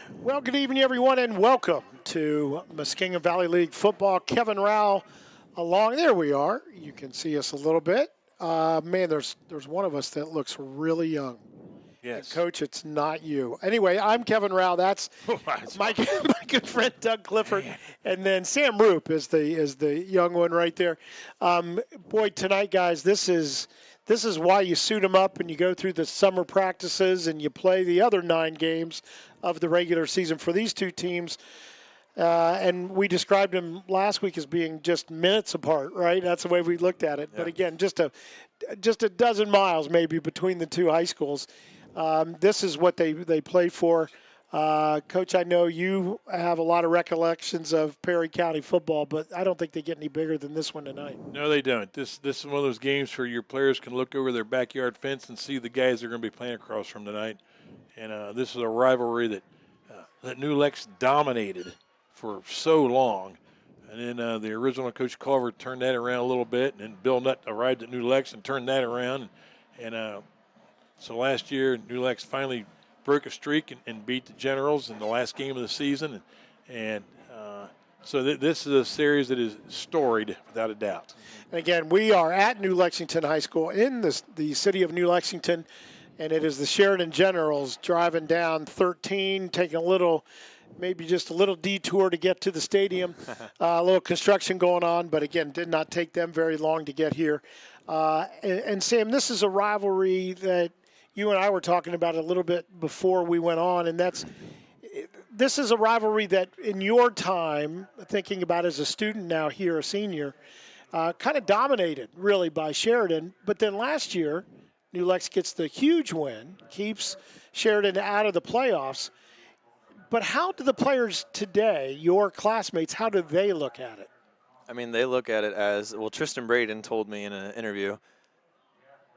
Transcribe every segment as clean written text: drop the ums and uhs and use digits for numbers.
Well, good evening, everyone, and welcome to Muskingum Valley League football. Kevin Rao along. There we are. You can see us a little bit. Man, there's one of us that looks really young. Yes. And Coach, it's not you. Anyway, I'm Kevin Rao. That's my good friend Doug Clifford, and then Sam Roop is the young one right there. Boy, tonight, guys, this is why you suit them up and you go through the summer practices and you play the other 9 games of the regular season for these two teams. And we described them last week as being just minutes apart, right? That's the way we looked at it. Yeah. But again, just a dozen miles maybe between the two high schools. This is what they play for. Coach, I know you have a lot of recollections of Perry County football, but I don't think they get any bigger than this one tonight. No, they don't. This is one of those games where your players can look over their backyard fence and see the guys they're going to be playing across from tonight. And this is a rivalry that New Lex dominated for so long. And then the original Coach Culver turned that around a little bit, and then Bill Nutt arrived at New Lex and turned that around. And so last year, New Lex finally broke a streak and beat the Generals in the last game of the season. So this is a series that is storied without a doubt. And again, we are at New Lexington High School in the city of New Lexington, and it is the Sheridan Generals driving down 13, taking maybe just a little detour to get to the stadium. A little construction going on, but again, did not take them very long to get here. And Sam, this is a rivalry that you and I were talking about a little bit before we went on, and this is a rivalry that in your time, thinking about as a student now here, a senior, kind of dominated really by Sheridan. But then last year, New Lex gets the huge win, keeps Sheridan out of the playoffs. But how do the players today, your classmates, how do they look at it? I mean, they look at it as, well, Tristan Braden told me in an interview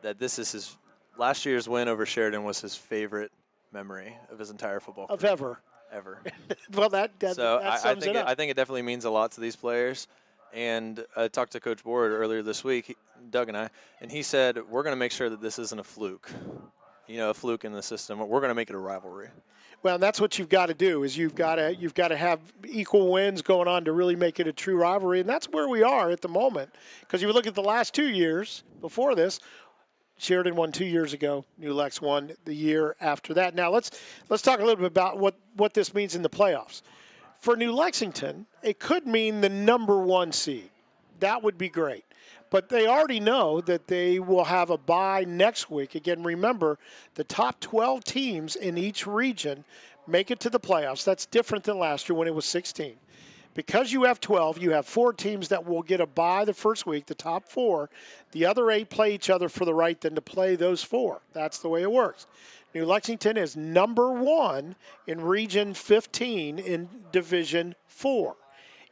that this is last year's win over Sheridan was his favorite memory of his entire football career. Ever. Well, that sums it up. I think it definitely means a lot to these players. And I talked to Coach Board earlier this week, Doug and I, and he said, we're going to make sure that this isn't a fluke. A fluke in the system. We're going to make it a rivalry. Well, and that's what you've got to do is you've got to have equal wins going on to really make it a true rivalry, and that's where we are at the moment. Because you look at the last 2 years before this, Sheridan won 2 years ago. New Lex won the year after that. Now let's talk a little bit about what this means in the playoffs. For New Lexington, it could mean the number 1 seed. That would be great. But they already know that they will have a bye next week. Again, remember, the top 12 teams in each region make it to the playoffs. That's different than last year when it was 16. Because you have 12, you have 4 teams that will get a bye the first week, the top 4. The other 8 play each other for the right then to play those 4. That's the way it works. New Lexington is number 1 in Region 15 in Division 4.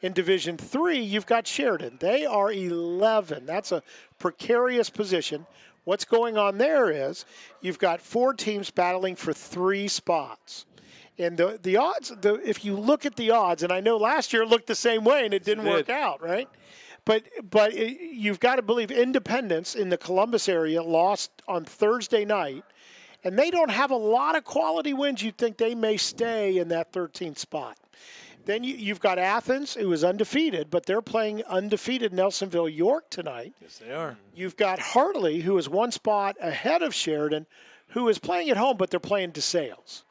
In Division 3, you've got Sheridan. They are 11. That's a precarious position. What's going on there is you've got 4 teams battling for 3 spots. And the odds, if you look at the odds, and I know last year it looked the same way and it didn't work out, right? But you've got to believe Independence in the Columbus area lost on Thursday night, and they don't have a lot of quality wins. You'd think they may stay in that 13th spot. Then you've got Athens, who is undefeated, but they're playing undefeated Nelsonville York tonight. Yes, they are. You've got Hartley, who is 1 spot ahead of Sheridan, who is playing at home, but they're playing DeSales.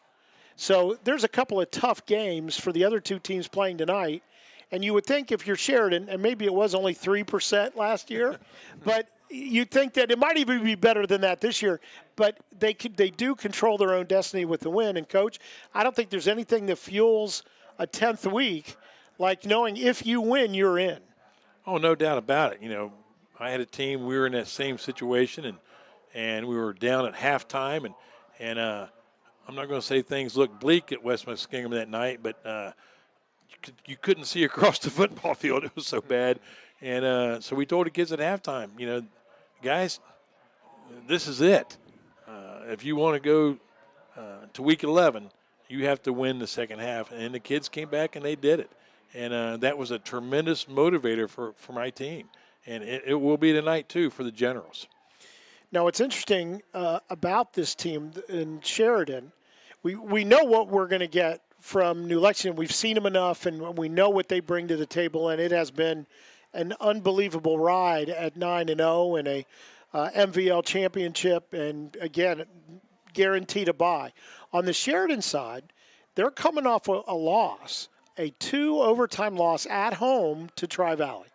So there's a couple of tough games for the other 2 teams playing tonight. And you would think if you're Sheridan, and maybe it was only 3% last year, but you'd think that it might even be better than that this year. But they do control their own destiny with the win. And, Coach, I don't think there's anything that fuels a 10th week like knowing if you win, you're in. Oh, no doubt about it. I had a team, we were in that same situation, and we were down at halftime, and I'm not going to say things looked bleak at West Muskingum that night, but you couldn't see across the football field. It was so bad. And so we told the kids at halftime, guys, this is it. If you want to go to week 11, you have to win the second half. And the kids came back and they did it. And that was a tremendous motivator for my team. And it will be tonight, too, for the Generals. Now, what's interesting about this team in Sheridan, we know what we're going to get from New Lexington. We've seen them enough, and we know what they bring to the table, and it has been an unbelievable ride at 9-0 and a MVL championship, and again, guaranteed a bye. On the Sheridan side, they're coming off a loss, a 2 overtime loss at home to Tri-Valley.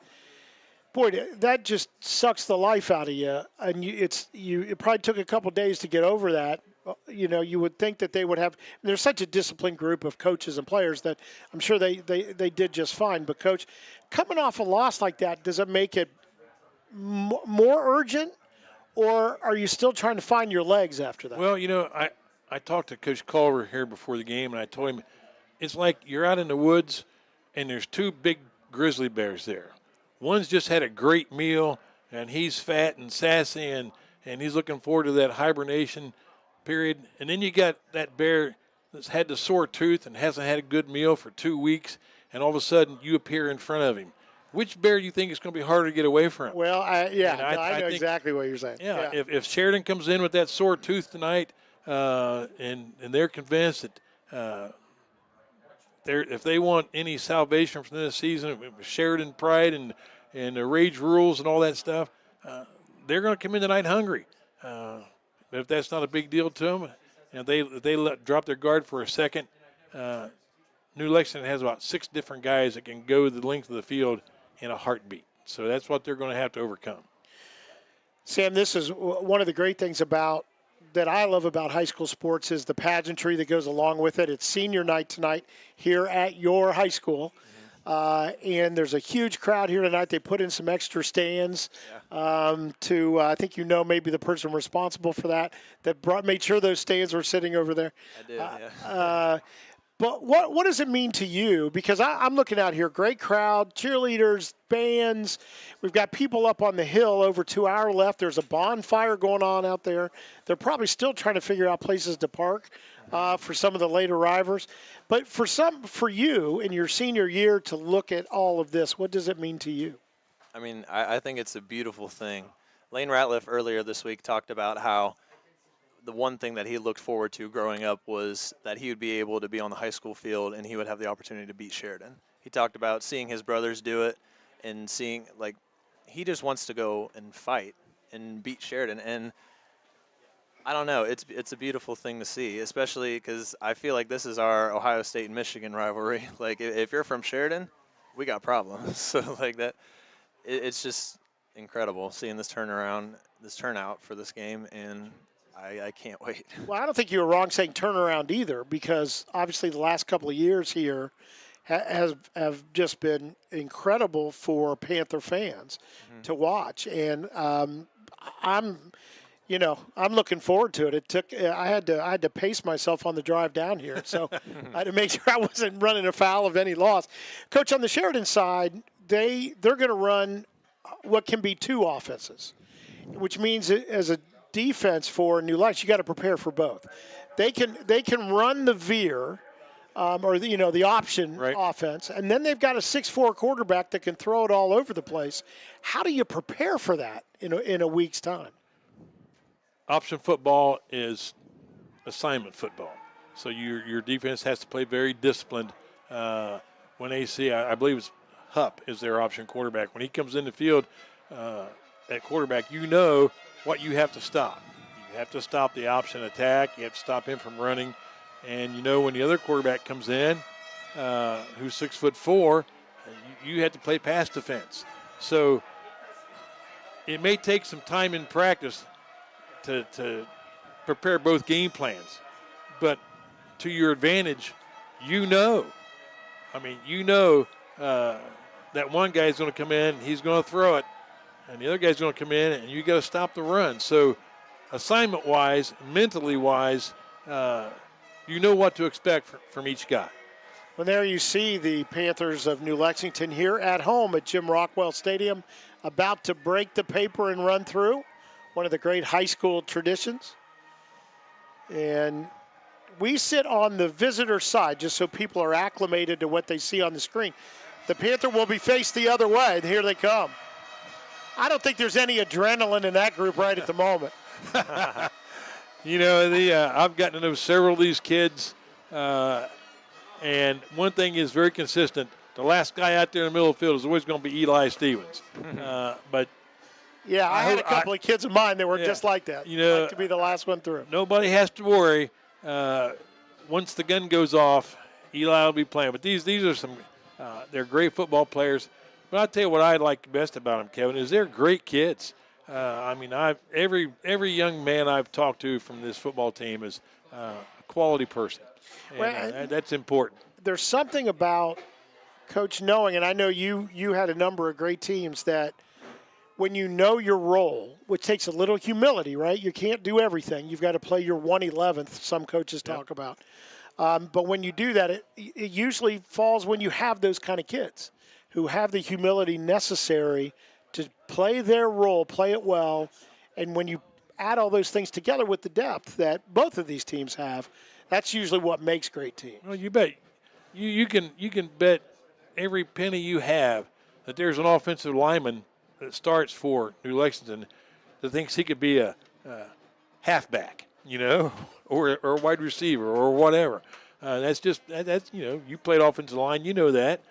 Boy, that just sucks the life out of you, and it probably took a couple days to get over that. You know, you would think that they would have. They're such a disciplined group of coaches and players that I'm sure they did just fine. But coach, coming off a loss like that, does it make it more urgent, or are you still trying to find your legs after that? Well, you know, I talked to Coach Culver here before the game, and I told him it's like you're out in the woods, and there's 2 big grizzly bears there. One's just had a great meal, and he's fat and sassy, and he's looking forward to that hibernation period. And then you got that bear that's had the sore tooth and hasn't had a good meal for 2 weeks, and all of a sudden you appear in front of him. Which bear do you think is going to be harder to get away from? Well, I know think, exactly what you're saying. Yeah, if Sheridan comes in with that sore tooth tonight, and they're convinced that if they want any salvation from this season, Sheridan pride and the rage rules and all that stuff, they're going to come in tonight hungry. But if that's not a big deal to them, and they drop their guard for a second, New Lexington has about 6 different guys that can go the length of the field in a heartbeat. So that's what they're going to have to overcome. Sam, this is one of the great things that I love about high school sports is the pageantry that goes along with it. It's senior night tonight here at your high school. And there's a huge crowd here tonight. They put in some extra stands to, I think maybe the person responsible for that made sure those stands were sitting over there. I did, yeah. But what does it mean to you? Because I'm looking out here, great crowd, cheerleaders, bands. We've got people up on the hill over to our left. There's a bonfire going on out there. They're probably still trying to figure out places to park for some of the late arrivers. But for you in your senior year to look at all of this, what does it mean to you? I mean, I think it's a beautiful thing. Lane Ratliff earlier this week talked about how the one thing that he looked forward to growing up was that he would be able to be on the high school field and he would have the opportunity to beat Sheridan. He talked about seeing his brothers do it and seeing, like, he just wants to go and fight and beat Sheridan. And I don't know, it's a beautiful thing to see, especially because I feel like this is our Ohio State and Michigan rivalry. Like, if you're from Sheridan, we got problems. So, like, that, it's just incredible seeing this turnout for this game, and I can't wait. Well, I don't think you were wrong saying turnaround either, because obviously the last couple of years here have just been incredible for Panther fans to watch, and I'm looking forward to it. I had to pace myself on the drive down here, so I had to make sure I wasn't running afoul of any loss. Coach, on the Sheridan side, they're going to run what can be 2 offenses, which means as a defense for New Lexington, you got to prepare for both. They can run the veer, or the option offense, and then they've got a 6'4" quarterback that can throw it all over the place. How do you prepare for that in a week's time? Option football is assignment football, so your defense has to play very disciplined. When they see, I believe it's Hupp is their option quarterback. When he comes in the field at quarterback, you know what you have to stop. You have to stop the option attack. You have to stop him from running. And you know when the other quarterback comes in, who's 6'4", you have to play pass defense. So it may take some time in practice to prepare both game plans. But to your advantage, that one guy's going to come in, he's going to throw it, and the other guy's going to come in, and you got to stop the run. So assignment-wise, mentally-wise, you know what to expect from each guy. Well, there you see the Panthers of New Lexington here at home at Jim Rockwell Stadium, about to break the paper and run through, one of the great high school traditions. And we sit on the visitor side just so people are acclimated to what they see on the screen. The Panther will be faced the other way, and here they come. I don't think there's any adrenaline in that group right at the moment. I've gotten to know several of these kids, And one thing is very consistent. The last guy out there in the middle of the field is always going to be Eli Stevens. But yeah, I had a couple of kids of mine that were just like that. Like to be the last one through. Nobody has to worry. Once the gun goes off, Eli will be playing. But these are some they're great football players. But I'll tell you what I like best about them, Kevin, is they're great kids. I mean, every young man I've talked to from this football team is a quality person. And that's important. There's something about Coach knowing, and I know you had a number of great teams that when you know your role, which takes a little humility, right? You can't do everything. You've got to play your 1/11th, some coaches talk about. But when you do that, it usually falls when you have those kind of kids who have the humility necessary to play their role, play it well. And when you add all those things together with the depth that both of these teams have, that's usually what makes great teams. Well, you bet. You can bet every penny you have that there's an offensive lineman that starts for New Lexington that thinks he could be a halfback, or a wide receiver or whatever. That's you played offensive line, you know that.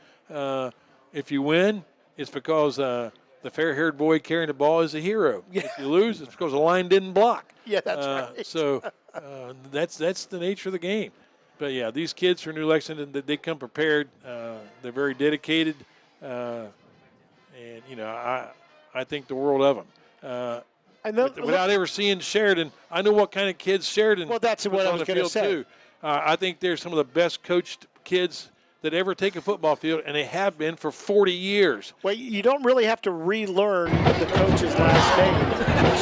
If you win, it's because the fair-haired boy carrying the ball is a hero. Yeah. If you lose, it's because the line didn't block. Yeah, that's right. So that's the nature of the game. But, yeah, these kids from New Lexington, they come prepared. They're very dedicated. And, I think the world of them. Without ever seeing Sheridan, I know what kind of kids Sheridan that's what I was going to say. Too. I think they're some of the best coached kids that ever take a football field, and they have been for 40 years. Well, you don't really have to relearn the coach's last name,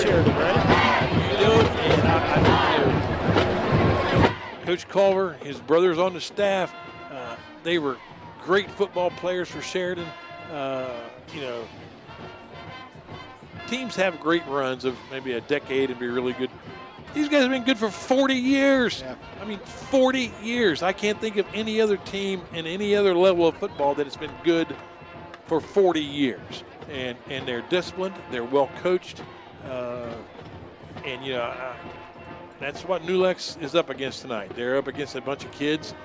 Sheridan, right? You do it, and I think Coach Culver, his brothers on the staff, they were great football players for Sheridan. Teams have great runs of maybe a decade and be really good. These guys have been good for 40 years. Yeah. I mean, 40 years. I can't think of any other team in any other level of football that has been good for 40 years. And they're disciplined. They're well coached. That's what New Lex is up against tonight. They're up against a bunch of kids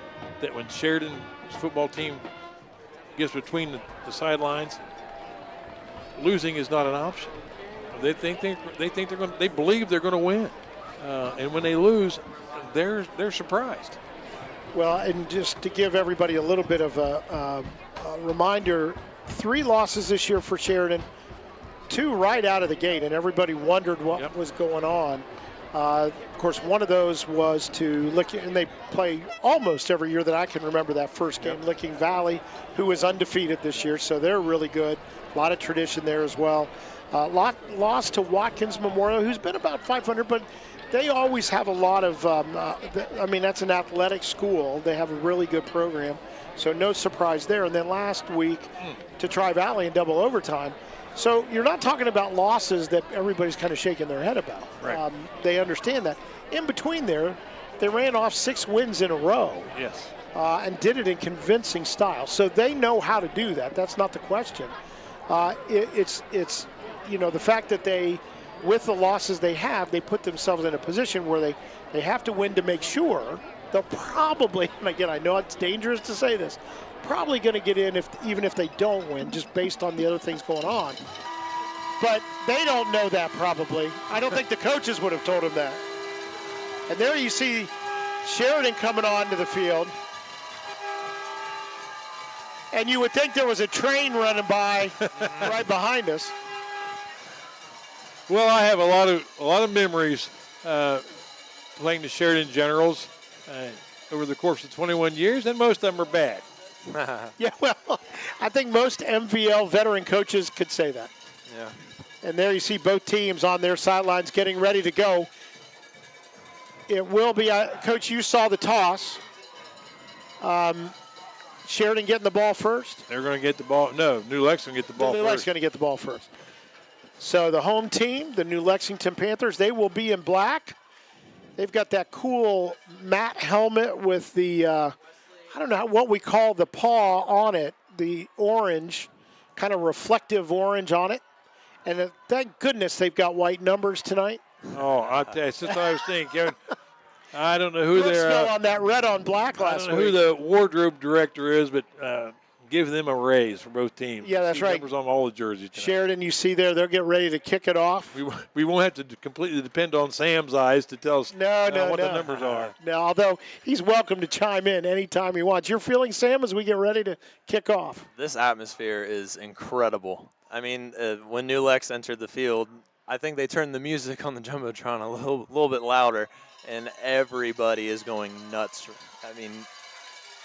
that when Sheridan's football team gets between the sidelines, losing is not an option. They believe they're going to win. And when they lose, they're surprised. Well, and just to give everybody a little bit of a reminder, 3 losses this year for Sheridan, 2 right out of the gate, and everybody wondered what was going on. Of course, one of those was to Licking, and they play almost every year that I can remember that first game, Licking Valley, who is undefeated this year, so they're really good. A lot of tradition there as well. Lost to Watkins Memorial, who's been about 500, but they always have a lot of, that's an athletic school. They have a really good program, so no surprise there. And then last week to Tri-Valley in double overtime. So you're not talking about losses that everybody's kind of shaking their head about. Right. They understand that. In between there, they ran off 6 wins in a row. Yes. And did it in convincing style. So they know how to do that. That's not the question. It's the fact that they, with the losses they have, they put themselves in a position where they have to win to make sure they'll probably, and again, I know it's dangerous to say this, probably going to get in even if they don't win, just based on the other things going on. But they don't know that probably. I don't think the coaches would have told them that. And there you see Sheridan coming onto the field. And you would think there was a train running by right behind us. Well, I have a lot of memories playing the Sheridan Generals over the course of 21 years, and most of them are bad. Yeah, well, I think most MVL veteran coaches could say that. Yeah. And there you see both teams on their sidelines getting ready to go. It will be, Coach, you saw the toss. Sheridan getting the ball first? They're going to get the ball. No, New Lexington get the ball first. New Lexington going to get the ball first. So the home team, the New Lexington Panthers, they will be in black. They've got that cool matte helmet with the, I don't know what we call the paw on it, the orange, kind of reflective orange on it. And thank goodness they've got white numbers tonight. Oh, I'll tell you, since I was thinking, Kevin, I don't know who they're on that red on black last week. I don't know who the wardrobe director is, but give them a raise for both teams. Yeah, that's right. Numbers on all the jerseys tonight. Sheridan, you see there, they'll get ready to kick it off. We won't have to completely depend on Sam's eyes to tell us what the numbers are. No, although he's welcome to chime in anytime he wants. You're feeling, Sam, as we get ready to kick off? This atmosphere is incredible. I mean, when New Lex entered the field, I think they turned the music on the Jumbotron a little bit louder, and everybody is going nuts. I mean,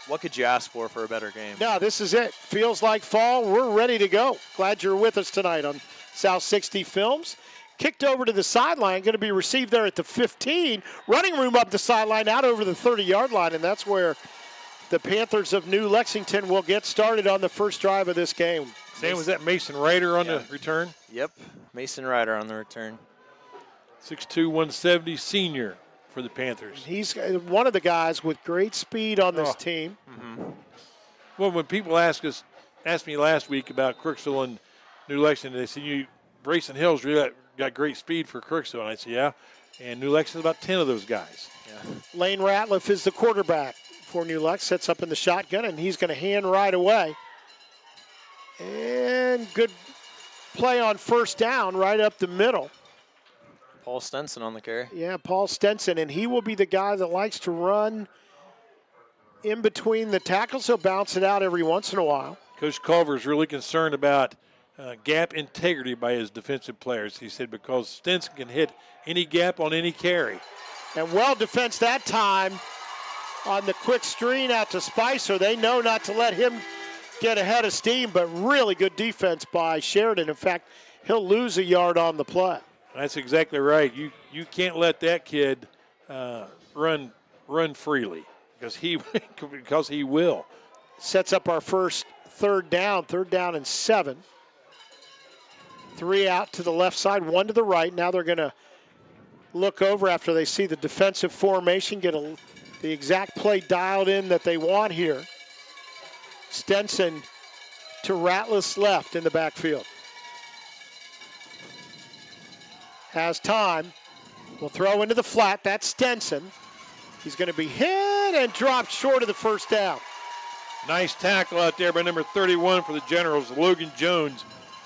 what could you ask for a better game? No, this is it. Feels like fall. We're ready to go. Glad you're with us tonight on South 60 Films. Kicked over to the sideline, going to be received there at the 15. Running room up the sideline, out over the 30-yard line, and that's where the Panthers of New Lexington will get started on the first drive of this game. Sam, was that Mason Ryder on the return? Yep, Mason Ryder on the return. 6'2", 170 senior for the Panthers. He's one of the guys with great speed on this team. Mm-hmm. Well, when people asked me last week about Crooksville and New Lexington, they said, Brayson Hill's really got great speed for Crooksville. And I said, yeah. And New Lexington's about 10 of those guys. Yeah. Lane Ratliff is the quarterback for New Lex. Sets up in the shotgun, and he's going to hand right away. And good play on first down right up the middle. Paul Stenson on the carry. Yeah, Paul Stenson, and he will be the guy that likes to run in between the tackles. He'll bounce it out every once in a while. Coach Culver's really concerned about gap integrity by his defensive players. He said because Stenson can hit any gap on any carry. And well defense that time on the quick screen out to Spicer. They know not to let him get ahead of steam, but really good defense by Sheridan. In fact, he'll lose a yard on the play. That's exactly right. You can't let that kid run freely because he will. Sets up our first third down and 7. 3 out to the left side, 1 to the right. Now they're going to look over after they see the defensive formation, get the exact play dialed in that they want here. Stenson to Ratliff's left in the backfield. Has time. Will throw into the flat. That's Stenson. He's going to be hit and dropped short of the first down. Nice tackle out there by number 31 for the Generals, Logan Jones.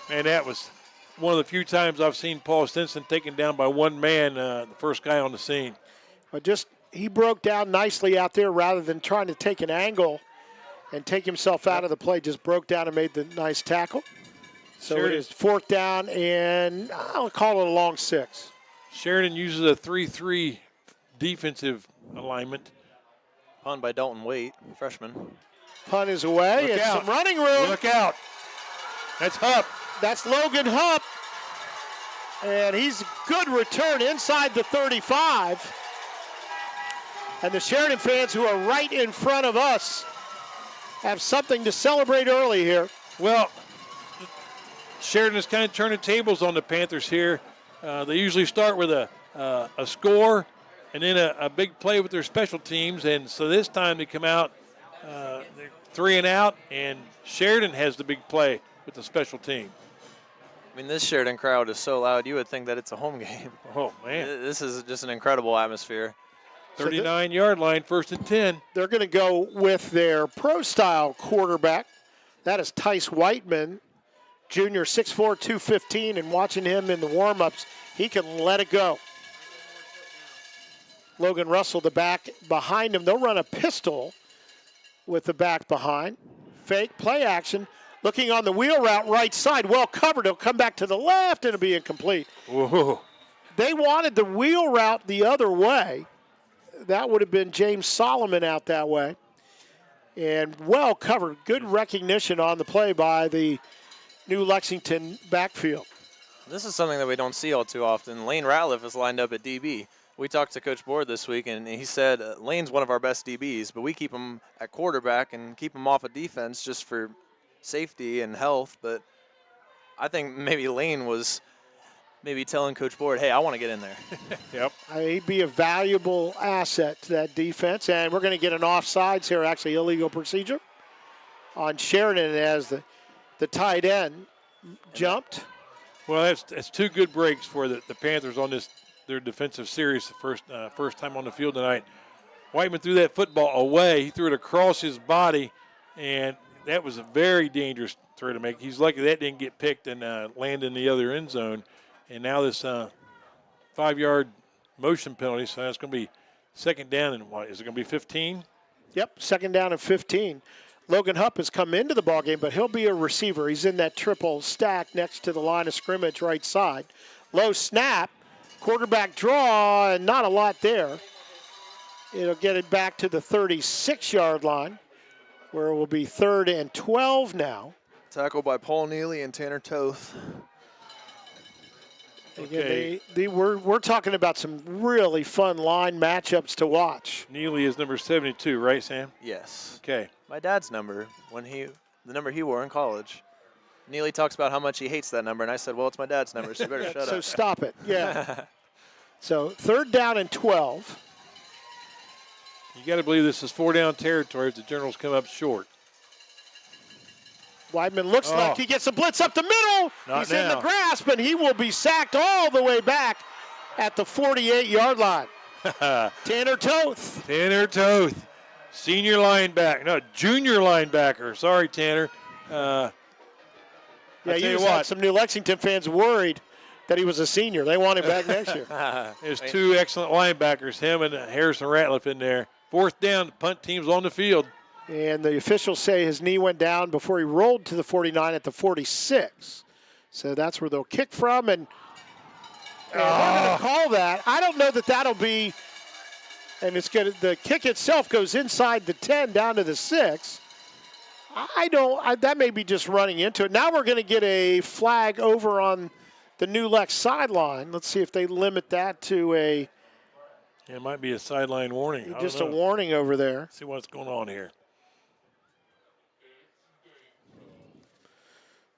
Man, that was one of the few times I've seen Paul Stenson taken down by one man, the first guy on the scene. He broke down nicely out there rather than trying to take an angle and take himself out of the play. Just broke down and made the nice tackle. So it is 4th down, and I'll call it a long 6. Sheridan uses a 3-3 defensive alignment. Punt by Dalton Waite, freshman. Punt is away. Look out. Some running room. Look out. That's Hupp. That's Logan Hupp. And he's a good return inside the 35. And the Sheridan fans who are right in front of us have something to celebrate early here. Well, Sheridan is kind of turning tables on the Panthers here. They usually start with a score and then a big play with their special teams. And so this time they come out, they're 3 and out, and Sheridan has the big play with the special team. I mean, this Sheridan crowd is so loud, you would think that it's a home game. Oh, man. This is just an incredible atmosphere. 39-yard line, 1st and 10. They're going to go with their pro-style quarterback. That is Tice Whiteman, junior, 6'4", 215, and watching him in the warm-ups, he can let it go. Logan Russell, the back behind him. They'll run a pistol with the back behind. Fake, play action. Looking on the wheel route right side, well covered. He'll come back to the left, and it'll be incomplete. Whoa. They wanted the wheel route the other way. That would have been James Solomon out that way. And well covered. Good recognition on the play by the New Lexington backfield. This is something that we don't see all too often. Lane Ratliff is lined up at DB. We talked to Coach Board this week, and he said Lane's one of our best DBs, but we keep him at quarterback and keep him off of defense just for safety and health. But I think maybe Lane was maybe telling Coach Board, hey, I want to get in there. Yep. He'd be a valuable asset to that defense, and we're going to get an offsides here, actually illegal procedure, on Sheridan as the tight end jumped. Well, that's 2 good breaks for the Panthers on this their defensive series the first time on the field tonight. Whiteman threw that football away. He threw it across his body, and that was a very dangerous throw to make. He's lucky that didn't get picked and land in the other end zone. And now this 5-yard motion penalty, so that's going to be second down. And what is it going to be 15? Yep, second down and 15. Logan Hupp has come into the ballgame, but he'll be a receiver. He's in that triple stack next to the line of scrimmage right side. Low snap, quarterback draw, and not a lot there. It'll get it back to the 36-yard line, where it will be 3rd and 12 now. Tackled by Paul Neely and Tanner Toth. Okay. Again, we're talking about some really fun line matchups to watch. Neely is number 72, right, Sam? Yes. Okay. My dad's number, the number he wore in college. Neely talks about how much he hates that number, and I said, well, it's my dad's number, so you better shut up. So stop it, yeah. So 3rd down and 12. You got to believe this is 4-down territory as the Generals come up short. Weidman looks like he gets a blitz up the middle. He's in the grasp, and he will be sacked all the way back at the 48-yard line. Tanner Toth. Tanner Toth, junior linebacker. Sorry, Tanner. Yeah, you had some New Lexington fans worried that he was a senior. They want him back next year. There's 2 excellent linebackers, him and Harrison Ratliff in there. 4th down, the punt team's on the field. And the officials say his knee went down before he rolled to the 49 at the 46. So that's where they'll kick from. And we're going to call that. I don't know that that'll be, and it's going to, the kick itself goes inside the 10 down to the 6. That may be just running into it. Now we're going to get a flag over on the New Lex sideline. Let's see if they limit that to a. It might be a sideline warning. Just a warning over there. Let's see what's going on here.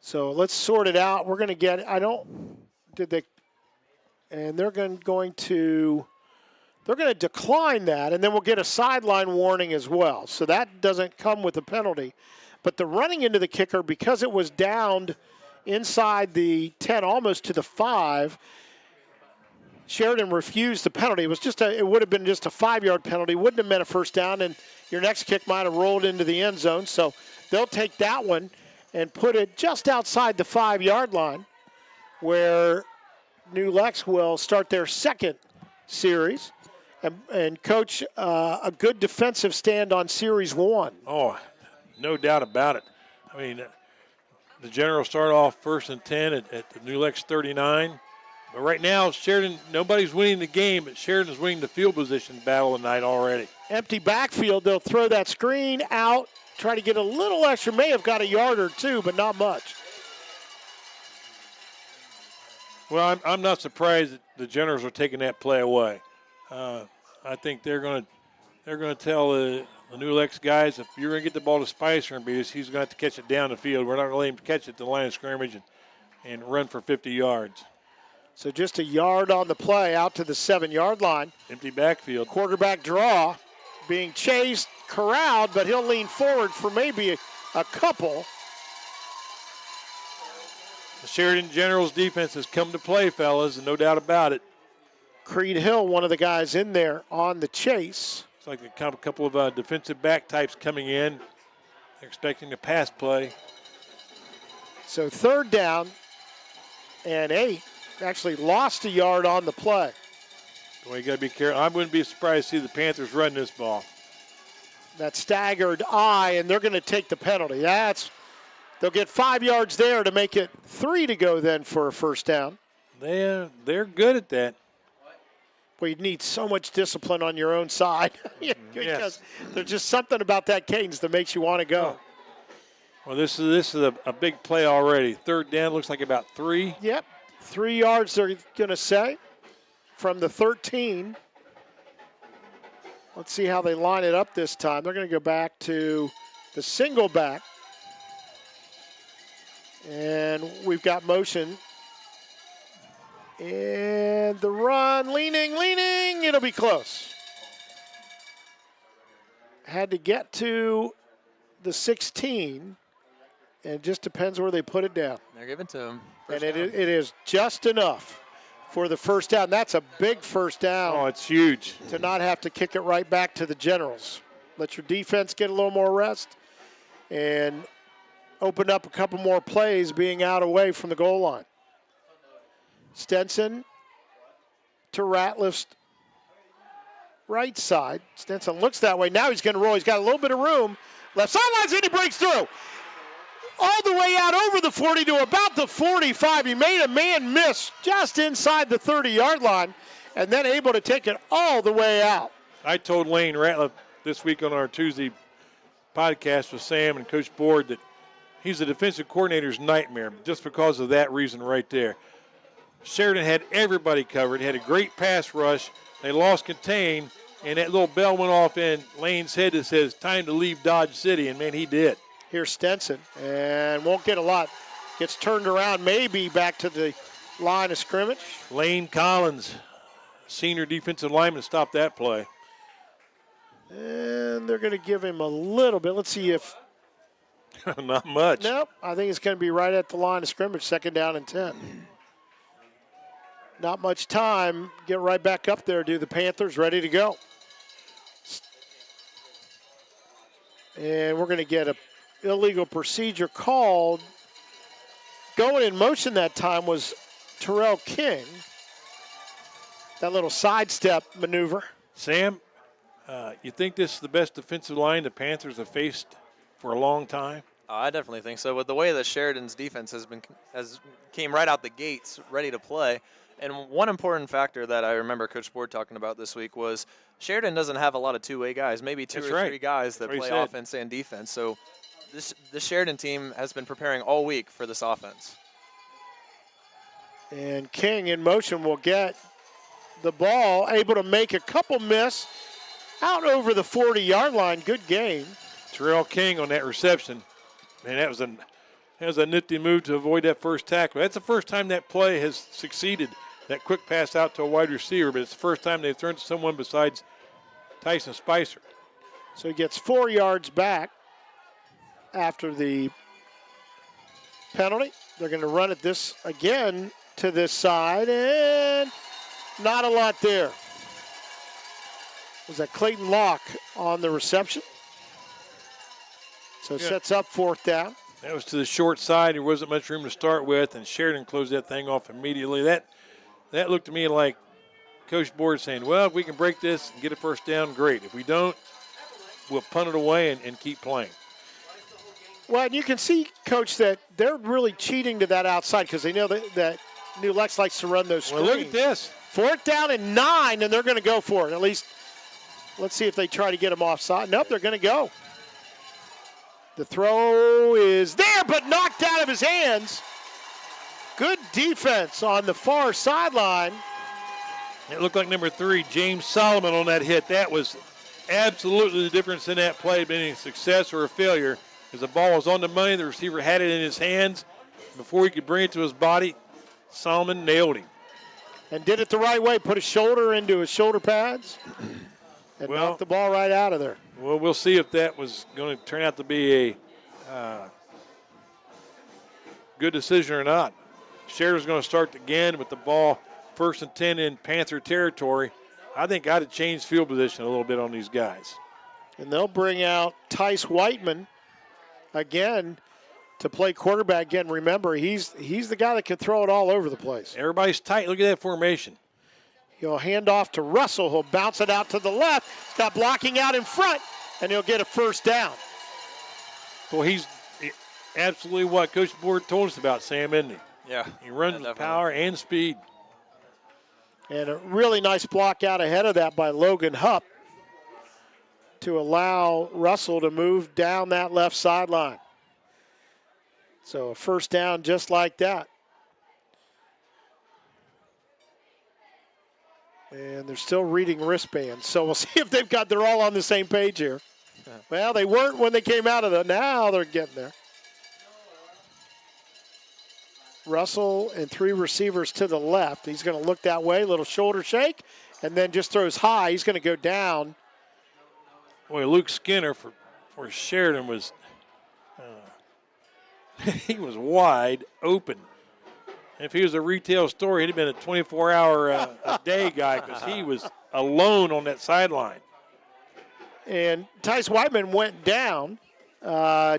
So let's sort it out. We're going to get, and they're going to decline that, and then we'll get a sideline warning as well. So that doesn't come with a penalty. But the running into the kicker, because it was downed inside the 10, almost to the 5, Sheridan refused the penalty. It would have been just a 5-yard penalty. Wouldn't have meant a first down, and your next kick might have rolled into the end zone. So they'll take that one and put it just outside the 5-yard line, where New Lex will start their second series and coach a good defensive stand on series 1. Oh, no doubt about it. I mean, the Generals start off 1st and 10 at the New Lex 39. But right now, Sheridan, nobody's winning the game, but Sheridan's winning the field position battle tonight already. Empty backfield, they'll throw that screen out, try to get a little extra, may have got a yard or 2, but not much. Well, I'm not surprised that the Generals are taking that play away. I think they're going to tell the New Lex guys, if you're going to get the ball to Spicer and beat us, he's going to have to catch it down the field. We're not going to let him catch it at the line of scrimmage and run for 50 yards. So just a yard on the play out to the 7-yard line. Empty backfield. Quarterback draw, being chased, corralled, but he'll lean forward for maybe a couple. The Sheridan Generals defense has come to play, fellas, and no doubt about it. Creed Hill, one of the guys in there on the chase. It's like a couple of defensive back types coming in. They're expecting a pass play. So 3rd down and 8. Actually lost a yard on the play. Boy, you got to be careful. I wouldn't be surprised to see the Panthers run this ball. That staggered eye, and they're going to take the penalty. They'll get 5 yards there to make it 3 to go then for a first down. They're good at that. Well, you need so much discipline on your own side because there's just something about that cadence that makes you want to go. Well, this is a big play already. 3rd down looks like about 3. Yep, 3 yards they're going to say from the 13. Let's see how they line it up this time. They're going to go back to the single back. And we've got motion. And the run, leaning, it'll be close. Had to get to the 16, and it just depends where they put it down. They're giving to him. And it is just enough for the first down. That's a big first down. Oh, it's huge. To not have to kick it right back to the Generals. Let your defense get a little more rest and open up a couple more plays being out away from the goal line. Stenson to Ratliff's right side. Stenson looks that way. Now he's going to roll. He's got a little bit of room. Left sidelines, and he breaks through. All the way out over the 40 to about the 45. He made a man miss just inside the 30-yard line and then able to take it all the way out. I told Lane Ratliff this week on our Tuesday podcast with Sam and Coach Board that he's the defensive coordinator's nightmare just because of that reason right there. Sheridan had everybody covered. He had a great pass rush. They lost contain, and that little bell went off in Lane's head that says, time to leave Dodge City, and, man, he did. Here's Stenson, and won't get a lot. Gets turned around, maybe back to the line of scrimmage. Lane Collins, senior defensive lineman, stopped that play. And they're going to give him a little bit. Let's see if. Not much. Nope, I think it's going to be right at the line of scrimmage, 2nd down and 10. Not much time. Get right back up there, do the Panthers, ready to go. And we're going to get a illegal procedure called. Going in motion that time was Terrell King. That little sidestep maneuver. Sam, you think this is the best defensive line the Panthers have faced for a long time? I definitely think so. With the way that Sheridan's defense has came right out the gates, ready to play. And one important factor that I remember Coach Board talking about this week was Sheridan doesn't have a lot of two-way guys, maybe two or three guys that play offense and defense. So this Sheridan team has been preparing all week for this offense. And King in motion will get the ball, able to make a couple miss out over the 40-yard line. Good game. Terrell King on that reception. Man, that was a nifty move to avoid that first tackle. That's the first time that play has succeeded, that quick pass out to a wide receiver, but it's the first time they've thrown to someone besides Tyson Spicer. So he gets 4 yards back after the penalty. They're going to run it this again to this side, and not a lot there. Was that Clayton Locke on the reception? So it sets up 4th down. That was to the short side. There wasn't much room to start with, and Sheridan closed that thing off immediately. That looked to me like Coach Board saying, well, if we can break this and get a first down, great. If we don't, we'll punt it away and keep playing. Well, and you can see, Coach, that they're really cheating to that outside because they know that New Lex likes to run those screens. Well, look at this. 4th down and 9, and they're going to go for it. At least, let's see if they try to get them offside. Nope, they're going to go. The throw is there, but knocked out of his hands. Good defense on the far sideline. It looked like number 3, James Solomon, on that hit. That was absolutely the difference in that play, being a success or a failure, because the ball was on the money. The receiver had it in his hands. Before he could bring it to his body, Solomon nailed him. And did it the right way, put his shoulder into his shoulder pads, and knocked the ball right out of there. Well, we'll see if that was going to turn out to be a good decision or not. Sheridan's going to start again with the ball 1st and 10 in Panther territory. I think I'd have changed field position a little bit on these guys. And they'll bring out Tice Whiteman again to play quarterback again. Remember, he's the guy that can throw it all over the place. Everybody's tight. Look at that formation. He'll hand off to Russell. He'll bounce it out to the left. He's got blocking out in front, and he'll get a first down. Well, he's absolutely what Coach Board told us about, Sam, isn't he? Yeah. He runs with power and speed. And a really nice block out ahead of that by Logan Hupp to allow Russell to move down that left sideline. So a first down just like that. And they're still reading wristbands. So we'll see if they're all on the same page here. Well, they weren't when they came out of the, now they're getting there. Russell and 3 receivers to the left. He's going to look that way, little shoulder shake, and then just throws high. He's going to go down. Boy, Luke Skinner for Sheridan was he was wide open. If he was a retail store, he'd have been a 24-hour a day guy because he was alone on that sideline. And Tice Whiteman went down,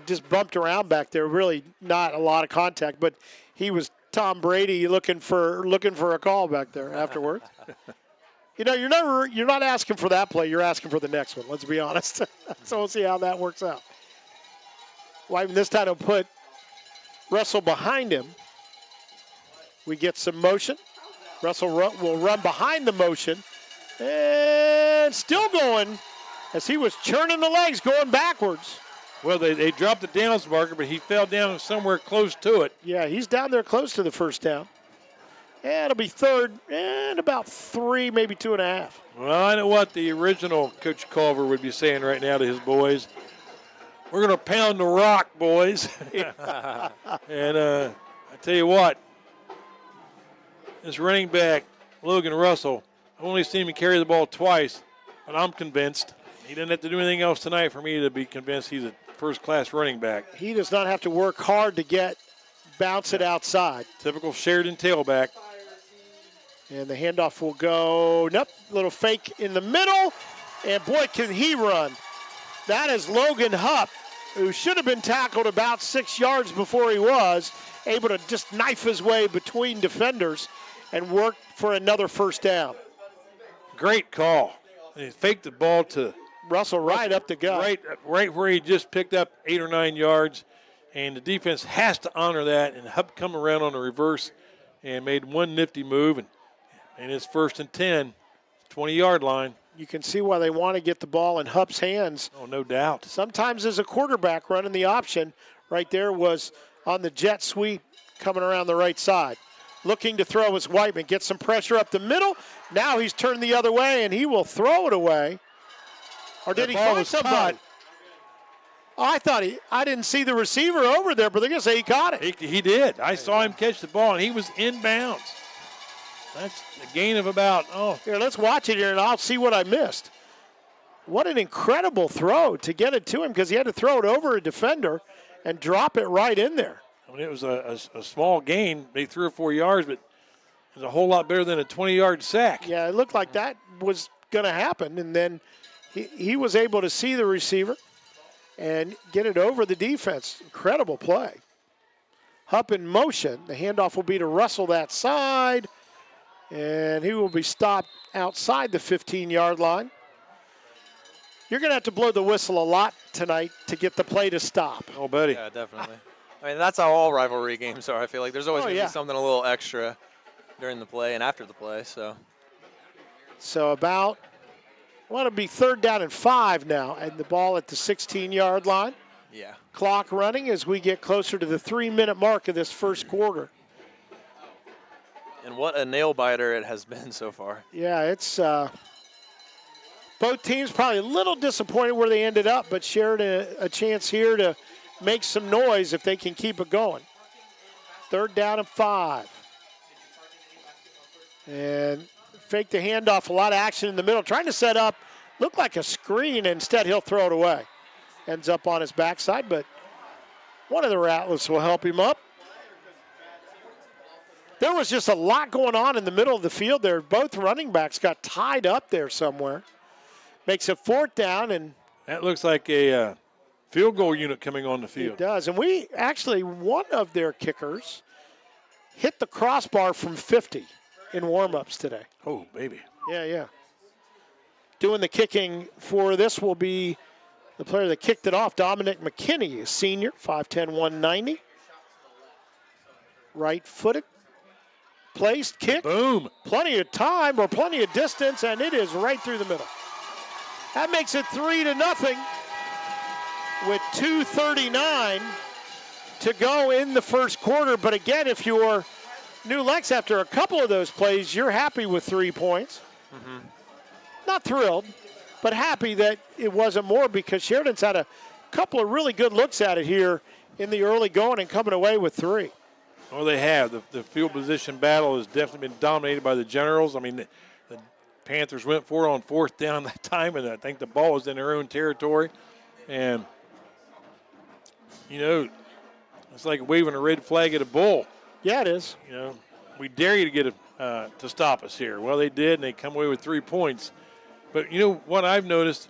just bumped around back there. Really not a lot of contact, but he was Tom Brady looking for a call back there afterwards. You know, you're not asking for that play. You're asking for the next one. Let's be honest. So we'll see how that works out. Whiteman this time will put Russell behind him. We get some motion. Russell will run behind the motion. And still going as he was churning the legs going backwards. Well, they dropped the downs marker, but he fell down somewhere close to it. Yeah, he's down there close to the first down. And it'll be third and about 3, maybe 2.5. Well, I know what the original Coach Culver would be saying right now to his boys. We're going to pound the rock, boys. And I tell you what, this running back, Logan Russell, I've only seen him carry the ball twice, but I'm convinced he doesn't have to do anything else tonight for me to be convinced he's a first-class running back. He does not have to work hard to bounce it outside. Typical Sheridan tailback. And the handoff will go, nope, little fake in the middle, and boy, can he run. That is Logan Hupp, who should have been tackled about 6 yards before he was, able to just knife his way between defenders and work for another first down. Great call. And he faked the ball to Russell right up the gut. Right where he just picked up 8 or 9 yards, and the defense has to honor that, and Hupp come around on the reverse and made one nifty move, and it's 1st and 10, 20-yard line. You can see why they want to get the ball in Hupp's hands. Oh, no doubt. Sometimes as a quarterback running the option right there was on the jet sweep coming around the right side. Looking to throw is Whiteman. Gets some pressure up the middle. Now he's turned the other way, and he will throw it away. Or did he find somebody? Oh, I didn't see the receiver over there, but they're going to say he caught it. He did. I saw him catch the ball, and he was inbounds. That's a gain of about, Here, let's watch it here, and I'll see what I missed. What an incredible throw to get it to him because he had to throw it over a defender and drop it right in there. I mean, it was a small gain, maybe 3 or 4 yards, but it was a whole lot better than a 20-yard sack. Yeah, it looked like that was going to happen, and then he was able to see the receiver and get it over the defense. Incredible play. Hupp in motion. The handoff will be to Russell that side, and he will be stopped outside the 15-yard line. You're going to have to blow the whistle a lot tonight to get the play to stop. Oh, buddy. Yeah, definitely. I mean, that's how all rivalry games are. I feel like there's always going to be something a little extra during the play and after the play. So about, it'll be 3rd down and 5 now, and the ball at the 16-yard line. Yeah. Clock running as we get closer to the 3-minute mark of this first quarter. And what a nail biter it has been so far. Yeah, it's both teams probably a little disappointed where they ended up, but Sheridan a chance here to make some noise if they can keep it going. 3rd down and 5. And fake the handoff, a lot of action in the middle. Trying to set up, looked like a screen, instead he'll throw it away. Ends up on his backside, but one of the Rattlers will help him up. There was just a lot going on in the middle of the field there. Both running backs got tied up there somewhere. Makes it 4th down, and that looks like a field goal unit coming on the field. It does, and we actually, one of their kickers hit the crossbar from 50 in warm-ups today. Oh, baby. Yeah. Doing the kicking for this will be the player that kicked it off, Dominic McKinney, a senior, 5'10", 190. Right-footed. Placed, kick. Boom. Plenty of time or plenty of distance, and it is right through the middle. That makes it 3-0 with 2:39 to go in the first quarter. But again, if you're New Lex after a couple of those plays, you're happy with 3 points. Mm-hmm. Not thrilled, but happy that it wasn't more because Sheridan's had a couple of really good looks at it here in the early going and coming away with 3. Well, they have. The field position battle has definitely been dominated by the Generals. I mean, the Panthers went for it on 4th down that time, and I think the ball was in their own territory. And, it's like waving a red flag at a bull. Yeah, it is. we dare you to get to stop us here. Well, they did, and they come away with 3 points. But you know what I've noticed?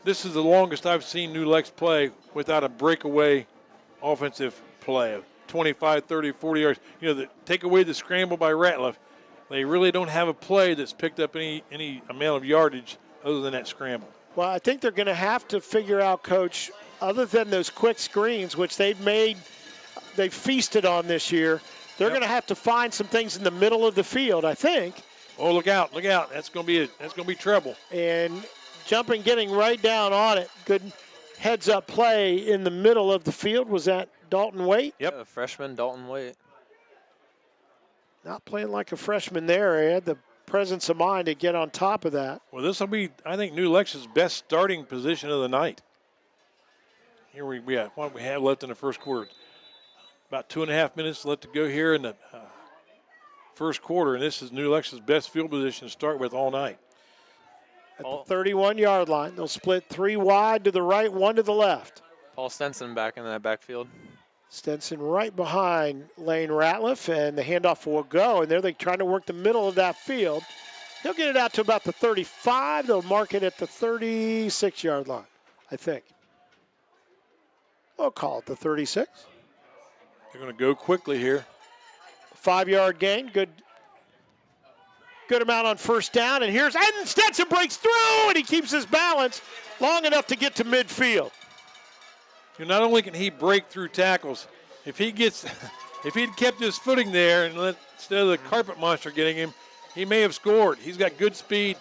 This is the longest I've seen New Lex play without a breakaway offensive play of 25, 30, 40 yards. You know, take away the scramble by Ratliff, they really don't have a play that's picked up any amount of yardage other than that scramble. Well, I think they're going to have to figure out, Coach, other than those quick screens, which they've feasted on this year, they're going to have to find some things in the middle of the field, I think. Oh, look out, look out. That's going to be trouble. And jumping, getting right down on it. Good heads-up play in the middle of the field. Was that Dalton Waite? Yep, freshman Dalton Waite. Not playing like a freshman there. He had the presence of mind to get on top of that. Well, this will be, I think, New Lex's best starting position of the night. Here we have what we have left in the first quarter. About 2.5 minutes left to go here in the first quarter, and this is New Lex's best field position to start with all night. At the 31-yard line, they'll split 3 wide to the right, 1 to the left. Paul Stenson back in that backfield. Stenson right behind Lane Ratliff, and the handoff will go. And they're trying to work the middle of that field. He'll get it out to about the 35. They'll mark it at the 36-yard line, I think. We'll call it the 36. They're going to go quickly here. 5-yard gain, good amount on first down. And Stenson breaks through, and he keeps his balance long enough to get to midfield. Not only can he break through tackles, if he'd kept his footing there and instead of the carpet monster getting him, he may have scored. He's got good speed.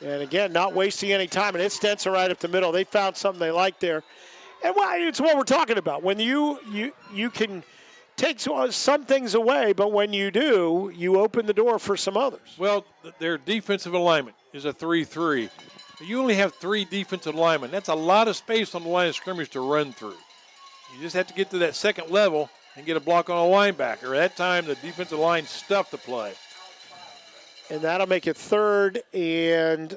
And again, not wasting any time, and it's Stenson right up the middle. They found something they like there. And it's what we're talking about. When you can take some things away, but when you do, you open the door for some others. Well, their defensive alignment is a 3-3. You only have 3 defensive linemen. That's a lot of space on the line of scrimmage to run through. You just have to get to that second level and get a block on a linebacker. At that time, the defensive line stuffed the play. And that'll make it 3rd and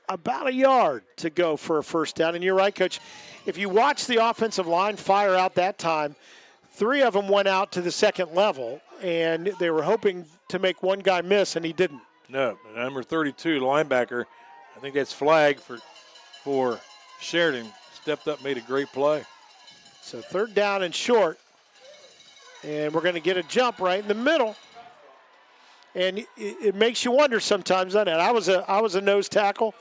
about a yard to go for a first down. And you're right, Coach. If you watch the offensive line fire out that time, 3 of them went out to the second level, and they were hoping to make one guy miss, and he didn't. No, number 32, the linebacker, I think that's flag for Sheridan. Stepped up, made a great play. So 3rd down and short. And we're going to get a jump right in the middle. And it makes you wonder sometimes, doesn't it? I was a nose tackle,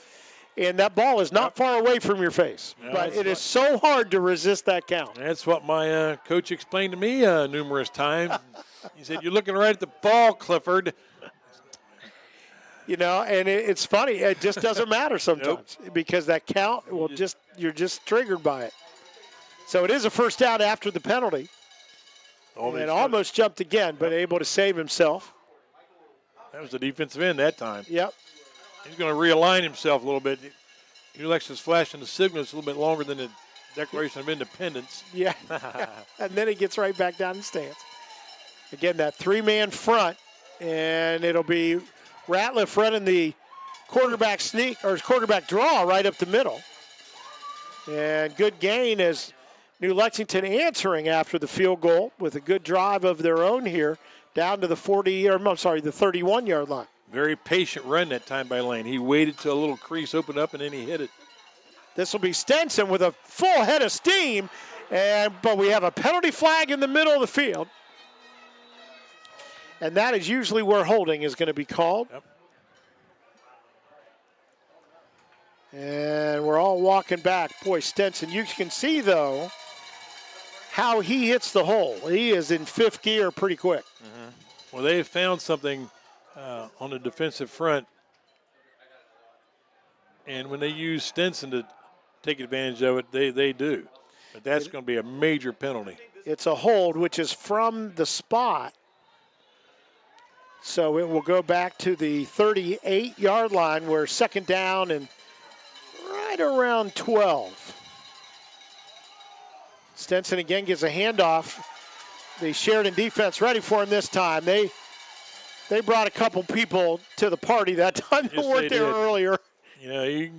and that ball is not far away from your face. No, but it is so hard to resist that count. That's what my coach explained to me numerous times. He said, "You're looking right at the ball, Clifford." And it's funny. It just doesn't matter sometimes because that count you're just triggered by it. So it is a first down after the penalty. And almost jumped again, but able to save himself. That was the defensive end that time. Yep. He's going to realign himself a little bit. Ulex is flashing the signals a little bit longer than the Declaration of Independence. Yeah. And then he gets right back down in stance. Again, that 3-man front, and it'll be Ratliff running the quarterback sneak or quarterback draw right up the middle. And good gain as New Lexington answering after the field goal with a good drive of their own here down to the 31-yard line. Very patient run that time by Lane. He waited till a little crease opened up and then he hit it. This will be Stenson with a full head of steam, but we have a penalty flag in the middle of the field. And that is usually where holding is going to be called. Yep. And we're all walking back. Boy, Stenson, you can see, though, how he hits the hole. He is in 5th gear pretty quick. Mm-hmm. Well, they found something on the defensive front. And when they use Stenson to take advantage of it, they do. But that's going to be a major penalty. It's a hold, which is from the spot. So it will go back to the 38-yard line where 2nd down and right around 12. Stenson again gets a handoff. The Sheridan defense ready for him this time. They brought a couple people to the party that time that weren't there earlier. You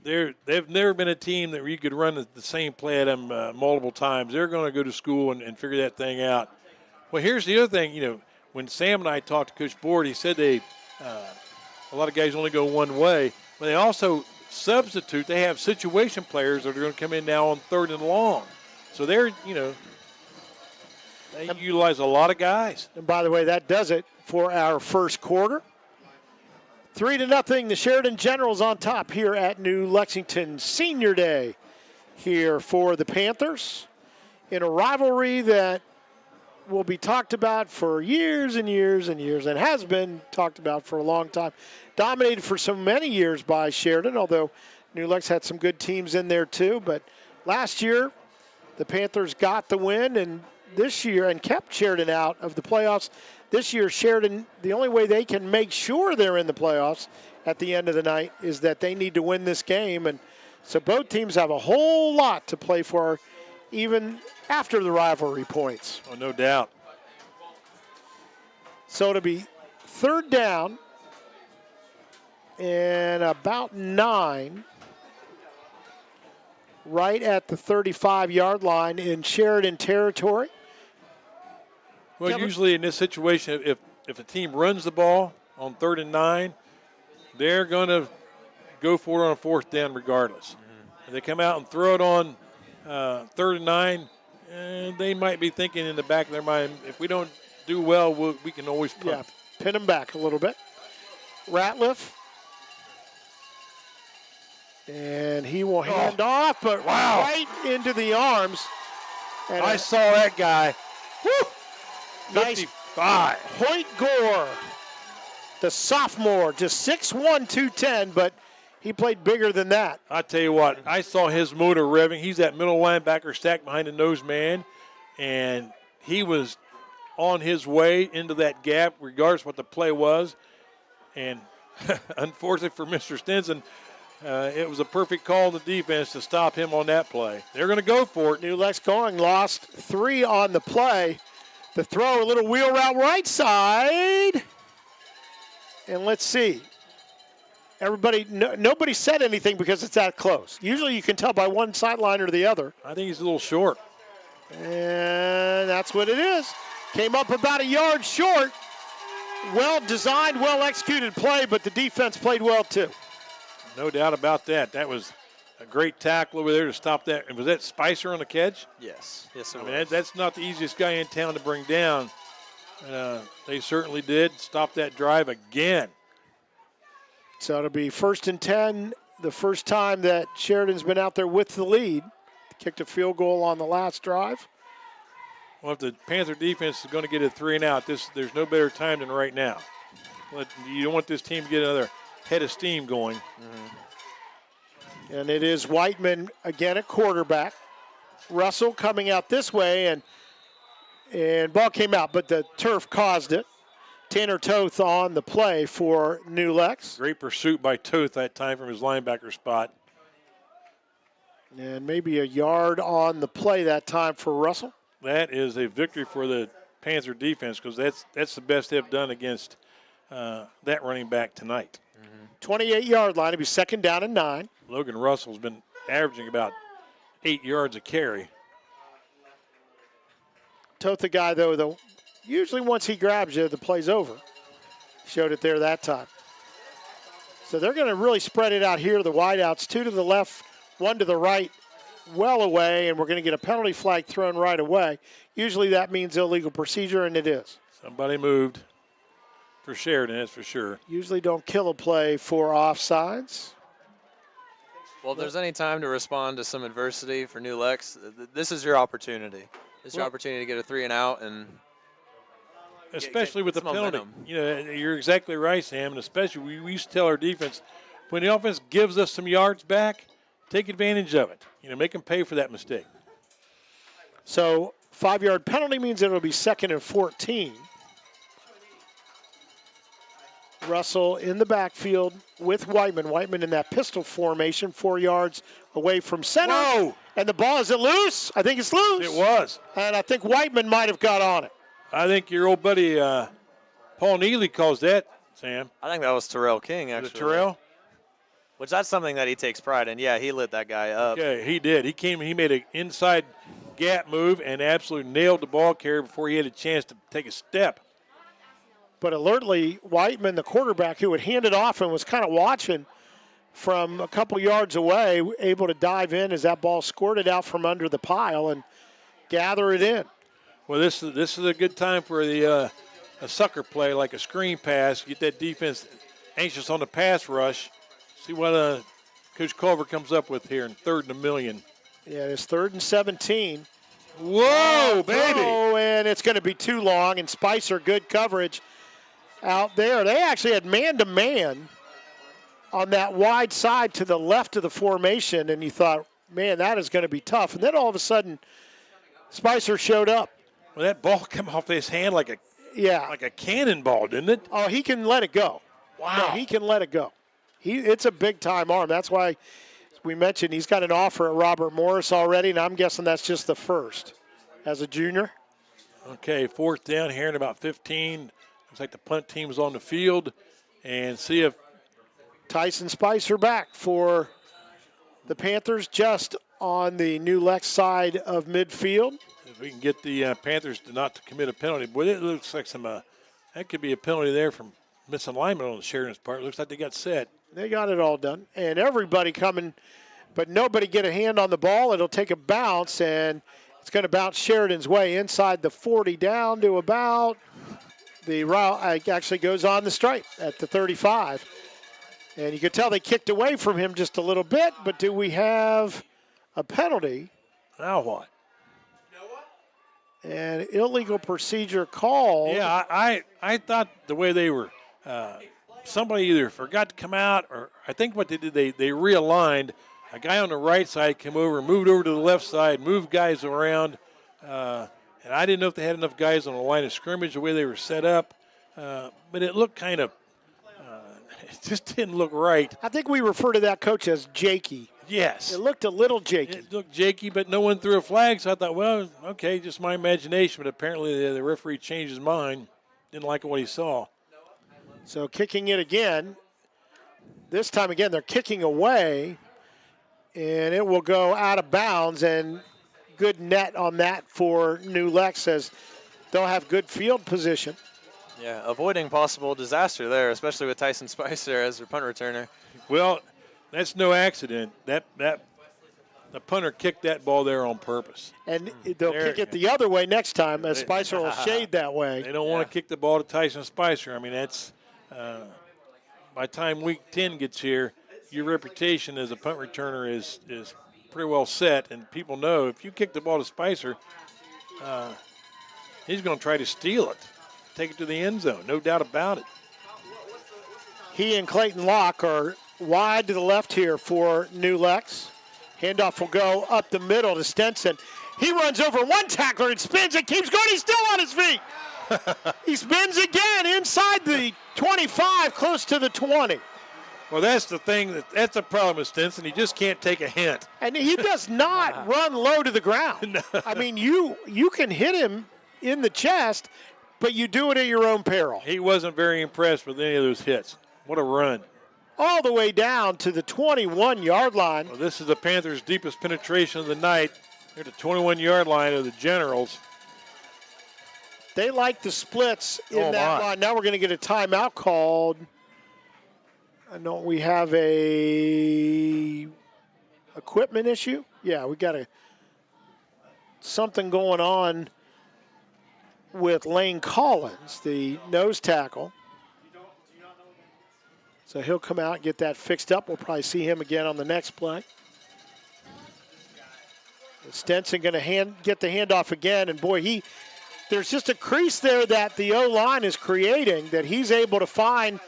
they've never been a team that you could run the same play at them multiple times. They're going to go to school and figure that thing out. Well, here's the other thing. When Sam and I talked to Coach Board, he said a lot of guys only go one way, but they also substitute. They have situation players that are going to come in now on 3rd and long. So they utilize a lot of guys. And by the way, that does it for our first quarter. 3-0, the Sheridan Generals on top here at New Lexington. Senior Day here for the Panthers in a rivalry that will be talked about for years and years and years, and has been talked about for a long time. Dominated for so many years by Sheridan, although New Lex had some good teams in there too. But last year, the Panthers got the win, and this year, and kept Sheridan out of the playoffs. This year, Sheridan, the only way they can make sure they're in the playoffs at the end of the night is that they need to win this game. And so both teams have a whole lot to play for, even after the rivalry points. Oh, no doubt. So it'll be 3rd down and about 9, right at the 35-yard line in Sheridan territory. Well, usually in this situation, if a team runs the ball on 3rd and 9, they're going to go for it on 4th down regardless. If they come out and throw it on 3rd and 9, they might be thinking in the back of their mind, if we don't do well, we can always punt. Yeah, pin them back a little bit. Ratliff. And he will hand off, but right into the arms. And I saw that guy. Woo! Nice 55. Hoyt Gore, the sophomore, just 6'1", 210, but he played bigger than that. I tell you what, I saw his motor revving. He's that middle linebacker stacked behind the nose man, and he was on his way into that gap, regardless what the play was. And unfortunately for Mr. Stinson, it was a perfect call on the defense to stop him on that play. They're going to go for it. New Lex going, lost 3 on the play. The throw, a little wheel route right side. And let's see. Everybody, nobody said anything because it's that close. Usually you can tell by one sideline or the other. I think he's a little short. And that's what it is. Came up about a yard short. Well designed, well executed play, but the defense played well too. No doubt about that. That was a great tackle over there to stop that. And was that Spicer on the catch? Yes. Yes, it I was. mean, that's not the easiest guy in town to bring down. They certainly did stop that drive again. So it'll be 1st and 10, the first time that Sheridan's been out there with the lead. Kicked a field goal on the last drive. Well, if the Panther defense is going to get a 3 and out, there's no better time than right now. You don't want this team to get another head of steam going. And it is Whiteman again at quarterback. Russell coming out this way, and ball came out, but the turf caused it. Tanner Toth on the play for New Lex. Great pursuit by Toth that time from his linebacker spot. And maybe a yard on the play that time for Russell. That is a victory for the Panther defense because that's the best they've done against that running back tonight. 28-yard line. It'll be 2nd down and 9. Logan Russell's been averaging about 8 yards a carry. Toth the guy, though, usually once he grabs you, the play's over. Showed it there that time. So they're going to really spread it out here. The wideouts, 2 to the left, 1 to the right, well away, and we're going to get a penalty flag thrown right away. Usually that means illegal procedure, and it is. Somebody moved for Sheridan, that's for sure. Usually don't kill a play for offsides. Well, if there's any time to respond to some adversity for New Lex, this is your opportunity. This is your opportunity to get a 3 and out, and especially with the penalty. Momentum. You're exactly right, Sam, and especially we used to tell our defense, when the offense gives us some yards back, take advantage of it. Make them pay for that mistake. So 5-yard penalty means it'll be 2nd and 14. Russell in the backfield with Whiteman. Whiteman in that pistol formation, 4 yards away from center. Whoa! And the ball, is it loose? I think it's loose. It was. And I think Whiteman might have got on it. I think your old buddy Paul Neely calls that, Sam. I think that was Terrell King, Was actually. it Terrell? Which that's something that he takes pride in. Yeah, he lit that guy up. Okay, he did. He made an inside gap move and absolutely nailed the ball carrier before he had a chance to take a step. But alertly, Whiteman, the quarterback, who had handed off and was kind of watching from a couple yards away, able to dive in as that ball squirted out from under the pile and gather it in. Well, this is a good time for a sucker play, like a screen pass. Get that defense anxious on the pass rush. See what Coach Culver comes up with here in 3rd and 1,000,000. Yeah, it's 3rd and 17. Whoa, baby! Oh, and it's going to be too long, and Spicer, good coverage out there. They actually had man-to-man on that wide side to the left of the formation, and you thought, man, that is going to be tough. And then all of a sudden, Spicer showed up. Well, that ball came off his hand like a cannonball, didn't it? Oh, he can let it go. Wow. No, he can let it go. It's a big-time arm. That's why we mentioned he's got an offer at Robert Morris already, and I'm guessing that's just the first as a junior. Okay, 4th down here in about 15. Looks like the punt team's on the field. And see if Tyson Spicer back for the Panthers, just on the New Lex side of midfield. if we can get the Panthers not to commit a penalty. Boy, it looks like that could be a penalty there from misalignment on the Sheridan's part. It looks like they got set. They got it all done. And everybody coming, but nobody get a hand on the ball. It'll take a bounce, and it's going to bounce Sheridan's way inside the 40 down to about the route. Actually goes on the stripe at the 35. And you could tell they kicked away from him just a little bit, but do we have a penalty? Now what? And illegal procedure call. Yeah, I thought the way they were, somebody either forgot to come out, or I think what they did, they realigned. A guy on the right side came over, moved over to the left side, moved guys around. And I didn't know if they had enough guys on the line of scrimmage the way they were set up. But it looked kind of, it just didn't look right. I think we refer to that coach as jakey. Yes. It looked a little jakey. It looked jakey, but no one threw a flag, so I thought, well, okay, just my imagination. But apparently the referee changed his mind, didn't like what he saw. So kicking it again. This time again, they're kicking away, and it will go out of bounds, and good net on that for New Lex, as they'll have good field position. Yeah, avoiding possible disaster there, especially with Tyson Spicer as their punt returner. Well, that's no accident. The punter kicked that ball there on purpose. And they'll kick it the other way next time, as Spicer will shade that way. They don't want to kick the ball to Tyson Spicer. I mean, that's by the time week 10 gets here, your reputation as a punt returner is pretty well set, and people know if you kick the ball to Spicer, he's going to try to steal it, take it to the end zone, no doubt about it. He and Clayton Locke are wide to the left here for New Lex. Handoff will go up the middle to Stenson. He runs over one tackler and spins and keeps going. He's still on his feet. He spins again inside the 25, close to the 20. Well, that's the thing. That's the problem with Stenson. He just can't take a hint. And he does not run low to the ground. I mean, you can hit him in the chest, but you do it at your own peril. He wasn't very impressed with any of those hits. What a run. All the way down to the 21-yard line. Well, this is the Panthers' deepest penetration of the night. They're at the 21-yard line of the Generals. They like the splits in that line. Now we're going to get a timeout called. I know we have a equipment issue. Yeah, we got something going on with Lane Collins, the nose tackle. So he'll come out and get that fixed up. We'll probably see him again on the next play. Stenson going to get the handoff again, and boy, there's just a crease there that the O-line is creating that he's able to find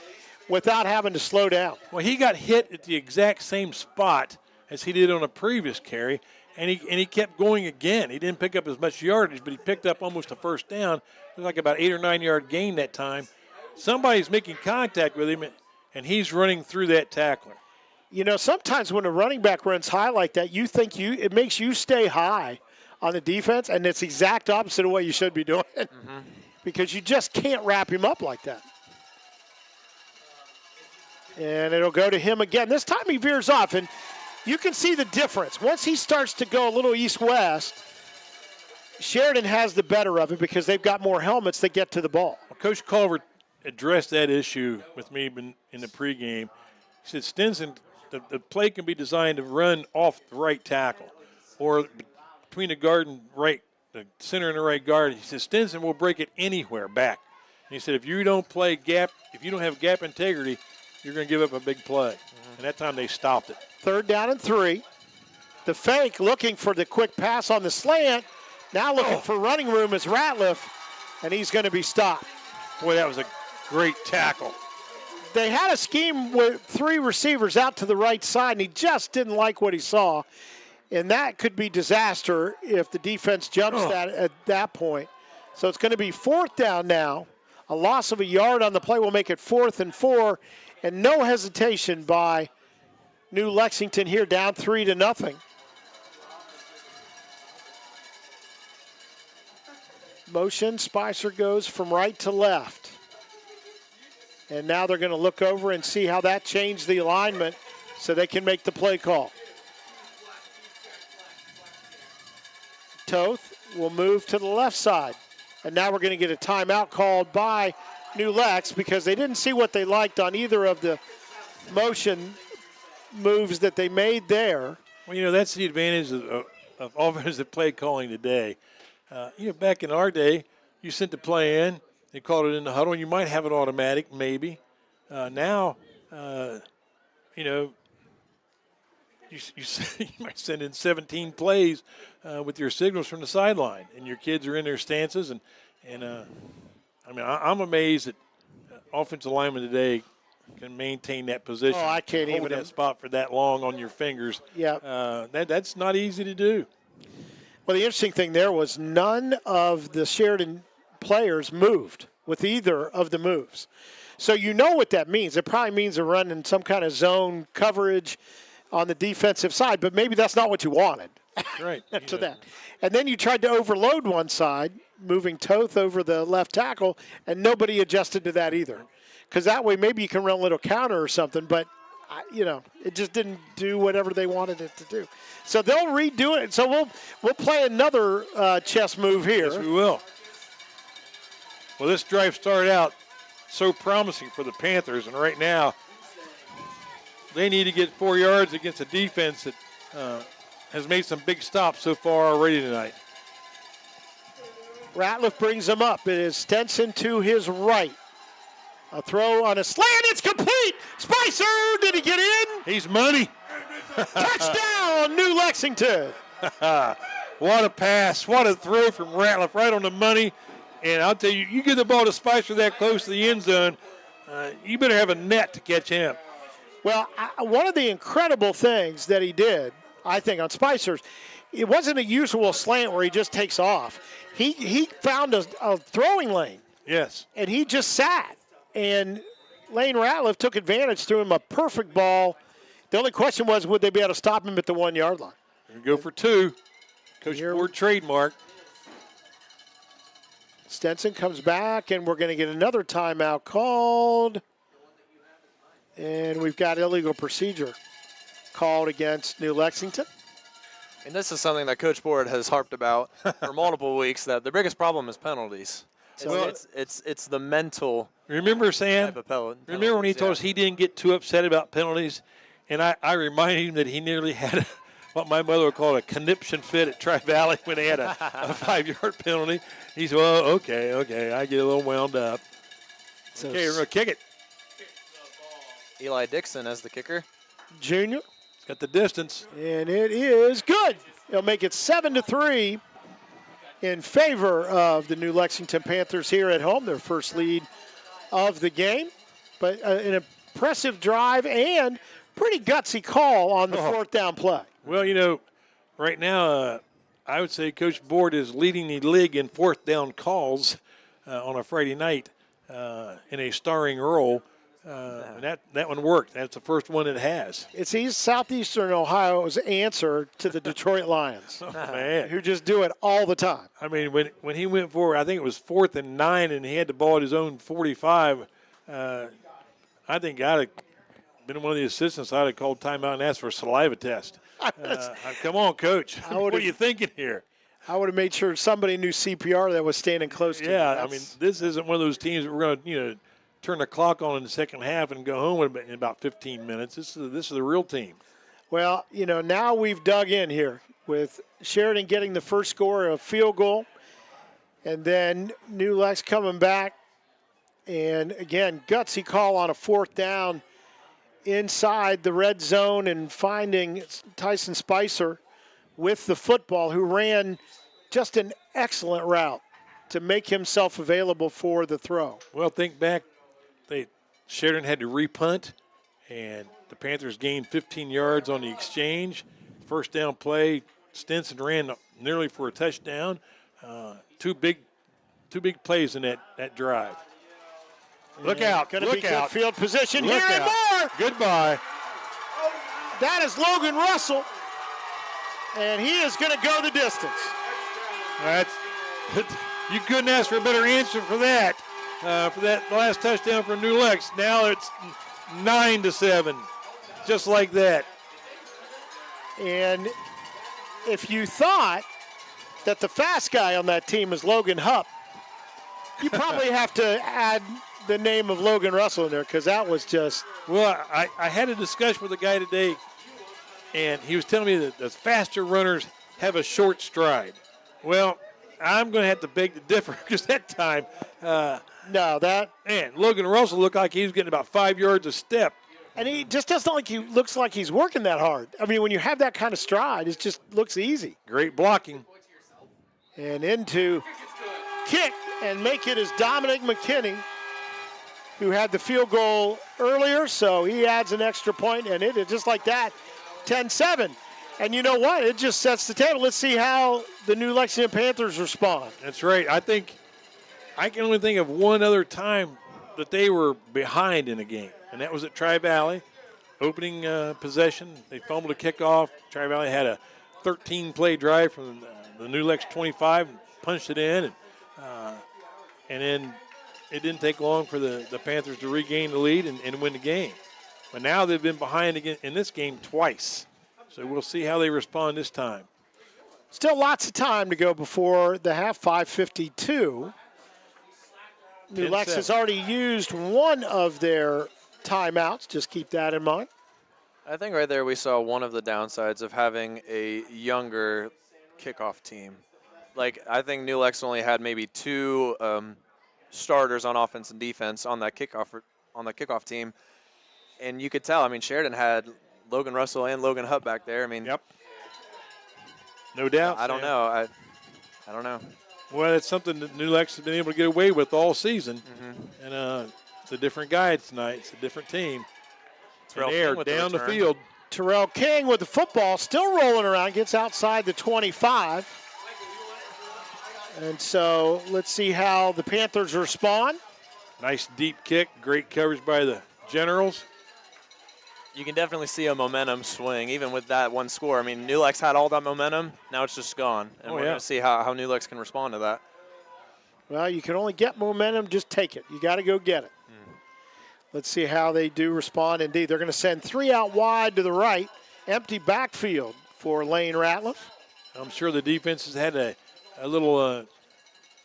without having to slow down. Well, he got hit at the exact same spot as he did on a previous carry, and he kept going again. He didn't pick up as much yardage, but he picked up almost a first down. It was like about 8 or 9 yard gain that time. Somebody's making contact with him, and he's running through that tackler. You know, sometimes when a running back runs high like that, you think it makes you stay high on the defense, and it's the exact opposite of what you should be doing because you just can't wrap him up like that. And it'll go to him again. This time he veers off, and you can see the difference. Once he starts to go a little east-west, Sheridan has the better of it because they've got more helmets that get to the ball. Well, Coach Culver addressed that issue with me in the pregame. He said, Stinson, the play can be designed to run off the right tackle or between the guard and the center and the right guard. He said, Stinson will break it anywhere back. And he said, if you don't play gap, if you don't have gap integrity, you're going to give up a big play. And that time they stopped it. 3rd down and 3. The fake looking for the quick pass on the slant. Now looking for running room is Ratliff, and he's going to be stopped. Boy, that was a great tackle. They had a scheme with 3 receivers out to the right side, and he just didn't like what he saw. And that could be disaster if the defense jumps that at that point. So it's going to be 4th down now. A loss of a yard on the play will make it 4th and 4. And no hesitation by New Lexington here, down 3-0. Motion, Spicer goes from right to left. And now they're going to look over and see how that changed the alignment so they can make the play call. Toth will move to the left side. And now we're going to get a timeout called by New Lex because they didn't see what they liked on either of the motion moves that they made there. Well, that's the advantage of offensive play calling today. Back in our day, you sent the play in, they called it in the huddle, and you might have it automatic, maybe. Now, you might send in 17 plays with your signals from the sideline, and your kids are in their stances. I'm amazed that offensive linemen today can maintain that position. Oh, I can't hold even that spot for that long on your fingers. Yeah, that's not easy to do. Well, the interesting thing there was none of the Sheridan players moved with either of the moves. So you know what that means. It probably means they're running some kind of zone coverage on the defensive side, but maybe that's not what you wanted. Right. to that. And then you tried to overload one side, moving Toth over the left tackle, and nobody adjusted to that either. Because that way maybe you can run a little counter or something, but, it just didn't do whatever they wanted it to do. So they'll redo it. So we'll play another chess move here. Yes, we will. Well, this drive started out so promising for the Panthers, and right now they need to get 4 yards against a defense that has made some big stops so far already tonight. Ratliff brings him up. It is Stenson to his right. A throw on a slant. It's complete. Spicer, did he get in? He's money. Touchdown, New Lexington. What a pass. What a throw from Ratliff right on the money. And I'll tell you, you get the ball to Spicer that close to the end zone, you better have a net to catch him. Well, one of the incredible things that he did, I think, on Spicer's, it wasn't a usual slant where he just takes off. He found a throwing lane. Yes. And he just sat. And Lane Ratliff took advantage, threw him a perfect ball. The only question was, would they be able to stop him at the 1 yard line? Go for 2. Coach Board trademark. Stenson comes back, and we're going to get another timeout called. And we've got illegal procedure called against New Lexington. And this is something that Coach Board has harped about for multiple weeks, that the biggest problem is penalties. It's the mental. Remember, Sam? Type of penalties. Remember when he told us he didn't get too upset about penalties? And I reminded him that he nearly had what my mother would call a conniption fit at Tri-Valley when they had a 5-yard penalty. He said, well, okay, I get a little wound up. So Okay, we're going to kick it. Eli Dixon as the kicker. Junior. It's got the distance. And it is good. It'll make it 7-3 in favor of the New Lexington Panthers here at home, their first lead of the game. But an impressive drive and pretty gutsy call on the 4th down play. Well, right now I would say Coach Board is leading the league in 4th down calls on a Friday night in a starring role. And that one worked. That's the first one it has. It's Southeastern Ohio's answer to the Detroit Lions, Man, who just do it all the time. I mean, when he went forward, I think it was 4th and 9, and he had the ball at his own 45. I think got been one of the assistants, I'd have called timeout and asked for a saliva test. Come on, Coach. What are you thinking here? I would have made sure somebody knew CPR that was standing close to Yeah, me. I mean, this isn't one of those teams that we're going to, turn the clock on in the second half and go home in about 15 minutes. This is the real team. Well, now we've dug in here with Sheridan getting the first score, a field goal, and then New Lex coming back. And again, gutsy call on a fourth down inside the red zone and finding Tyson Spicer with the football, who ran just an excellent route to make himself available for the throw. Well, think back. Sheridan had to repunt, and the Panthers gained 15 yards on the exchange. First down play, Stinson ran nearly for a touchdown. Two big plays in that drive. Look out. Going to be good field position Look here and out. more. Goodbye. That is Logan Russell, and he is going to go the distance. You couldn't ask for a better answer for that. For that last touchdown for New Lex. Now it's 9-7, just like that. And if you thought that the fast guy on that team is Logan Hupp, you probably have to add the name of Logan Russell in there, because that was just... Well, I had a discussion with a guy today, and he was telling me that the faster runners have a short stride. Well, I'm going to have to beg to differ, because that time... Man, Logan Russell looked like he was getting about 5 yards a step. And he just doesn't looks like he's working that hard. I mean, when you have that kind of stride, it just looks easy. Great blocking. And into kick and make it is Dominic McKinney, who had the field goal earlier, so he adds an extra point, and it just like that, 10-7. And you know what? It just sets the table. Let's see how the new Lexington Panthers respond. That's right. I can only think of one other time that they were behind in a game, and that was at Tri-Valley. Opening possession, they fumbled a kickoff. Tri-Valley had a 13-play drive from the New Lex 25 and punched it in. And then it didn't take long for the Panthers to regain the lead and win the game. But now they've been behind again in this game twice. So we'll see how they respond this time. Still lots of time to go before the half, 5:52. New Lex has already used one of their timeouts. Just keep that in mind. I think right there we saw one of the downsides of having a younger kickoff team. I think New Lex only had maybe two starters on offense and defense on that kickoff team, and you could tell. I mean, Sheridan had Logan Russell and Logan Hupp back there. I mean, yep, no doubt. I don't know. I don't know. Well, it's something that New Lex has been able to get away with all season. Mm-hmm. And it's a different guy tonight. It's a different team. They're down the field. Terrell King with the football, still rolling around, gets outside the 25. And so let's see how the Panthers respond. Nice deep kick. Great coverage by the Generals. You can definitely see a momentum swing, even with that one score. I mean, New Lex had all that momentum. Now it's just gone. And we're going to see how New Lex can respond to that. Well, you can only get momentum. Just take it. You got to go get it. Let's see how they do respond. Indeed, they're going to send three out wide to the right. Empty backfield for Lane Ratliff. I'm sure the defense has had a little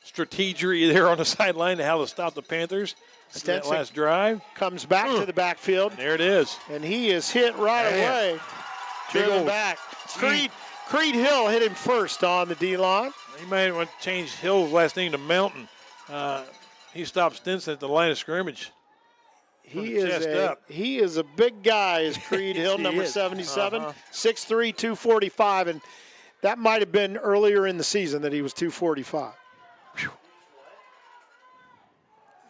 strategery there on the sideline to how to stop the Panthers. That last drive. Comes back to the backfield. There it is. And he is hit right away. Driven back. Creed Hill hit him first on the D-line. He might want to change Hill's last name to Mountain. He stopped Stinson at the line of scrimmage. He is a big guy, is Creed Hill, number 77, 6'3", 245, and that might have been earlier in the season that he was 245. Whew.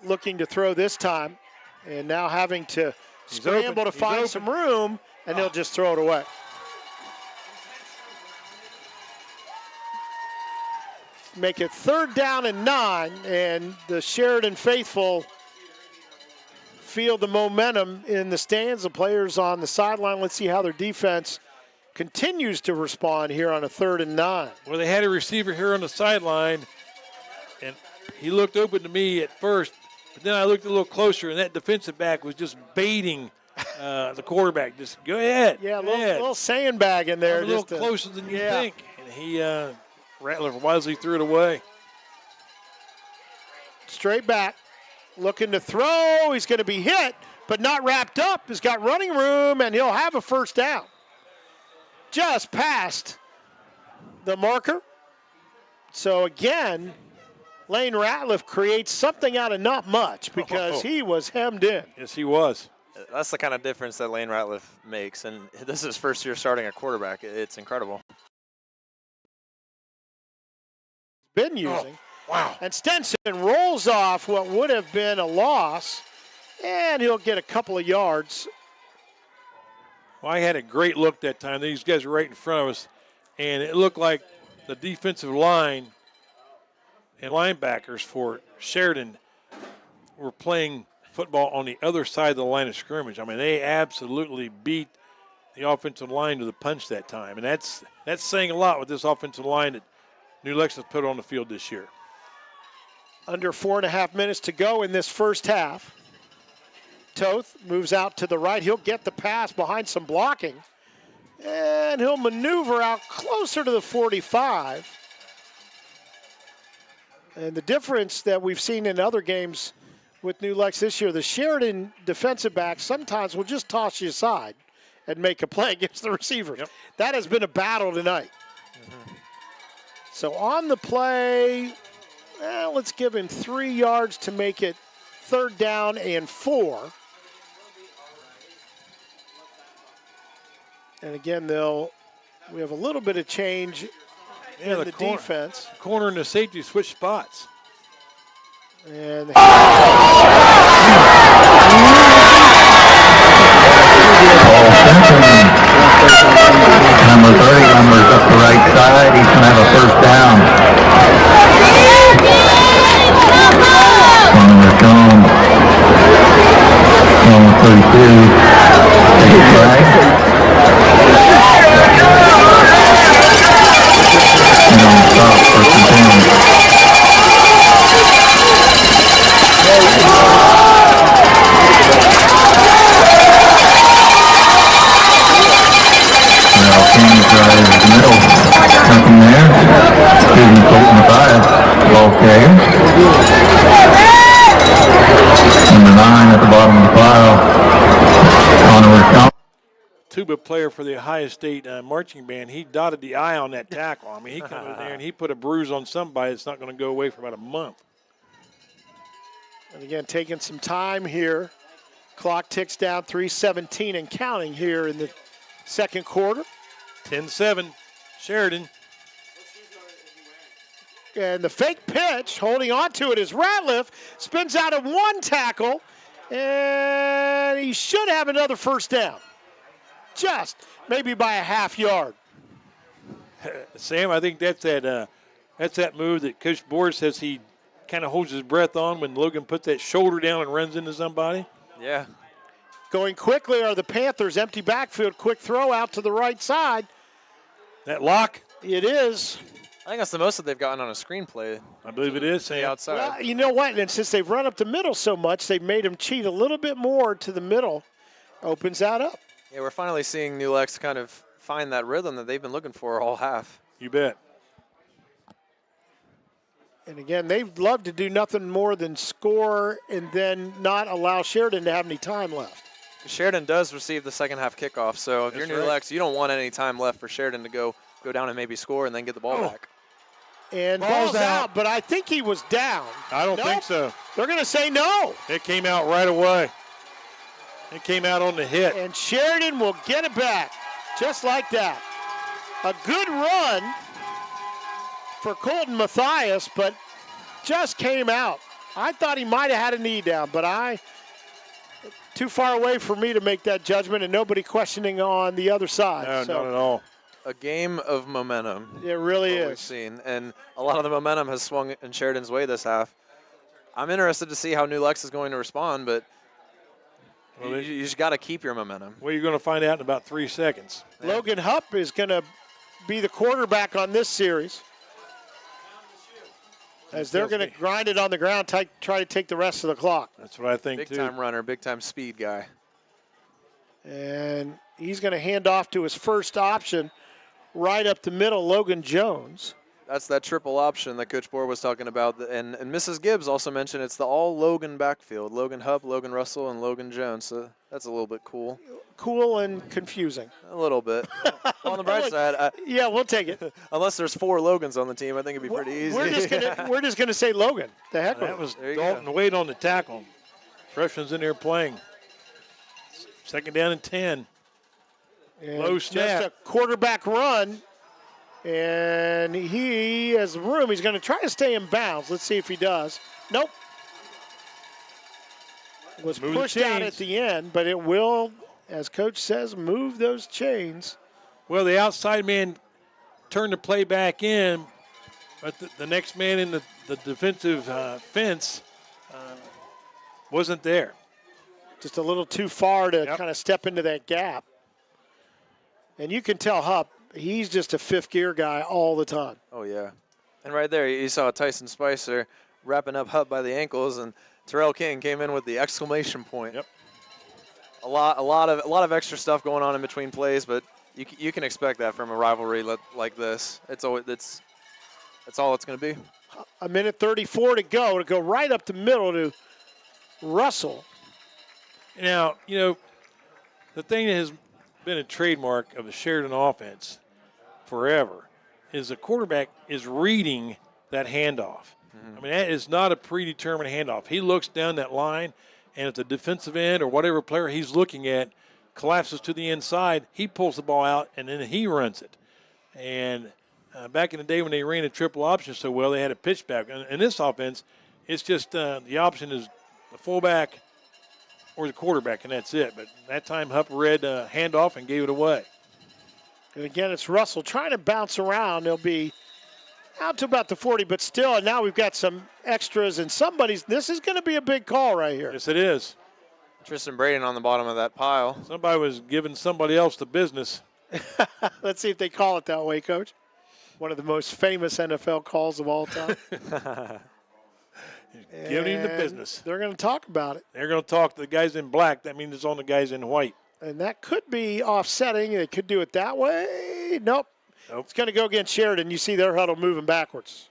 Looking to throw this time, and now having to scramble to find some room, and they'll just throw it away. Make it 3rd down and 9, and the Sheridan faithful feel the momentum in the stands. The players on the sideline. Let's see how their defense continues to respond here on a 3rd and 9. Well, they had a receiver here on the sideline, and he looked open to me at first, but then I looked a little closer, and that defensive back was just baiting the quarterback, just go ahead. Yeah, a go ahead. little sandbag in there. I'm a little just closer than you yeah. think. And he, Ratliff wisely threw it away. Straight back, looking to throw. He's going to be hit, but not wrapped up. He's got running room, and he'll have a first down. Just past the marker. So again, Lane Ratliff creates something out of not much because he was hemmed in. Yes, he was. That's the kind of difference that Lane Ratliff makes, and this is his first year starting a quarterback. It's incredible. Been using. Wow. And Stenson rolls off what would have been a loss, and he'll get a couple of yards. Well, I had a great look that time. These guys were right in front of us, and it looked like the defensive line and linebackers for Sheridan were playing football on the other side of the line of scrimmage. I mean, they absolutely beat the offensive line to the punch that time, and that's saying a lot with this offensive line that New Lexington put on the field this year. Under 4.5 minutes to go in this first half. Toth moves out to the right. He'll get the pass behind some blocking, and he'll maneuver out closer to the 45. And the difference that we've seen in other games with New Lex this year, the Sheridan defensive backs sometimes will just toss you aside and make a play against the receivers. Yep. That has been a battle tonight. So on the play, let's give him 3 yards to make it 3rd down and 4. And again, we have a little bit of change in the defense. The corner and the safety switch spots. And Number 30, numbers up the right side. He's going to have a first down. Number Jones. Number 32. Take it right. And on the stop, first and 10. Middle, nothing there. Stephen Colton 5, ball carrier. Number 9 at the bottom of the pile. Connor Tuba player for the Ohio State marching band. He dotted the I on that tackle. I mean, he come in there and he put a bruise on somebody that's not going to go away for about a month. And again, taking some time here. Clock ticks down, 3:17 and counting here in the second quarter. 10-7, Sheridan. And the fake pitch, holding on to it is Ratliff, spins out of one tackle, and he should have another first down. Just maybe by a half yard. Sam, I think that's that move that Coach Board says he kind of holds his breath on when Logan puts that shoulder down and runs into somebody. Yeah. Going quickly are the Panthers. Empty backfield, quick throw out to the right side. That lock? It is. I think that's the most that they've gotten on a screenplay. I believe it is, Sam. Outside. Well, you know what? And since they've run up the middle so much, they've made him cheat a little bit more to the middle. Opens that up. Yeah, we're finally seeing New Lex kind of find that rhythm that they've been looking for all half. You bet. And again, they'd love to do nothing more than score and then not allow Sheridan to have any time left. Sheridan does receive the second half kickoff, so if you're New right. Lex, you don't want any time left for Sheridan to go down and maybe score and then get the ball back. And ball's out, but I think he was down. I don't think so. They're going to say no. It came out right away. It came out on the hit. And Sheridan will get it back just like that. A good run for Colton Mathias, but just came out. I thought he might have had a knee down, but too far away for me to make that judgment, and nobody questioning on the other side. No, not at all. A game of momentum. It really What is. we've seen, and a lot of the momentum has swung in Sheridan's way this half. I'm interested to see how New Lex is going to respond, but you just got to keep your momentum. Well, you're going to find out in about 3 seconds. Logan Hupp is going to be the quarterback on this series, as they're going to grind it on the ground, try to take the rest of the clock. That's what I think, Big too. time runner, big time speed guy. And he's going to hand off to his first option, right up the middle, Logan Jones. That's that triple option that Coach Bohr was talking about. And Mrs. Gibbs also mentioned it's the all Logan backfield. Logan Hupp, Logan Russell, and Logan Jones. So that's a little bit cool. Cool and confusing. A little bit. On the bright side, yeah, we'll take it. Unless there's 4 Logans on the team, I think it'd be pretty easy. We're just gonna say Logan. The heck with that it. was Dalton Wade on the tackle. Freshman's in there playing. Second down and 10. And Low snap. Just a quarterback run. And he has room. He's going to try to stay in bounds. Let's see if he does. Nope. Was Move the pushed out chains. at the end, but it will, as Coach says, move those chains. Well, the outside man turned the play back in, but the next man in the defensive fence wasn't there. Just a little too far to Yep. kind of step into that gap. And you can tell Hupp, he's just a fifth gear guy all the time. Oh, yeah. And right there, you saw Tyson Spicer wrapping up Hupp by the ankles, and Terrell King came in with the exclamation point. Yep. A lot of extra stuff going on in between plays, but you can expect that from a rivalry like this. That's all it's going to be. A minute 34 to go right up the middle to Russell. Now, you know, the thing that has been a trademark of the Sheridan offense forever is the quarterback is reading that handoff. I mean, that is not a predetermined handoff. He looks down that line, and if the defensive end or whatever player he's looking at collapses to the inside, he pulls the ball out, and then he runs it. And back in the day when they ran a triple option so well, they had a pitch back. In this offense, it's just the option is the fullback or the quarterback, and that's it. But that time, Hupp read handoff and gave it away. And again, it's Russell trying to bounce around. He'll be out to about the 40, but still, now we've got some extras, and this is going to be a big call right here. Yes, it is. Tristan Braden on the bottom of that pile. Somebody was giving somebody else the business. Let's see if they call it that way, Coach. One of the most famous NFL calls of all time. Giving him the And business. They're going to talk about it. They're going to talk to the guys in black. That means it's on the guys in white. And that could be offsetting. They could do it that way. Nope. It's going to go against Sheridan. You see their huddle moving backwards.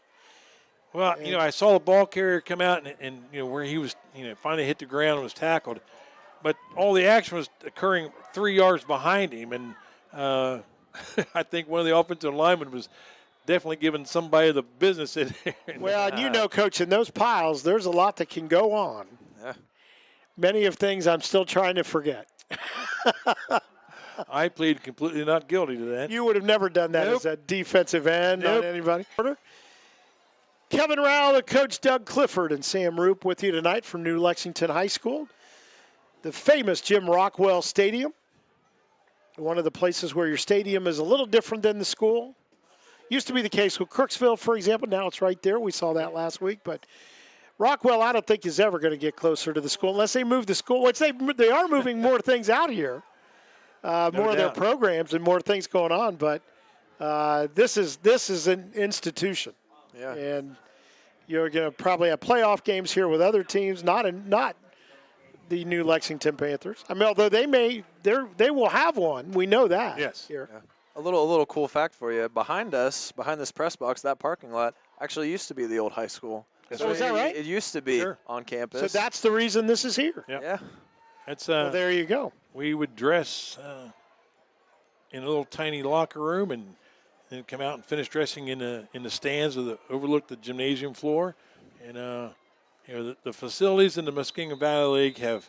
Well, you know, I saw the ball carrier come out and you know, where he was, you know, finally hit the ground and was tackled. But all the action was occurring 3 yards behind him. And I think one of the offensive linemen was definitely giving somebody the business in there. Well, and you know, Coach, in those piles, there's a lot that can go on. Yeah. Many of things I'm still trying to forget. I plead completely not guilty to that. You would have never done that as a defensive end on anybody. Kevin Rowell, Coach Doug Clifford, and Sam Roop with you tonight from New Lexington High School. The famous Jim Rockwell Stadium. One of the places where your stadium is a little different than the school. Used to be the case with Crooksville, for example. Now it's right there. We saw that last week. But Rockwell, I don't think is ever going to get closer to the school unless they move the school, which they are moving more things out here. More of their programs and more things going on. But this is an institution. Yeah. And you're going to probably have playoff games here with other teams, not the New Lexington Panthers. I mean, although they will have one. We know that. Yes. Here. Yeah. A little cool fact for you. Behind us, behind this press box, that parking lot actually used to be the old high school. So is that right? It used to be on campus. So that's the reason this is here. Yep. Yeah. That's Well, there you go. we would dress in a little tiny locker room and then come out and finish dressing in the stands that overlook the gymnasium floor. And you know, the facilities in the Muskingum Valley League have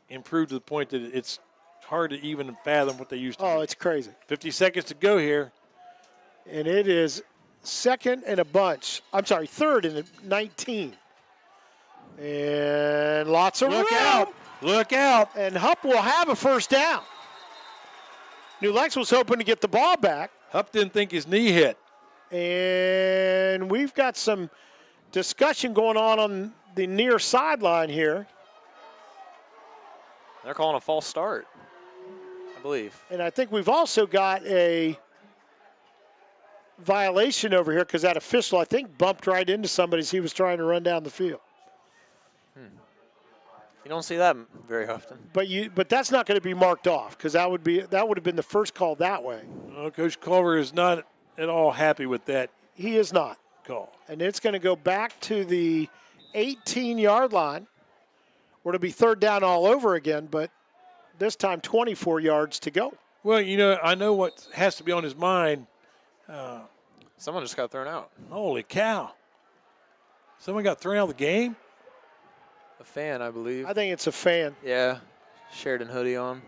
improved to the point that it's hard to even fathom what they used to Oh, be. it's crazy. 50 seconds to go here. And it is second and a bunch. I'm sorry, third and 19. And lots of Look room. out. Look out. And Hupp will have a first down. New Lex was hoping to get the ball back. Hupp didn't think his knee hit. And we've got some discussion going on the near sideline here. They're calling a false start, I believe. And I think we've also got a violation over here because that official, I think, bumped right into somebody as he was trying to run down the field. You don't see that very often. But that's not going to be marked off because that would have been the first call that way. Well, Coach Culver is not at all happy with that He is not. call. And it's going to go back to the 18-yard line, where it'll be third down all over again, but this time 24 yards to go. Well, you know, I know what has to be on his mind. Someone just got thrown out. Holy cow. Someone got thrown out of the game? A fan, I believe. I think it's a fan. Yeah. Sheridan hoodie on.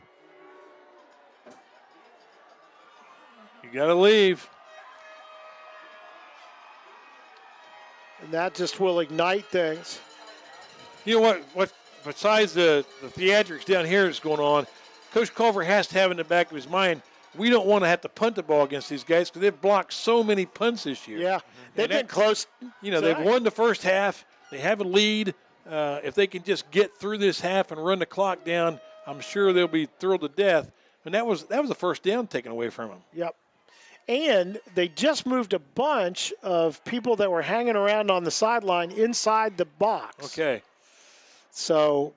You got to leave. And that just will ignite things. You know what besides the theatrics down here that's going on, Coach Culver has to have in the back of his mind, we don't want to have to punt the ball against these guys because they've blocked so many punts this year. Yeah, they've been close. You know, they've won the first half. They have a lead. If they can just get through this half and run the clock down, I'm sure they'll be thrilled to death. And that was the first down taken away from them. Yep. And they just moved a bunch of people that were hanging around on the sideline inside the box. Okay. So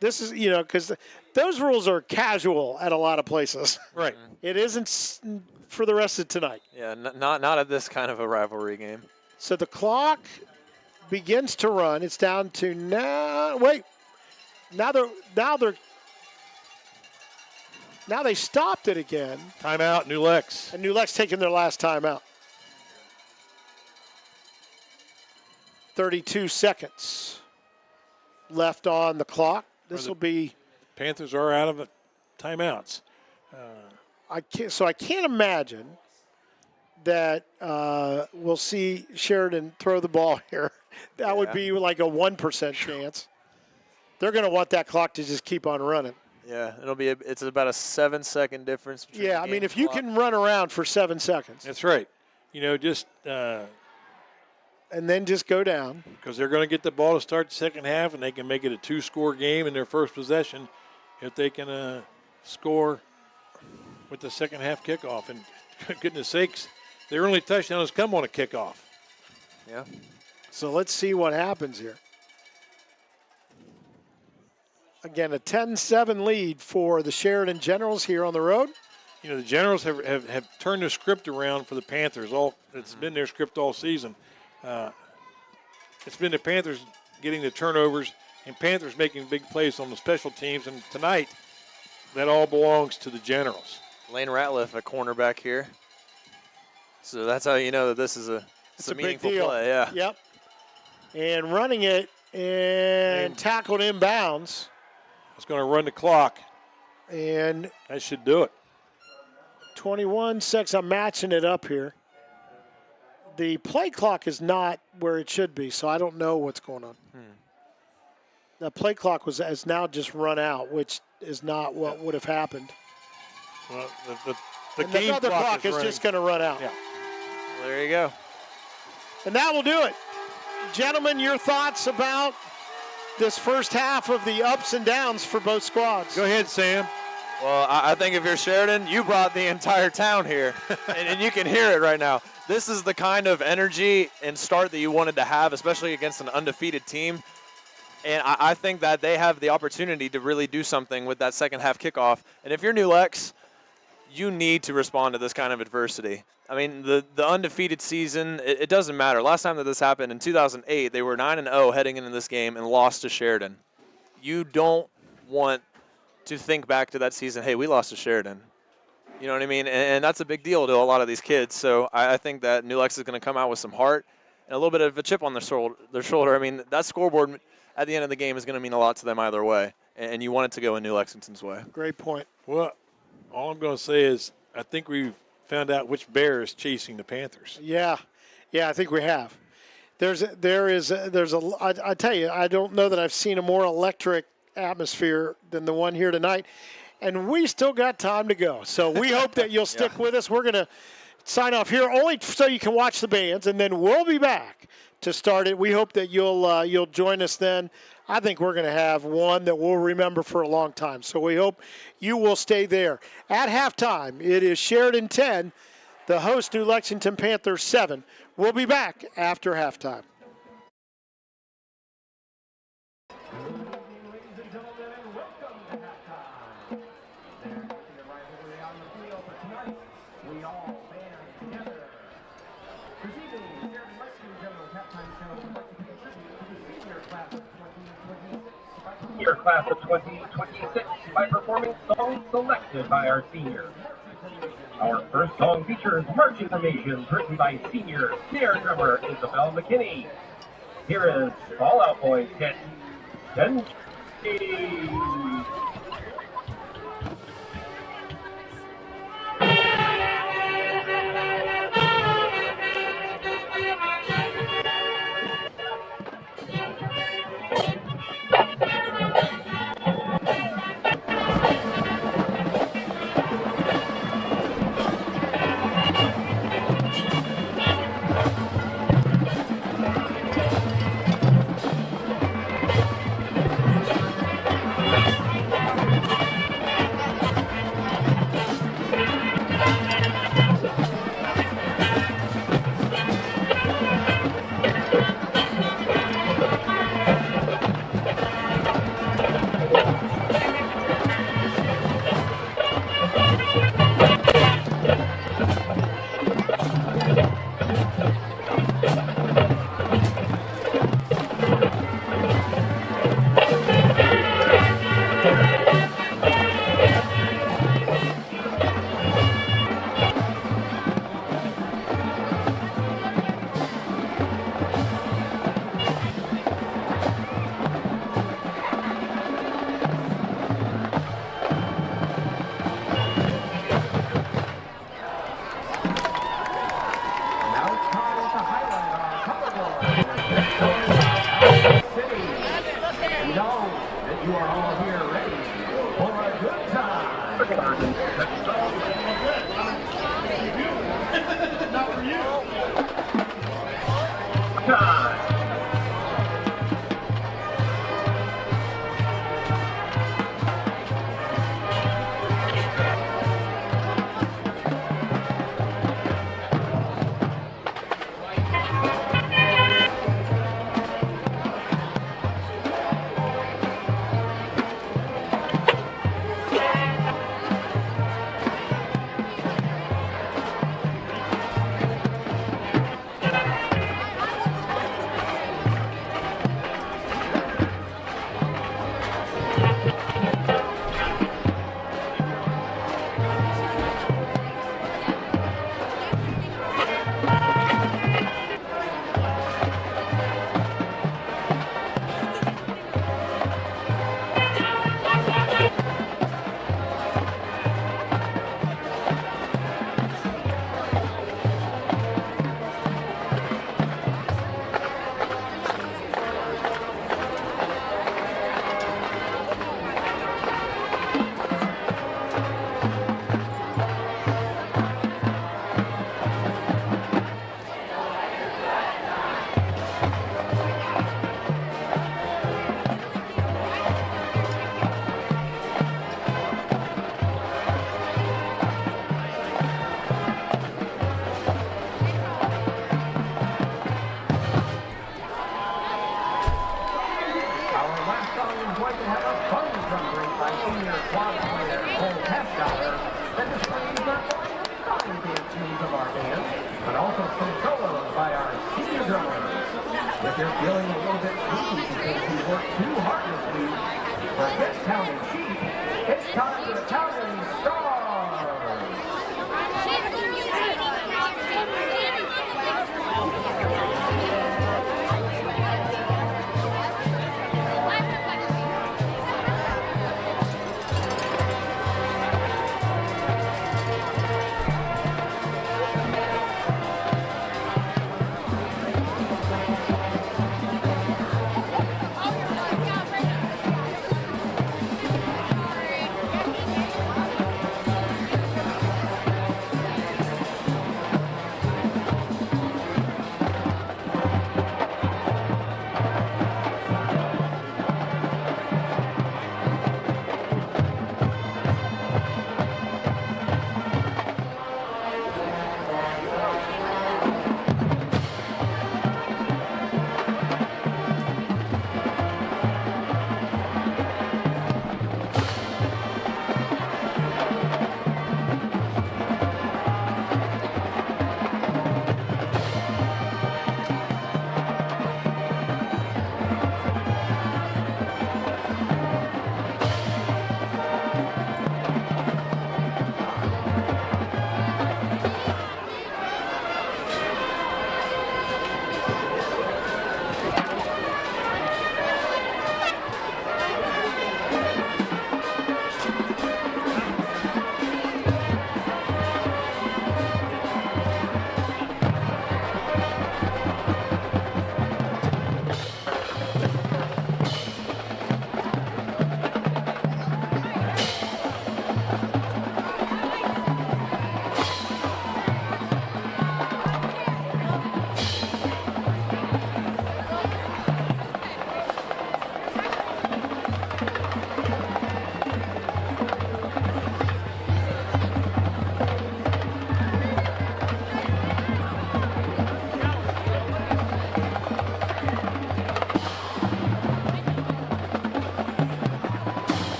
this is, you know, because those rules are casual at a lot of places. Right. It isn't for the rest of tonight. Yeah, not at this kind of a rivalry game. So the clock begins to run. It's down to now. Wait. Now they stopped it again. Timeout, New Lex. And New Lex taking their last timeout. 32 seconds left on the clock. This will be. Panthers are out of timeouts. I can't imagine that we'll see Sheridan throw the ball here. That would be like a 1% chance. They're going to want that clock to just keep on running. Yeah, it's about a 7-second difference between Yeah, I mean, if you can run around for 7 seconds. That's right. You know, just and then just go down. Because they're going to get the ball to start the second half, and they can make it a 2-score game in their first possession if they can score with the second half kickoff. And goodness sakes, their only touchdown has come on a kickoff. Yeah. So let's see what happens here. Again, a 10-7 lead for the Sheridan Generals here on the road. You know, the Generals have turned their script around for the Panthers. It's been their script all season. It's been the Panthers getting the turnovers and Panthers making big plays on the special teams. And tonight, that all belongs to the Generals. Lane Ratliff, a cornerback here. So that's how you know that this is a meaningful big deal. play. Yeah. Yep. And running it and tackled inbounds. It's going to run the clock. And that should do it. 21 seconds. I'm matching it up here. The play clock is not where it should be, so I don't know what's going on. The play clock has now just run out, which is not what would have happened. Well, the game other clock is just going to run out. Yeah. Well, there you go. And that will do it. Gentlemen, your thoughts about this first half of the ups and downs for both squads? Go ahead, Sam. Well, I think if you're Sheridan, you brought the entire town here, and you can hear it right now. This is the kind of energy and start that you wanted to have, especially against an undefeated team. And I think that they have the opportunity to really do something with that second half kickoff. And if you're New Lex, you need to respond to this kind of adversity. I mean, the undefeated season, it doesn't matter. Last time that this happened in 2008, they were 9-0 heading into this game and lost to Sheridan. You don't want to think back to that season, hey, we lost to Sheridan. You know what I mean? And that's a big deal to a lot of these kids. So I think that New Lex is going to come out with some heart and a little bit of a chip on their shoulder. I mean, that scoreboard at the end of the game is going to mean a lot to them either way. And you want it to go in New Lexington's way. Great point. Well, all I'm going to say is I think we've found out which bear is chasing the Panthers. Yeah, I think we have. I tell you, I don't know that I've seen a more electric atmosphere than the one here tonight. And we still got time to go. So we hope that you'll stick with us. We're going to sign off here only so you can watch the bands, and then we'll be back to start it. We hope that you'll join us then. I think we're going to have one that we'll remember for a long time. So we hope you will stay there. At halftime, it is Sheridan 10, the host New Lexington Panthers 7. We'll be back after halftime. senior class of 2026 by performing songs selected by our seniors. Our first song features marching formations written by senior snare drummer Isabel McKinney. Here is Fall Out Boy's hit, Senshi.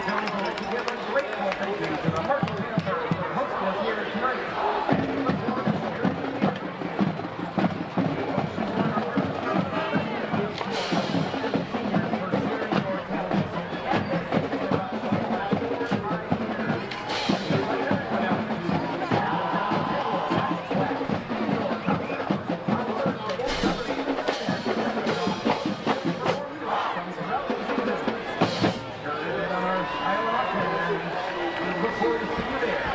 Jones would like to give a grateful thank you to the Marching Panthers for hosting us here tonight. Look forward to seeing you there.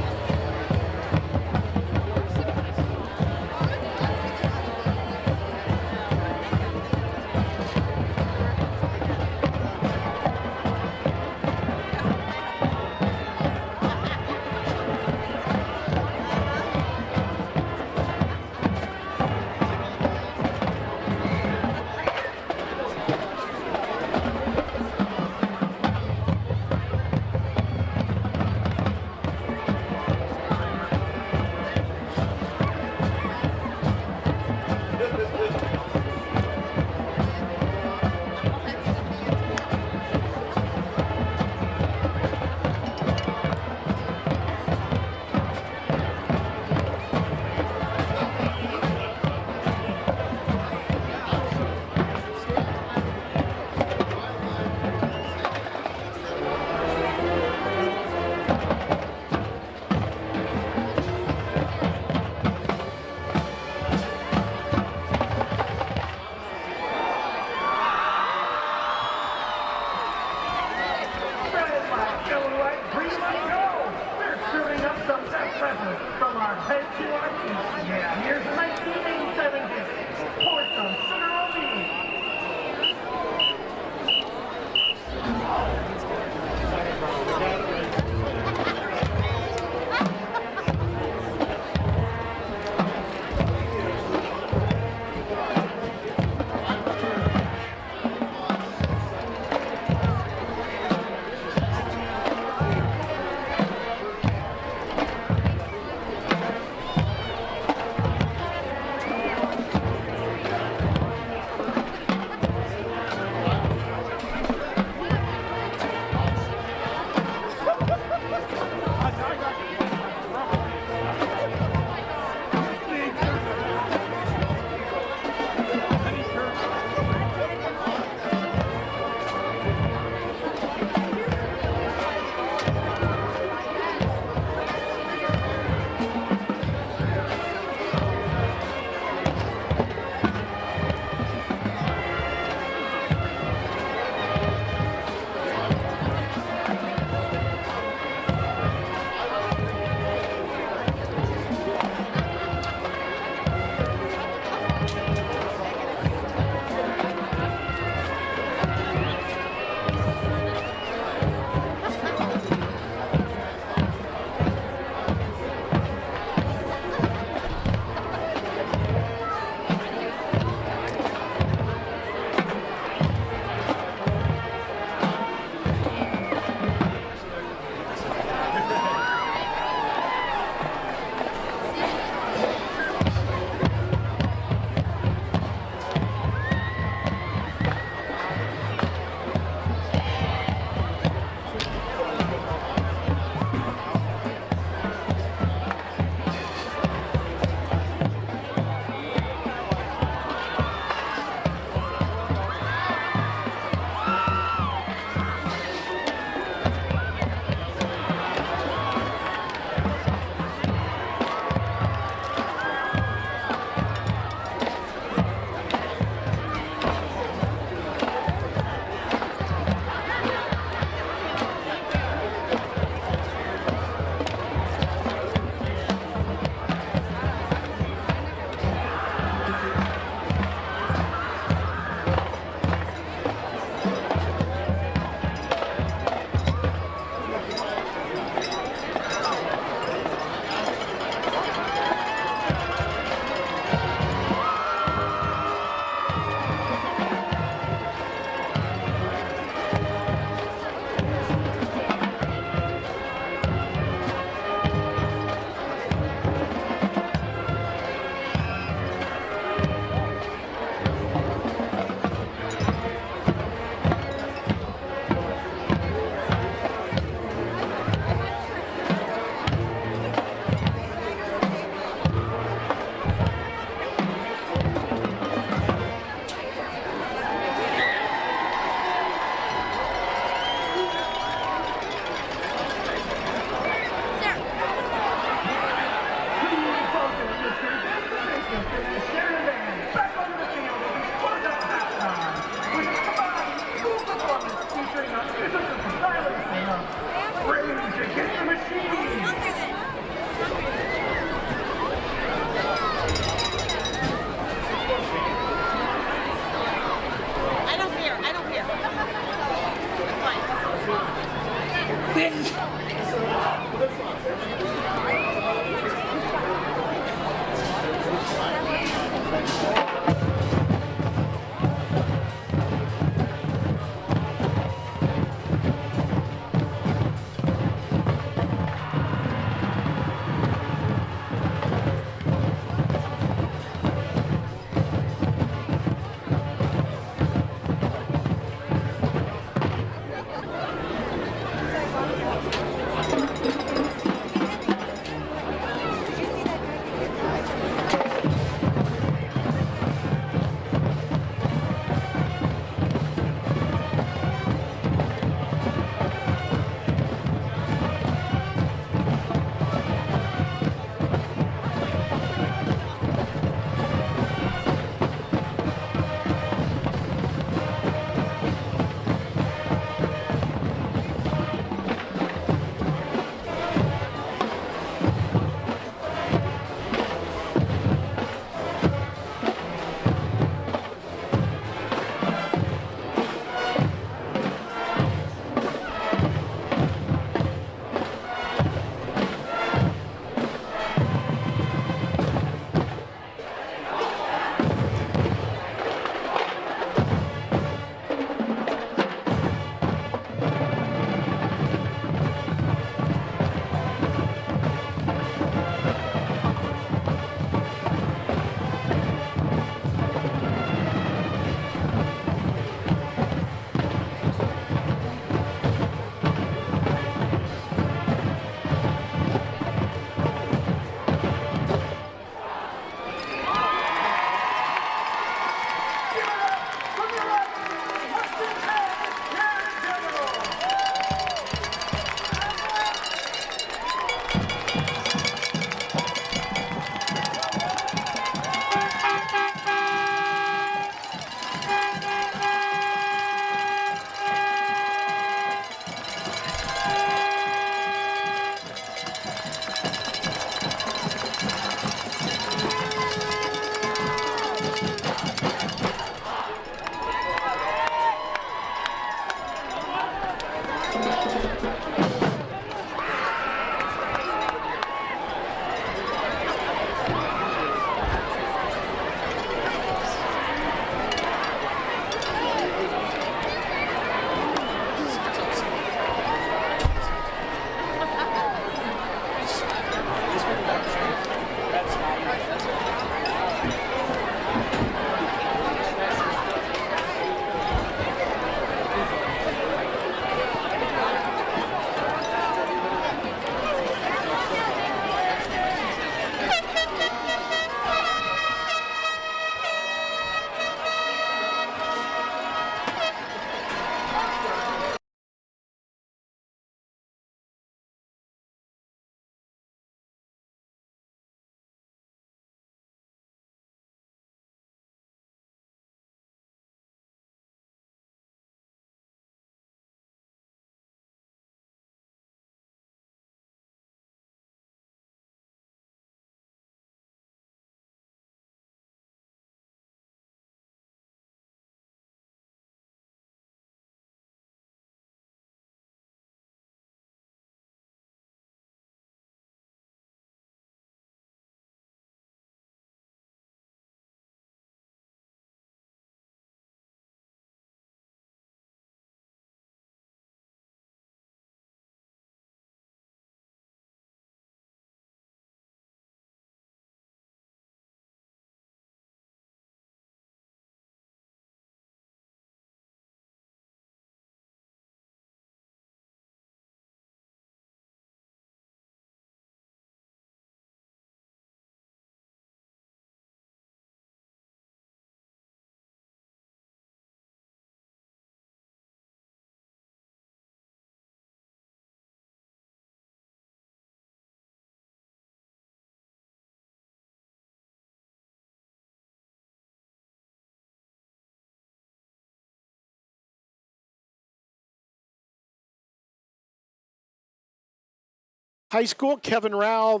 High school, Kevin Rao.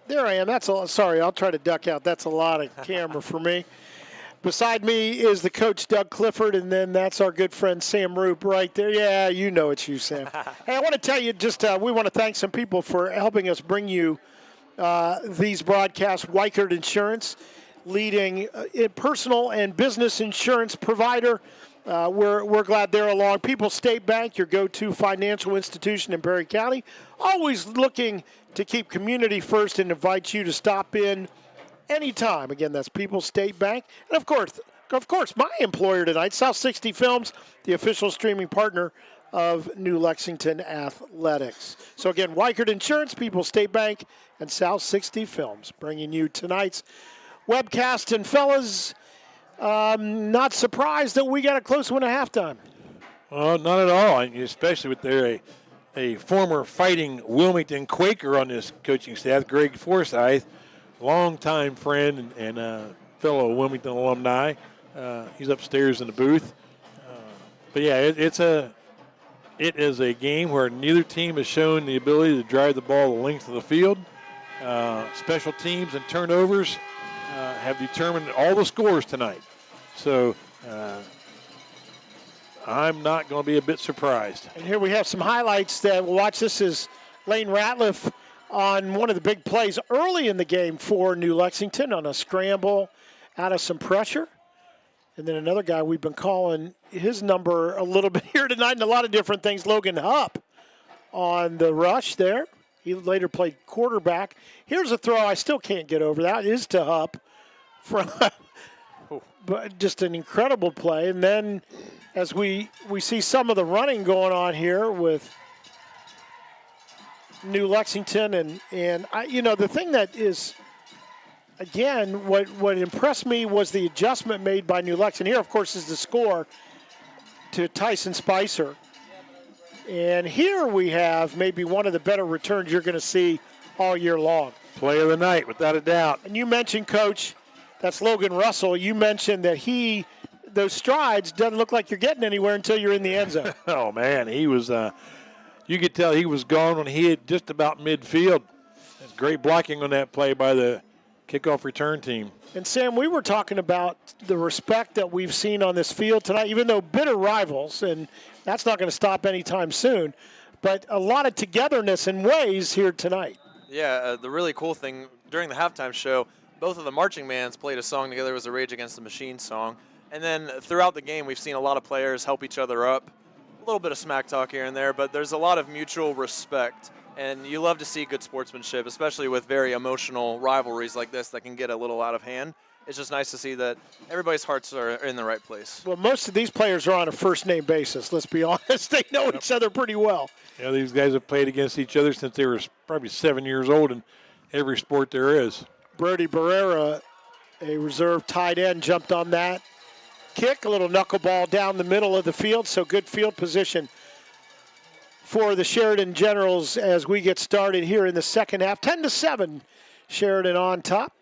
There I am. That's a sorry. I'll try to duck out. That's a lot of camera for me. Beside me is the coach, Doug Clifford, and then that's our good friend, Sam Roop, right there. Yeah, you know it's you, Sam. Hey, I want to tell you just we want to thank some people for helping us bring you these broadcasts. Wichert Insurance, leading personal and business insurance provider. We're glad they're along. People's State Bank, your go-to financial institution in Perry County, always looking to keep community first and invite you to stop in anytime. Again, that's People's State Bank. And of course, my employer tonight, South 60 Films, the official streaming partner of New Lexington Athletics. So again, Wichert Insurance, People's State Bank, and South 60 Films, bringing you tonight's webcast. And fellas, not surprised that we got a close one at halftime. Well, not at all, especially with a former fighting Wilmington Quaker on this coaching staff, Greg Forsyth, longtime friend and fellow Wilmington alumni. He's upstairs in the booth. But yeah, it is a game where neither team has shown the ability to drive the ball the length of the field. Special teams and turnovers have determined all the scores tonight. So I'm not going to be a bit surprised. And here we have some highlights that we'll watch. This is Lane Ratliff on one of the big plays early in the game for New Lexington on a scramble out of some pressure. And then another guy we've been calling his number a little bit here tonight and a lot of different things, Logan Hupp on the rush there. He later played quarterback. Here's a throw I still can't get over. That is to Hupp. But just an incredible play. And then as we see some of the running going on here with New Lexington, and the thing that is, again, what impressed me was the adjustment made by New Lexington. Here, of course, is the score to Tyson Spicer. And here we have maybe one of the better returns you're going to see all year long. Play of the night, without a doubt. And you mentioned, Coach, that's Logan Russell. You mentioned that those strides doesn't look like you're getting anywhere until you're in the end zone. Oh, man, he was, you could tell he was gone when he hit just about midfield. That's great blocking on that play by the kickoff return team. And, Sam, we were talking about the respect that we've seen on this field tonight, even though bitter rivals, and that's not going to stop anytime soon. but a lot of togetherness and ways here tonight. Yeah, the really cool thing during the halftime show, both of the marching bands played a song together. It was a Rage Against the Machine song. And then throughout the game, we've seen a lot of players help each other up. A little bit of smack talk here and there, but there's a lot of mutual respect. And you love to see good sportsmanship, especially with very emotional rivalries like this that can get a little out of hand. It's just nice to see that everybody's hearts are in the right place. Well, most of these players are on a first-name basis, let's be honest. They know each other pretty well. Yeah, these guys have played against each other since they were probably 7 years old in every sport there is. Brody Barrera, a reserve tight end, jumped on that kick, a little knuckleball down the middle of the field, so good field position for the Sheridan Generals as we get started here in the second half. 10-7, Sheridan on top.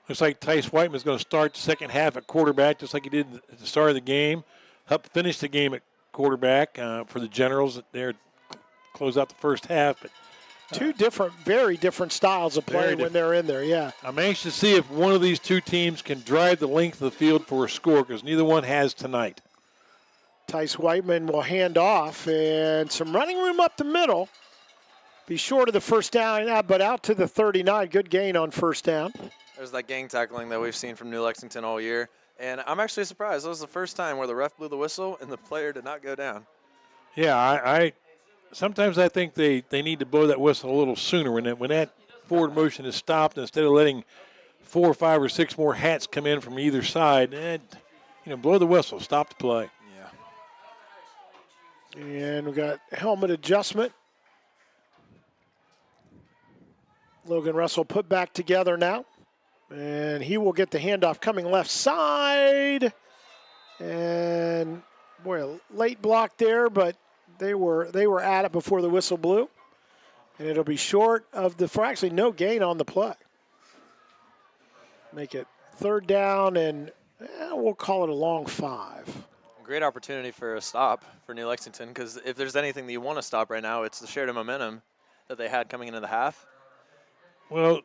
Looks like Tice Whiteman's going to start the second half at quarterback, just like he did at the start of the game. Hupp finished the game at quarterback for the Generals. There, close out the first half. But two very different styles of play when they're in there, yeah. I'm anxious to see if one of these two teams can drive the length of the field for a score, because neither one has tonight. Tice Whiteman will hand off, and some running room up the middle. Be short of the first down, but out to the 39. Good gain on first down. There's that gang tackling that we've seen from New Lexington all year. And I'm actually surprised. That was the first time where the ref blew the whistle and the player did not go down. Yeah, I sometimes I think they need to blow that whistle a little sooner when that forward motion is stopped, instead of letting 4 or 5 or 6 more hats come in from either side. And, blow the whistle, stop the play. Yeah. And we got helmet adjustment. Logan Russell put back together now. And he will get the handoff coming left side. And, boy, a late block there, but they were at it before the whistle blew. And it'll be short of actually no gain on the play. Make it third down, and we'll call it a long 5. Great opportunity for a stop for New Lexington, because if there's anything that you want to stop right now, it's the Sheridan momentum that they had coming into the half. Well,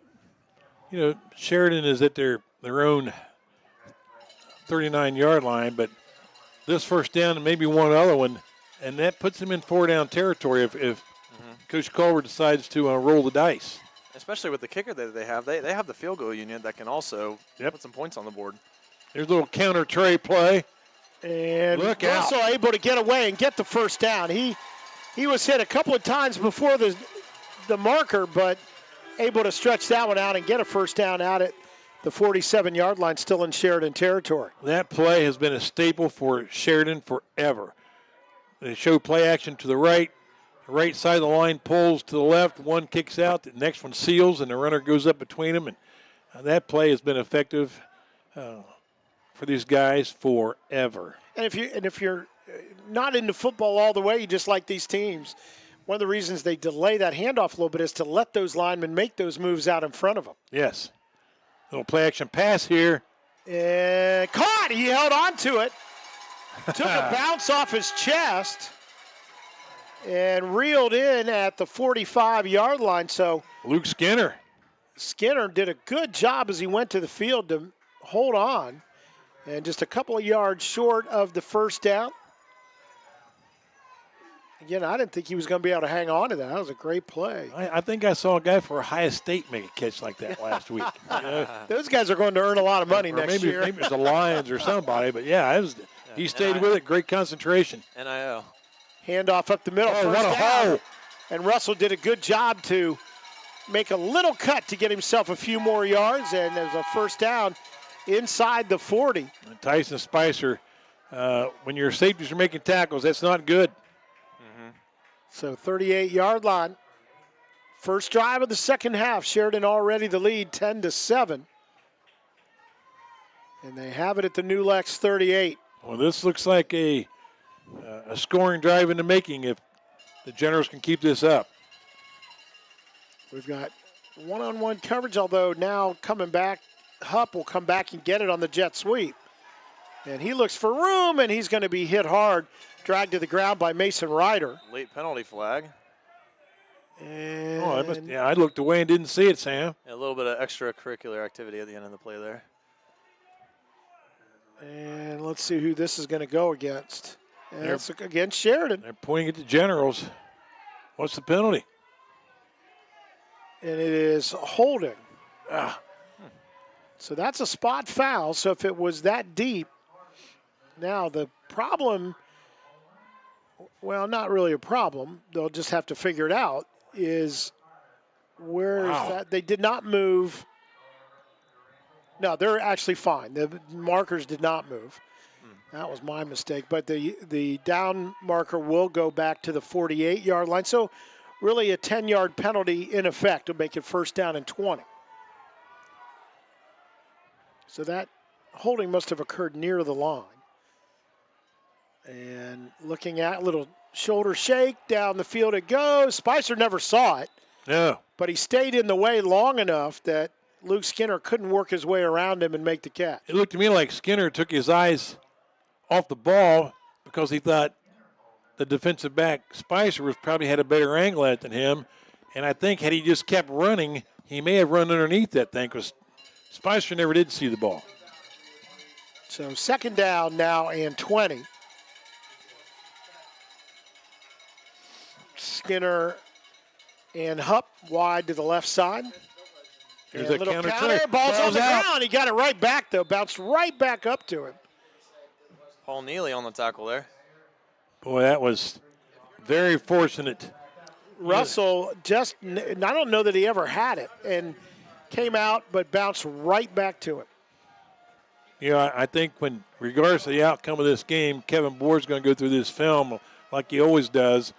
Sheridan is at their own 39-yard line, but this first down and maybe one other one, and that puts them in 4-down territory if Coach Culver decides to roll the dice. Especially with the kicker that they have. They have the field goal unit that can also put some points on the board. There's a little counter tray play. And Russell able to get away and get the first down. He was hit a couple of times before the marker, but able to stretch that one out and get a first down out at the 47-yard line, still in Sheridan territory. That play has been a staple for Sheridan forever. They show play action to the right side of the line pulls to the left, one kicks out, the next one seals, and the runner goes up between them. And that play has been effective for these guys forever. And if you're not into football all the way, you just like these teams, one of the reasons they delay that handoff a little bit is to let those linemen make those moves out in front of them. Yes. Little play action pass here. And caught. He held on to it. Took a bounce off his chest and reeled in at the 45-yard line. So Luke Skinner did a good job as he went to the field to hold on. And just a couple of yards short of the first down. Again, I didn't think he was going to be able to hang on to that. That was a great play. I think I saw a guy for Ohio State make a catch like that last week. Those guys are going to earn a lot of money next year. Maybe it's the Lions or somebody, but he stayed with it. Great concentration. NIL. Handoff up the middle. Oh, what a hole. And Russell did a good job to make a little cut to get himself a few more yards, and there's a first down inside the 40. And Tyson Spicer, when your safeties are making tackles, that's not good. So 38-yard line. First drive of the second half. Sheridan already the lead, 10-7. And they have it at the New Lex 38. Well, this looks like a scoring drive in the making if the Generals can keep this up. We've got one-on-one coverage, although now coming back, Hupp will come back and get it on the jet sweep. And he looks for room, and he's going to be hit hard, dragged to the ground by Mason Ryder. Late penalty flag. And I looked away and didn't see it, Sam. A little bit of extracurricular activity at the end of the play there. And let's see who this is going to go against. And that's against Sheridan. They're pointing at the Generals. What's the penalty? And it is holding. Ah. So that's a spot foul. So if it was that deep, now the problem, well, not really a problem, they'll just have to figure it out, is where is that? They did not move. No, they're actually fine. The markers did not move. That was my mistake. But the down marker will go back to the 48-yard line. So really a 10-yard penalty in effect to make it first down and 20. So that holding must have occurred near the line. And looking at little shoulder shake, down the field it goes. Spicer never saw it. No. But he stayed in the way long enough that Luke Skinner couldn't work his way around him and make the catch. It looked to me like Skinner took his eyes off the ball because he thought the defensive back, Spicer, was probably had a better angle at it than him. And I think had he just kept running, he may have run underneath that thing because Spicer never did see the ball. So second down now and 20. Skinner and Hupp wide to the left side. Here's a that little counter. Ball's on the out. ground. He got it right back, though. Bounced right back up to him. Paul Neely on the tackle there. Boy, that was very fortunate. Russell just, I don't know that he ever had it, and came out but bounced right back to him. You know, I think when, regardless of the outcome of this game, Kevin Board's going to go through this film like he always does,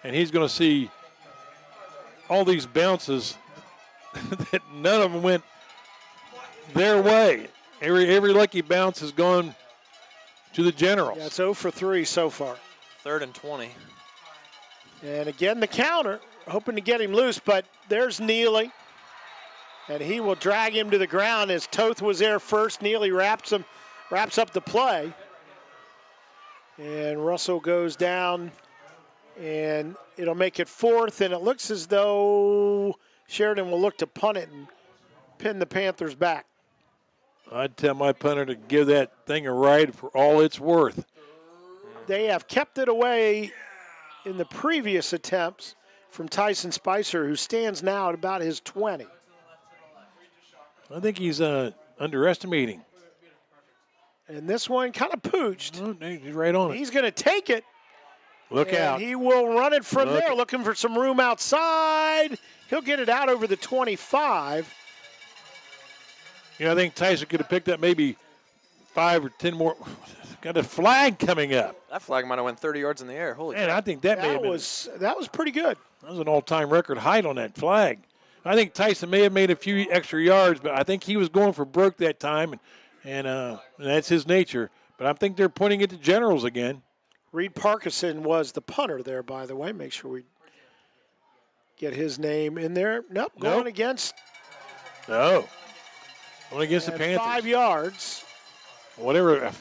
and he's going to see all these bounces that none of them went their way. Every lucky bounce has gone to the Generals. Yeah, it's 0 for 3 so far. 3rd and 20. And again, the counter, hoping to get him loose, but there's Neely. And he will drag him to the ground as Toth was there first. Neely wraps up the play. And Russell goes down, and it'll make it 4th, and it looks as though Sheridan will look to punt it and pin the Panthers back. I'd tell my punter to give that thing a ride for all it's worth. They have kept it away in the previous attempts from Tyson Spicer, who stands now at about his 20. I think he's underestimating. And this one kind of pooched. Oh, he's right on it. He's going to take it. Look out. He will run it from there, looking for some room outside. He'll get it out over the 25. You know, I think Tyson could have picked up maybe 5 or 10 more. Got a flag coming up. That flag might have went 30 yards in the air. Holy Man, crap. I think that may have been. That was pretty good. That was an all-time record height on that flag. I think Tyson may have made a few extra yards, but I think he was going for broke that time, and that's his nature. But I think they're pointing it to Generals again. Reed Parkinson was the punter there, by the way. Make sure we get his name in there. Nope, going against. No. Going against the Panthers. 5 yards. Whatever.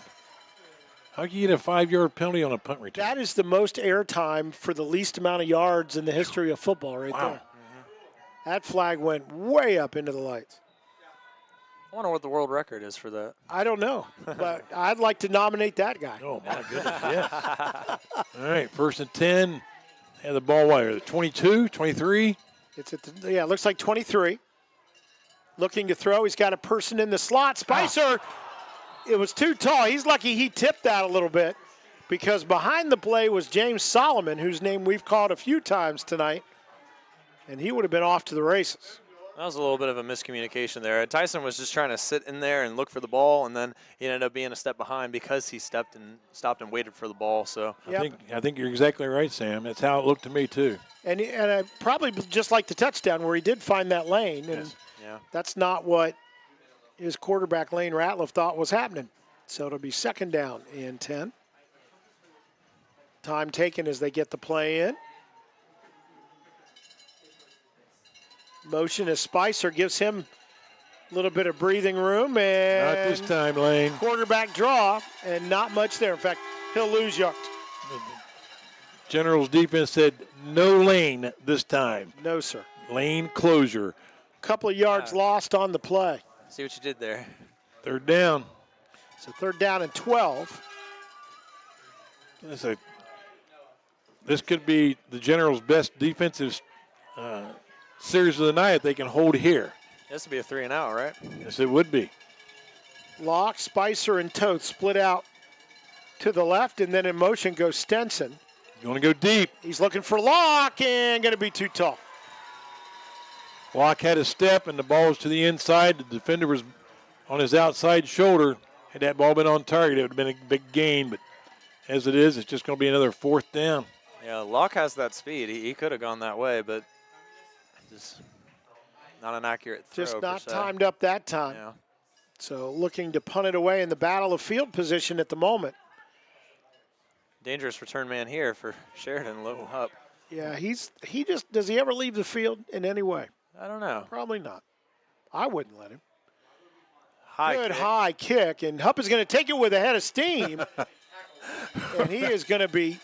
How can you get a 5-yard penalty on a punt return? That is the most airtime for the least amount of yards in the history of football right there. Mm-hmm. That flag went way up into the lights. I wonder what the world record is for that. I don't know, but I'd like to nominate that guy. Oh, my goodness, yeah. All right, 1st and 10. Have the ball wire. 22, 23. It's at the, it looks like 23. Looking to throw. He's got a person in the slot. Spicer, it was too tall. He's lucky he tipped that a little bit because behind the play was James Solomon, whose name we've called a few times tonight, and he would have been off to the races. That was a little bit of a miscommunication there. Tyson was just trying to sit in there and look for the ball, and then he ended up being a step behind because he stopped and waited for the ball. So I think you're exactly right, Sam. That's how it looked to me too. And I probably just like the touchdown where he did find that lane, and that's not what his quarterback Lane Ratliff thought was happening. So it'll be 2nd down and 10. Time taken as they get the play in. Motion as Spicer gives him a little bit of breathing room, and not this time, Lane. Quarterback draw, and not much there. In fact, he'll lose yards. General's defense said no lane this time. No, sir. Lane closure. Couple of yards lost on the play. See what you did there. 3rd down. So 3rd down and 12. this could be the Generals' best defensive series of the night if they can hold here. This would be a 3-and-out, right? Yes, it would be. Locke, Spicer, and Toth split out to the left, and then in motion goes Stenson. You want to go deep. He's looking for Locke and going to be too tall. Locke had a step, and the ball was to the inside. The defender was on his outside shoulder. Had that ball been on target, it would have been a big gain, but as it is, it's just going to be another 4th down. Yeah, Locke has that speed. He could have gone that way, but just not an accurate throw. Just not timed up that time. Yeah. So looking to punt it away in the battle of field position at the moment. Dangerous return man here for Sheridan, Logan Hupp. Yeah, does he ever leave the field in any way? I don't know. Probably not. I wouldn't let him. Good high kick, and Hupp is going to take it with a head of steam. And he is going to be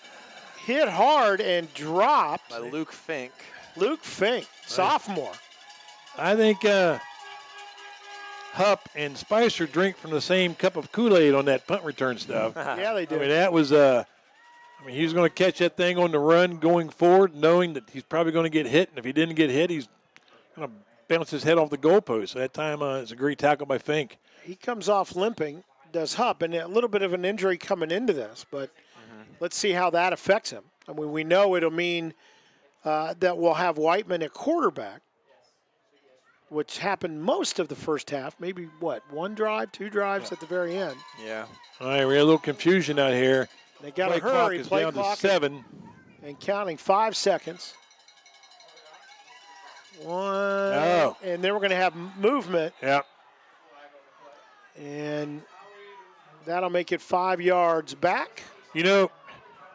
hit hard and dropped. By Luke Fink. Luke Fink, sophomore. I think Hupp and Spicer drink from the same cup of Kool-Aid on that punt return stuff. Yeah, they do. I mean, that was, he was going to catch that thing on the run going forward, knowing that he's probably going to get hit. And if he didn't get hit, he's going to bounce his head off the goalpost. So that time, it's a great tackle by Fink. He comes off limping, does Hupp, and a little bit of an injury coming into this, but let's see how that affects him. I mean, we know it'll mean that we'll have Whiteman at quarterback, which happened most of the first half, maybe, one drive, 2 drives at the very end. Yeah. All right, we had a little confusion out here. They got to hurry. play down clock to 7. and counting 5 seconds. 1, and then we're going to have movement. Yep. And that'll make it 5 yards back. You know,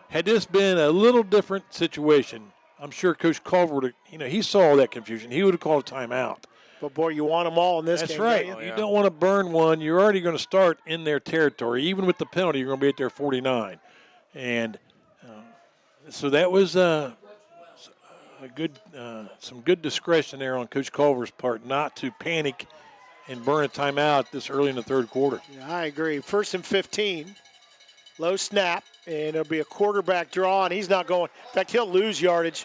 had this been a little different situation, I'm sure Coach Culver would have, he saw that confusion. He would have called a timeout. But, boy, you want them all in this game. That's right. Don't you? You don't want to burn one. You're already going to start in their territory. Even with the penalty, you're going to be at their 49. And so that was some good discretion there on Coach Culver's part not to panic and burn a timeout this early in the third quarter. Yeah, I agree. 1st and 15. Low snap, and it'll be a quarterback draw, and he's not going. In fact, he'll lose yardage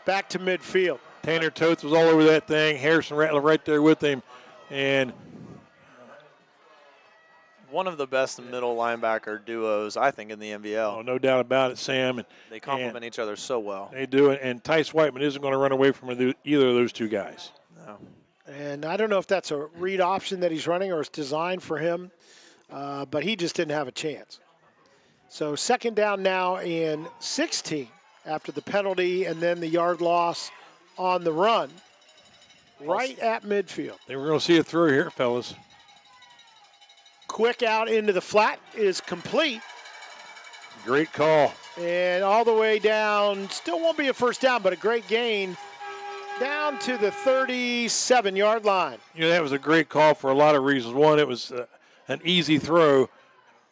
back to midfield. Tanner Toth was all over that thing. Harrison Rattler right there with him. And one of the best middle linebacker duos, I think, in the MVL. Oh, no doubt about it, Sam. And they complement each other so well. They do it, and Tice Whiteman isn't going to run away from either of those two guys. No. And I don't know if that's a read option that he's running or it's designed for him, but he just didn't have a chance. So 2nd down now and 16 after the penalty and then the yard loss on the run right at midfield. They were going to see a throw here, fellas. Quick out into the flat is complete. Great call. And all the way down, still won't be a 1st down, but a great gain down to the 37-yard line. That was a great call for a lot of reasons. One, it was an easy throw,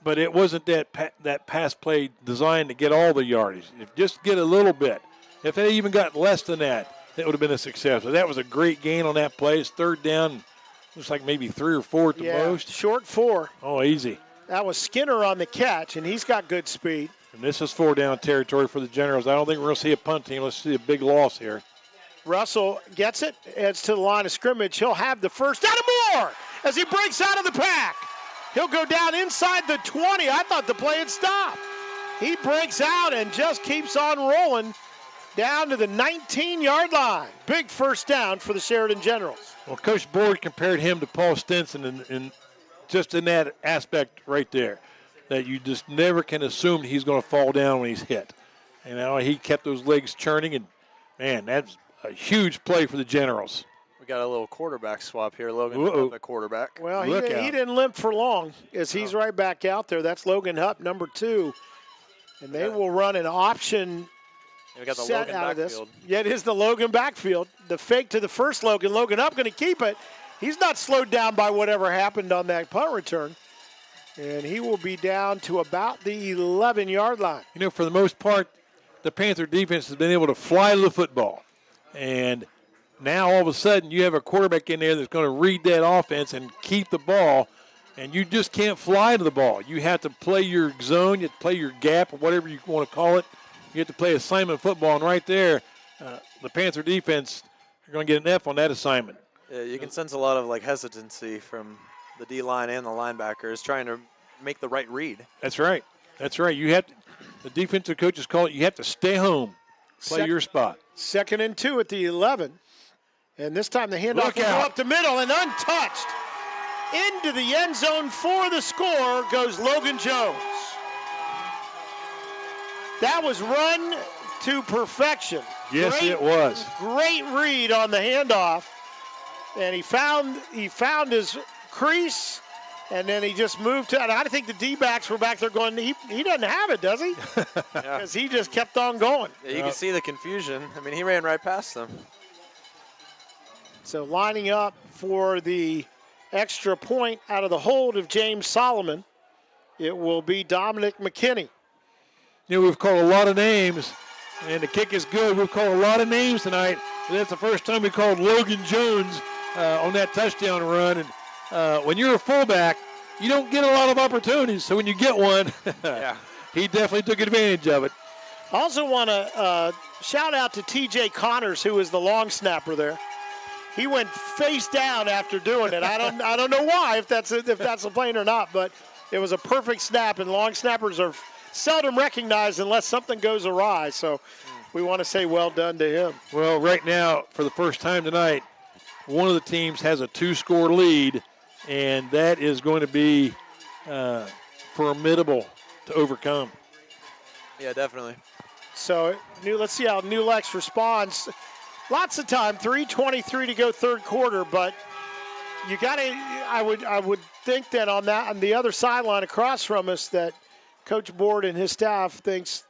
but it wasn't that pass play designed to get all the yardage. If just get a little bit. If it even got less than that, it would have been a success. So that was a great gain on that play. It's 3rd down. Looks like maybe 3 or 4 at the most. Short 4. Oh, easy. That was Skinner on the catch, and he's got good speed. And this is 4 down territory for the Generals. I don't think we're going to see a punt team. Let's see a big loss here. Russell gets it, heads to the line of scrimmage. He'll have the 1st down and more as he breaks out of the pack. He'll go down inside the 20. I thought the play had stopped. He breaks out and just keeps on rolling down to the 19-yard line. Big 1st down for the Sheridan Generals. Well, Coach Board compared him to Paul Stinson in just in that aspect right there, that you just never can assume he's going to fall down when he's hit. And he kept those legs churning, and, man, that's a huge play for the Generals. We got a little quarterback swap here. Logan Hupp at quarterback. Well, he didn't limp for long as he's right back out there. That's Logan Hupp, number 2. And they will run an option we got the set Logan out of this. backfield. Yeah, it is the Logan backfield. The fake to the first Logan. Logan Hupp going to keep it. He's not slowed down by whatever happened on that punt return. And he will be down to about the 11-yard line. For the most part, the Panther defense has been able to fly to the football. And now all of a sudden you have a quarterback in there that's going to read that offense and keep the ball. And you just can't fly to the ball. You have to play your zone, you have to play your gap, or whatever you want to call it. You have to play assignment football, and right there, the Panther defense are going to get an F on that assignment. Yeah, you can sense a lot of hesitancy from the D-line and the linebackers trying to make the right read. That's right. That's right. You have to, the defensive coaches call it, you have to stay home, play your spot. 2nd and 2 at the 11. And this time the handoff will go up the middle and untouched. Into the end zone for the score goes Logan Jones. That was run to perfection. Yes, it was. Great read on the handoff. And he found his crease, and then he just moved to, and I think the D-backs were back there going, he doesn't have it, does he? Because he just kept on going. Yeah, you can see the confusion. I mean, he ran right past them. So lining up for the extra point out of the hold of James Solomon, it will be Dominic McKinney. You know, we've called a lot of names, and the kick is good. We've called a lot of names tonight. And that's the first time we called Logan Jones on that touchdown run. And when you're a fullback, you don't get a lot of opportunities. So when you get one, he definitely took advantage of it. I also want to shout out to T.J. Connors, who was the long snapper there. He went face down after doing it. I don't know why, if that's a plane or not, but it was a perfect snap, and long snappers are seldom recognized unless something goes awry. So we want to say well done to him. Well, right now, for the first time tonight, one of the teams has a 2-score lead, and that is going to be formidable to overcome. Yeah, definitely. So let's see how New Lex responds. Lots of time, 3:23 to go third quarter, but you got to. I would think that on the other sideline across from us, that Coach Board and his staff thinks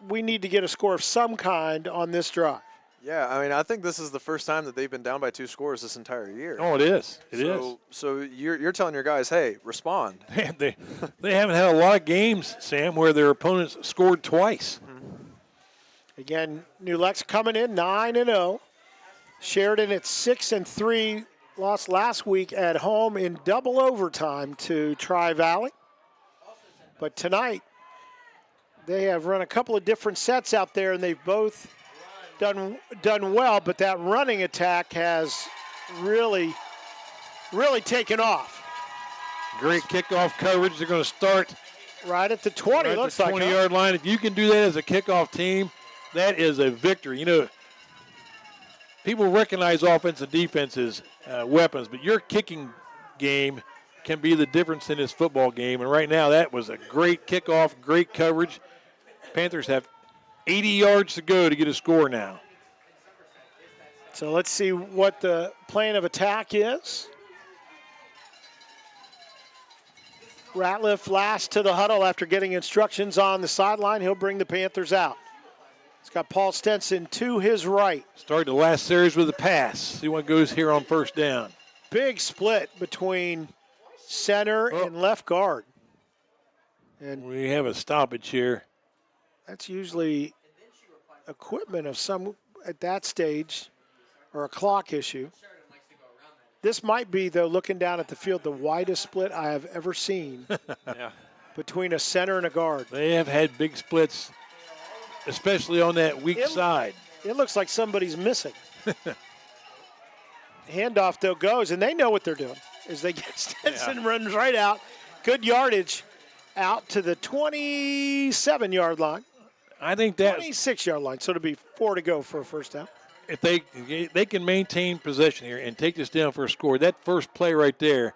we need to get a score of some kind on this drive. Yeah, I mean, I think this is the first time that they've been down by 2 scores this entire year. Oh, it is. It is. So you're telling your guys, hey, respond. they haven't had a lot of games, Sam, where their opponents scored twice. Again, New Lex coming in 9-0. Sheridan at 6-3, lost last week at home in double overtime to Tri-Valley. But tonight, they have run a couple of different sets out there, and they've both done well, but that running attack has really taken off. Great kickoff coverage. They're going to start right at the 20, right looks like. 20-yard line. If you can do that as a kickoff team, that is a victory. You know, people recognize offense and defense as weapons, but your kicking game can be the difference in this football game. And right now, that was a great kickoff, great coverage. Panthers have 80 yards to go to get a score now. So let's see what the plan of attack is. Ratliff last to the huddle after getting instructions on the sideline. He'll bring the Panthers out. He's got Paul Stenson to his right. Started the last series with a pass. See what goes here on first down. Big split between center and left guard. And we have a stoppage here. That's usually equipment of some at that stage, or a clock issue. This might be, though, looking down at the field, the widest split I have ever seen between a center and a guard. They have had big splits, especially on that weak side. It looks like somebody's missing. Handoff, though, goes, and they know what they're doing. As they get Stenson runs right out. Good yardage out to the 27-yard line. I think that 26-yard line, so it'll be 4 to go for a first down. If they can maintain possession here and take this down for a score, that first play right there,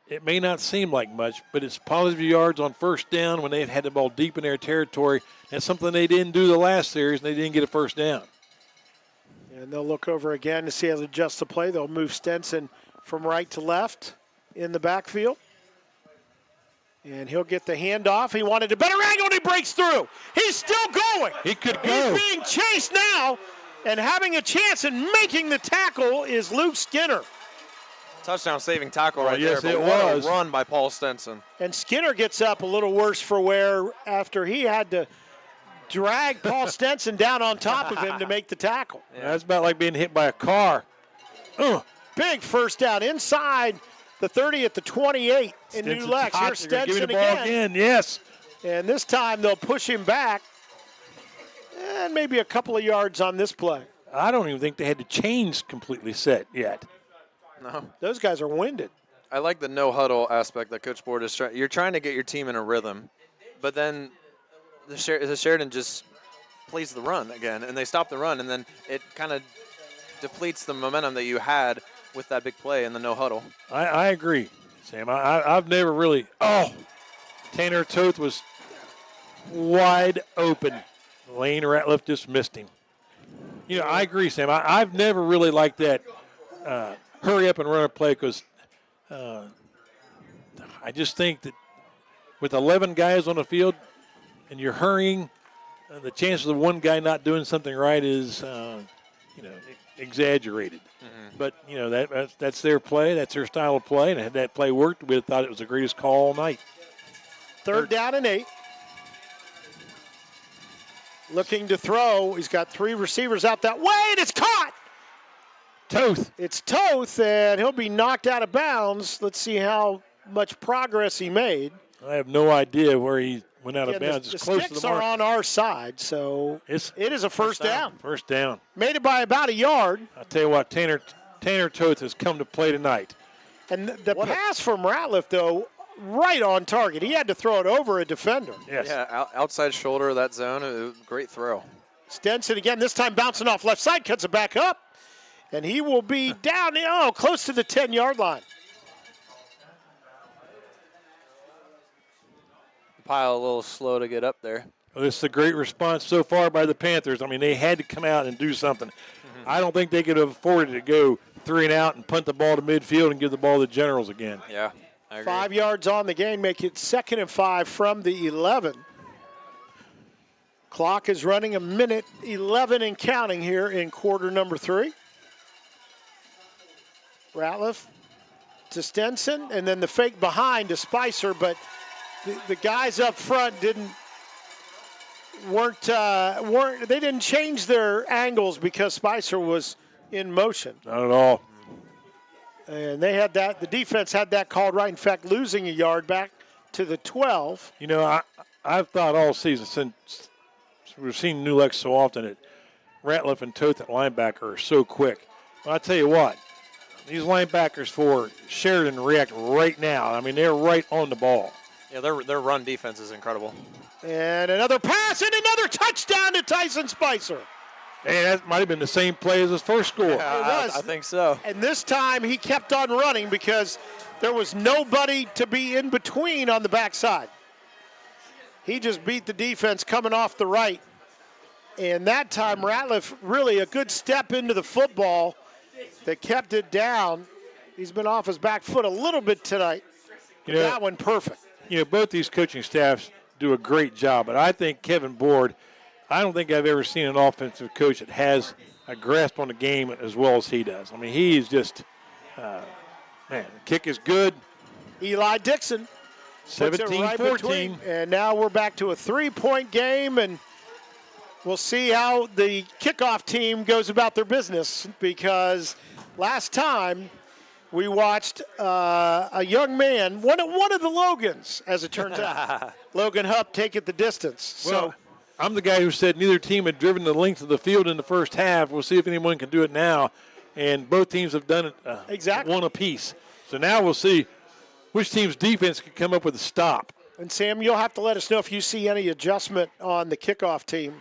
it may not seem like much, but it's positive yards on first down when they've had the ball deep in their territory. That's something they didn't do the last series, and they didn't get a first down. And they'll look over again to see how to adjust the play. They'll move Stenson from right to left in the backfield. And he'll get the handoff. He wanted a better angle, and he breaks through. He's still going. He could go. He's being chased now, and having a chance in making the tackle is Luke Skinner. Touchdown saving tackle right there. Yes, it was. A run by Paul Stenson. And Skinner gets up a little worse for wear after he had to drag Paul Stenson down on top of him to make the tackle. Yeah, that's about like being hit by a car. Big first down inside the 30 at the 28 in New Lex. Here's Stenson again. Yes. And this time they'll push him back. maybe a couple of yards on this play. I don't even think they had to change completely set yet. No. Those guys are winded. I like the no huddle aspect that Coach Board is trying. You're trying to get your team in a rhythm, but then the Sheridan just plays the run again, and they stop the run, and then it kind of depletes the momentum that you had with that big play in the no huddle. I agree, Sam. I've never really. Oh, Tanner Toth was wide open. Lane Ratliff just missed him. You know, I agree, Sam. I've never really liked that hurry up and run a play because I just think that with 11 guys on the field and you're hurrying, the chances of one guy not doing something right is, exaggerated. Mm-hmm. But, that's their play. That's their style of play. And had that play worked, we'd have thought it was the greatest call all night. Third down and 8. Looking to throw. He's got 3 receivers out that way, and it's caught. Toth. It's Toth, and he'll be knocked out of bounds. Let's see how much progress he made. I have no idea where he went out of bounds. The Close sticks to the mark. are on our side, so it is a first down. First down. Made it by about a yard. I'll tell you what, Tanner Toth has come to play tonight. And the pass from Ratliff, though, right on target. He had to throw it over a defender. Yes. Yeah, outside shoulder of that zone. Great throw. Stenson again, this time bouncing off left side, cuts it back up. And he will be down, close to the 10-yard line. Pile a little slow to get up there. Well, this is a great response so far by the Panthers. I mean, they had to come out and do something. Mm-hmm. I don't think they could have afforded to go 3 and out and punt the ball to midfield and give the ball to the Generals again. Yeah, I agree. 5 yards on the gain, make it 2nd and 5 from the 11. Clock is running 1:11 and counting here in quarter number 3. Ratliff to Stenson, and then the fake behind to Spicer, but the guys up front they didn't change their angles because Spicer was in motion. Not at all. And they had that. The defense had that called right. In fact, losing a yard back to the 12. You know, I've thought all season since we've seen New Lex so often that Ratliff and Toth at linebacker are so quick. But I tell you what, these linebackers for Sheridan react right now. I mean, they're right on the ball. Yeah, their run defense is incredible. And another pass and another touchdown to Tyson Spicer. Hey, that might have been the same play as his first score. Yeah, It was. I think so. And this time he kept on running because there was nobody to be in between on the backside. He just beat the defense coming off the right. And that time Ratliff really a good step into the football that kept it down. He's been off his back foot a little bit tonight. That one perfect. You know, both these coaching staffs do a great job, but I think Kevin Board, I don't think I've ever seen an offensive coach that has a grasp on the game as well as he does. I mean, he's just, the kick is good. Eli Dixon. 17-14. And now we're back to a 3-point game, and we'll see how the kickoff team goes about their business, because last time we watched a young man, one of the Logans, as it turns out. Logan Hupp take it the distance. Well, I'm the guy who said neither team had driven the length of the field in the first half. We'll see if anyone can do it now. And both teams have done it exactly one apiece. So now we'll see which team's defense can come up with a stop. And, Sam, you'll have to let us know if you see any adjustment on the kickoff team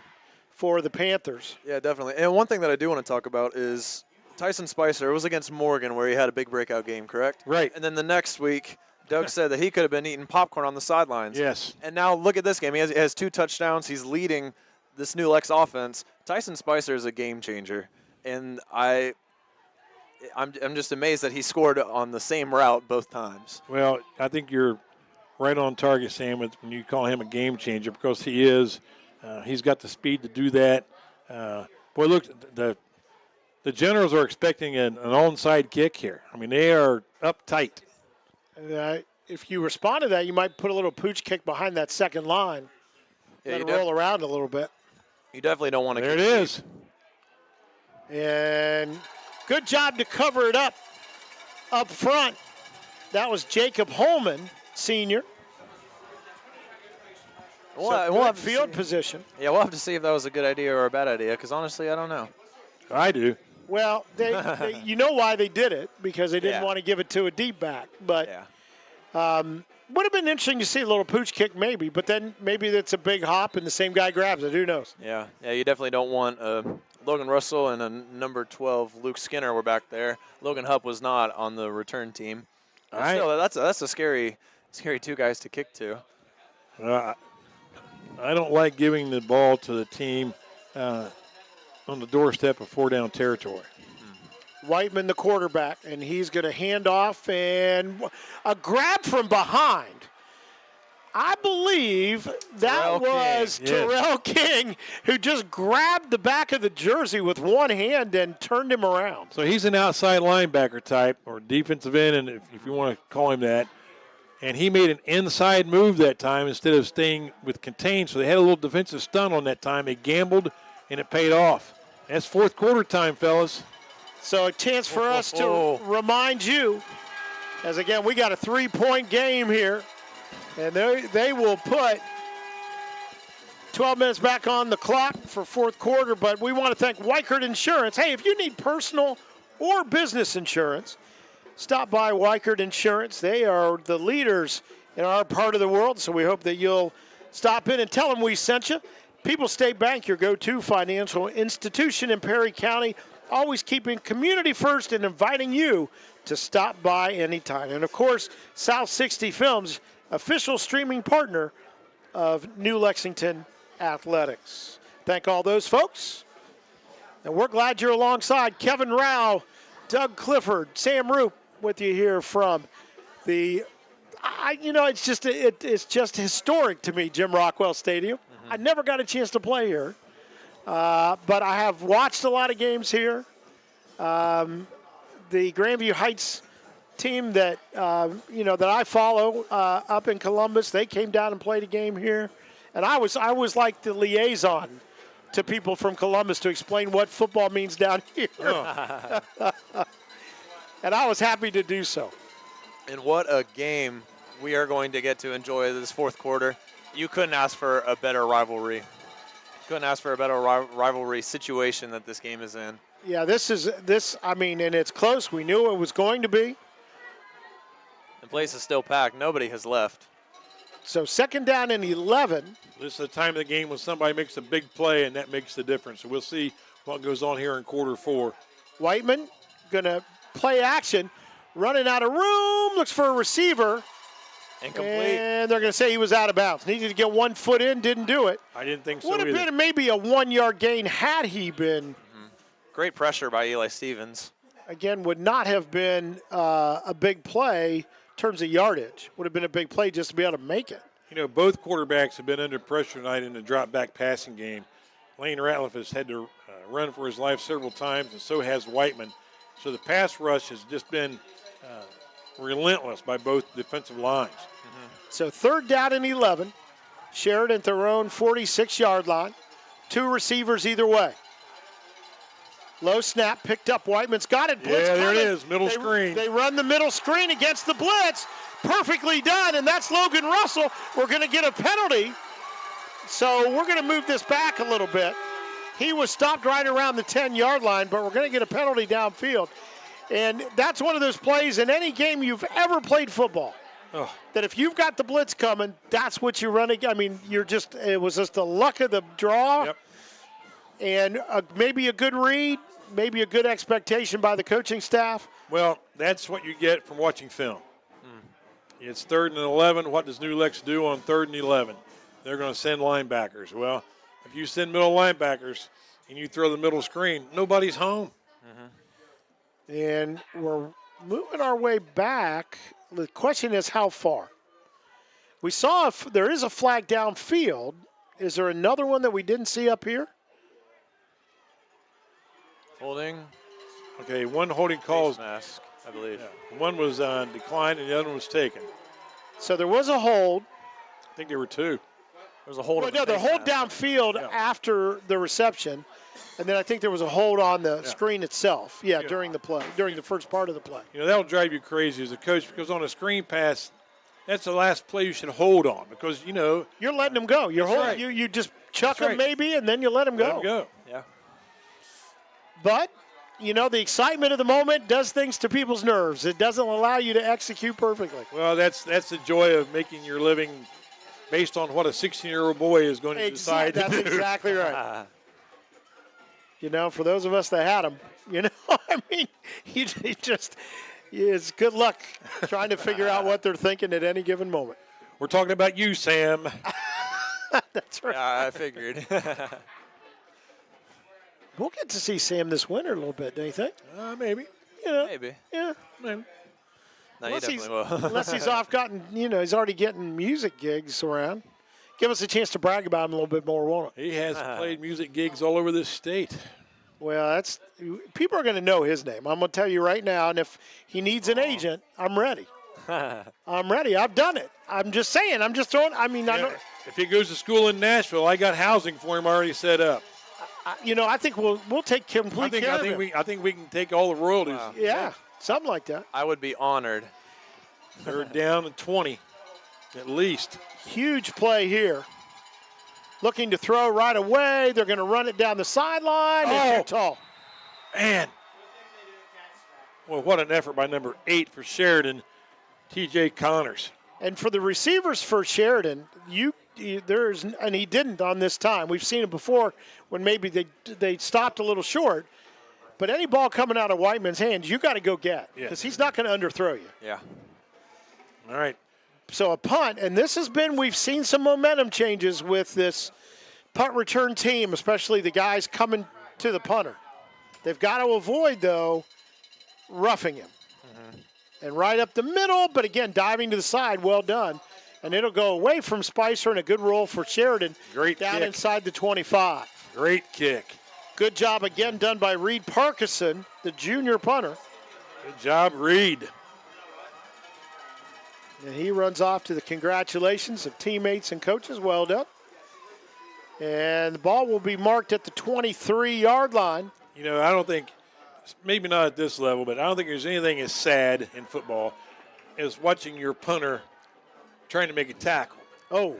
for the Panthers. Yeah, definitely. And one thing that I do want to talk about is Tyson Spicer. It was against Morgan where he had a big breakout game, correct? Right. And then the next week, Doug said that he could have been eating popcorn on the sidelines. Yes. And now look at this game. He has 2 touchdowns. He's leading this New Lex offense. Tyson Spicer is a game changer. And I'm just amazed that he scored on the same route both times. Well, I think you're right on target, Sam, when you call him a game changer, because he is. He's got the speed to do that. Boy, look, the Generals are expecting an onside kick here. I mean, they are uptight. If you respond to that, you might put a little pooch kick behind that second line. Yeah, let it roll around a little bit. You definitely don't want to. There it is. And good job to cover it up front. That was Jacob Holman, senior. We'll have to field see. position. Yeah, we'll have to see if that was a good idea or a bad idea, because honestly, I don't know. I do. Well, you know why they did it, because they didn't Yeah. want to give it to a deep back. But Yeah. would have been interesting to see a little pooch kick maybe, but then maybe it's a big hop and the same guy grabs it. Who knows? Yeah, you definitely don't want Logan Russell and a number 12 Luke Skinner were back there. Logan Hupp was not on the return team. But still, that's a scary two guys to kick to. I don't like giving the ball to the team on the doorstep of 4-down territory. Whiteman, the quarterback, and he's going to hand off, and a grab from behind. I believe that was Terrell King, who just grabbed the back of the jersey with one hand and turned him around. So he's an outside linebacker type, or defensive end, and if you want to call him that. And he made an inside move that time instead of staying with contained. So they had a little defensive stunt on that time. They gambled, and it paid off. That's fourth quarter time, fellas. So a chance for us to remind you, as again, we got a 3-point game here. And they will put 12 minutes back on the clock for fourth quarter. But we want to thank Wichert Insurance. Hey, if you need personal or business insurance, stop by Wichert Insurance. They are the leaders in our part of the world, so we hope that you'll stop in and tell them we sent you. People's State Bank, your go-to financial institution in Perry County, always keeping community first and inviting you to stop by anytime. And, of course, South 60 Films, official streaming partner of New Lexington Athletics. Thank all those folks. And we're glad you're alongside Kevin Rao, Doug Clifford, Sam Roop with you here from the, it's just historic to me, Jim Rockwell Stadium. I never got a chance to play here, but I have watched a lot of games here. The Grandview Heights team that that I follow up in Columbus, they came down and played a game here, and I was like the liaison to people from Columbus to explain what football means down here. And I was happy to do so. And what a game we are going to get to enjoy this fourth quarter. You couldn't ask for a better rivalry. Couldn't ask for a better rivalry situation that this game is in. Yeah, and it's close. We knew it was going to be. The place is still packed. Nobody has left. So 2nd down and 11. This is the time of the game when somebody makes a big play, and that makes the difference. So we'll see what goes on here in quarter 4. Whiteman going to play action, running out of room, looks for a receiver. Incomplete. And they're going to say he was out of bounds. Needed to get 1 foot in, didn't do it. I didn't think so Would have either. been maybe a 1-yard gain had he been. Great pressure by Eli Stevens. Again, would not have been a big play in terms of yardage. Would have been a big play just to be able to make it. You know, both quarterbacks have been under pressure tonight in the drop-back passing game. Lane Ratliff has had to run for his life several times, and so has Whiteman. So the pass rush has just been relentless by both defensive lines. So 3rd down and 11. Sheridan at their own 46-yard line. 2 receivers either way. Low snap, picked up. Whiteman's got it. Blitz there it coming. is, middle screen. They run the middle screen against the blitz. Perfectly done, and that's Logan Russell. We're going to get a penalty. So we're going to move this back a little bit. He was stopped right around the 10-yard line, but we're going to get a penalty downfield. And that's one of those plays in any game you've ever played football. That if you've got the blitz coming, that's what you run. I mean, it was just the luck of the draw. Yep. And maybe a good read, maybe a good expectation by the coaching staff. Well, that's what you get from watching film. It's 3rd and 11. What does New Lex do on 3rd and 11? They're going to send linebackers. Well, if you send middle linebackers and you throw the middle screen, nobody's home. And we're moving our way back. The question is how far? We saw if there is a flag downfield. Is there another one that we didn't see up here? Holding. Okay, one holding call. Mask, I believe. Yeah, one was declined and the other one was taken. So there was a hold. I think there were 2. There was a hold. No, the hold downfield after the reception. And then I think there was a hold on the screen itself. During the play, during the first part of the play. You know, that'll drive you crazy as a coach because on a screen pass, that's the last play you should hold on because, You're letting them go. You're holding. right. You just chuck That's them right. maybe, and then you let them go. let him go. Yeah. But, the excitement of the moment does things to people's nerves. It doesn't allow you to execute perfectly. Well, that's the joy of making your living based on what a 16-year-old boy is going to decide to That's do. exactly right. For those of us that had them, I mean, it's good luck trying to figure out what they're thinking at any given moment. We're talking about you, Sam. That's right. Yeah, I figured. We'll get to see Sam this winter a little bit, don't you think? Maybe. Maybe. Yeah. Maybe. No, you Unless definitely will. unless he's off he's already getting music gigs around. Give us a chance to brag about him a little bit more, won't it? He has played music gigs all over this state. Well, people are going to know his name. I'm going to tell you right now, and if he needs an agent, I'm ready. I'm ready. I've done it. I'm just saying. I'm just throwing. I mean, I know. If he goes to school in Nashville, I got housing for him already set up. I think we'll take complete care of him. I think we can take all the royalties. Wow. Yeah, something like that. I would be honored. They're down to 20, at least. Huge play here. Looking to throw right away. They're going to run it down the sideline. It's too tall. Man. Well, what an effort by number 8 for Sheridan, T.J. Connors. And for the receivers for Sheridan, and he didn't on this time. We've seen it before when maybe they stopped a little short. But any ball coming out of Whiteman's hands, you got to go get because he's not going to underthrow you. Yeah. All right. So a punt, and we've seen some momentum changes with this punt return team, especially the guys coming to the punter. They've got to avoid, though, roughing him. And right up the middle, but again, diving to the side, well done. And it'll go away from Spicer and a good roll for Sheridan. Great down kick. Inside the 25. Great kick. Good job again done by Reed Parkinson, the junior punter. Good job, Reed. And he runs off to the congratulations of teammates and coaches. Well done. And the ball will be marked at the 23-yard line. I don't think, maybe not at this level, but I don't think there's anything as sad in football as watching your punter trying to make a tackle. Oh.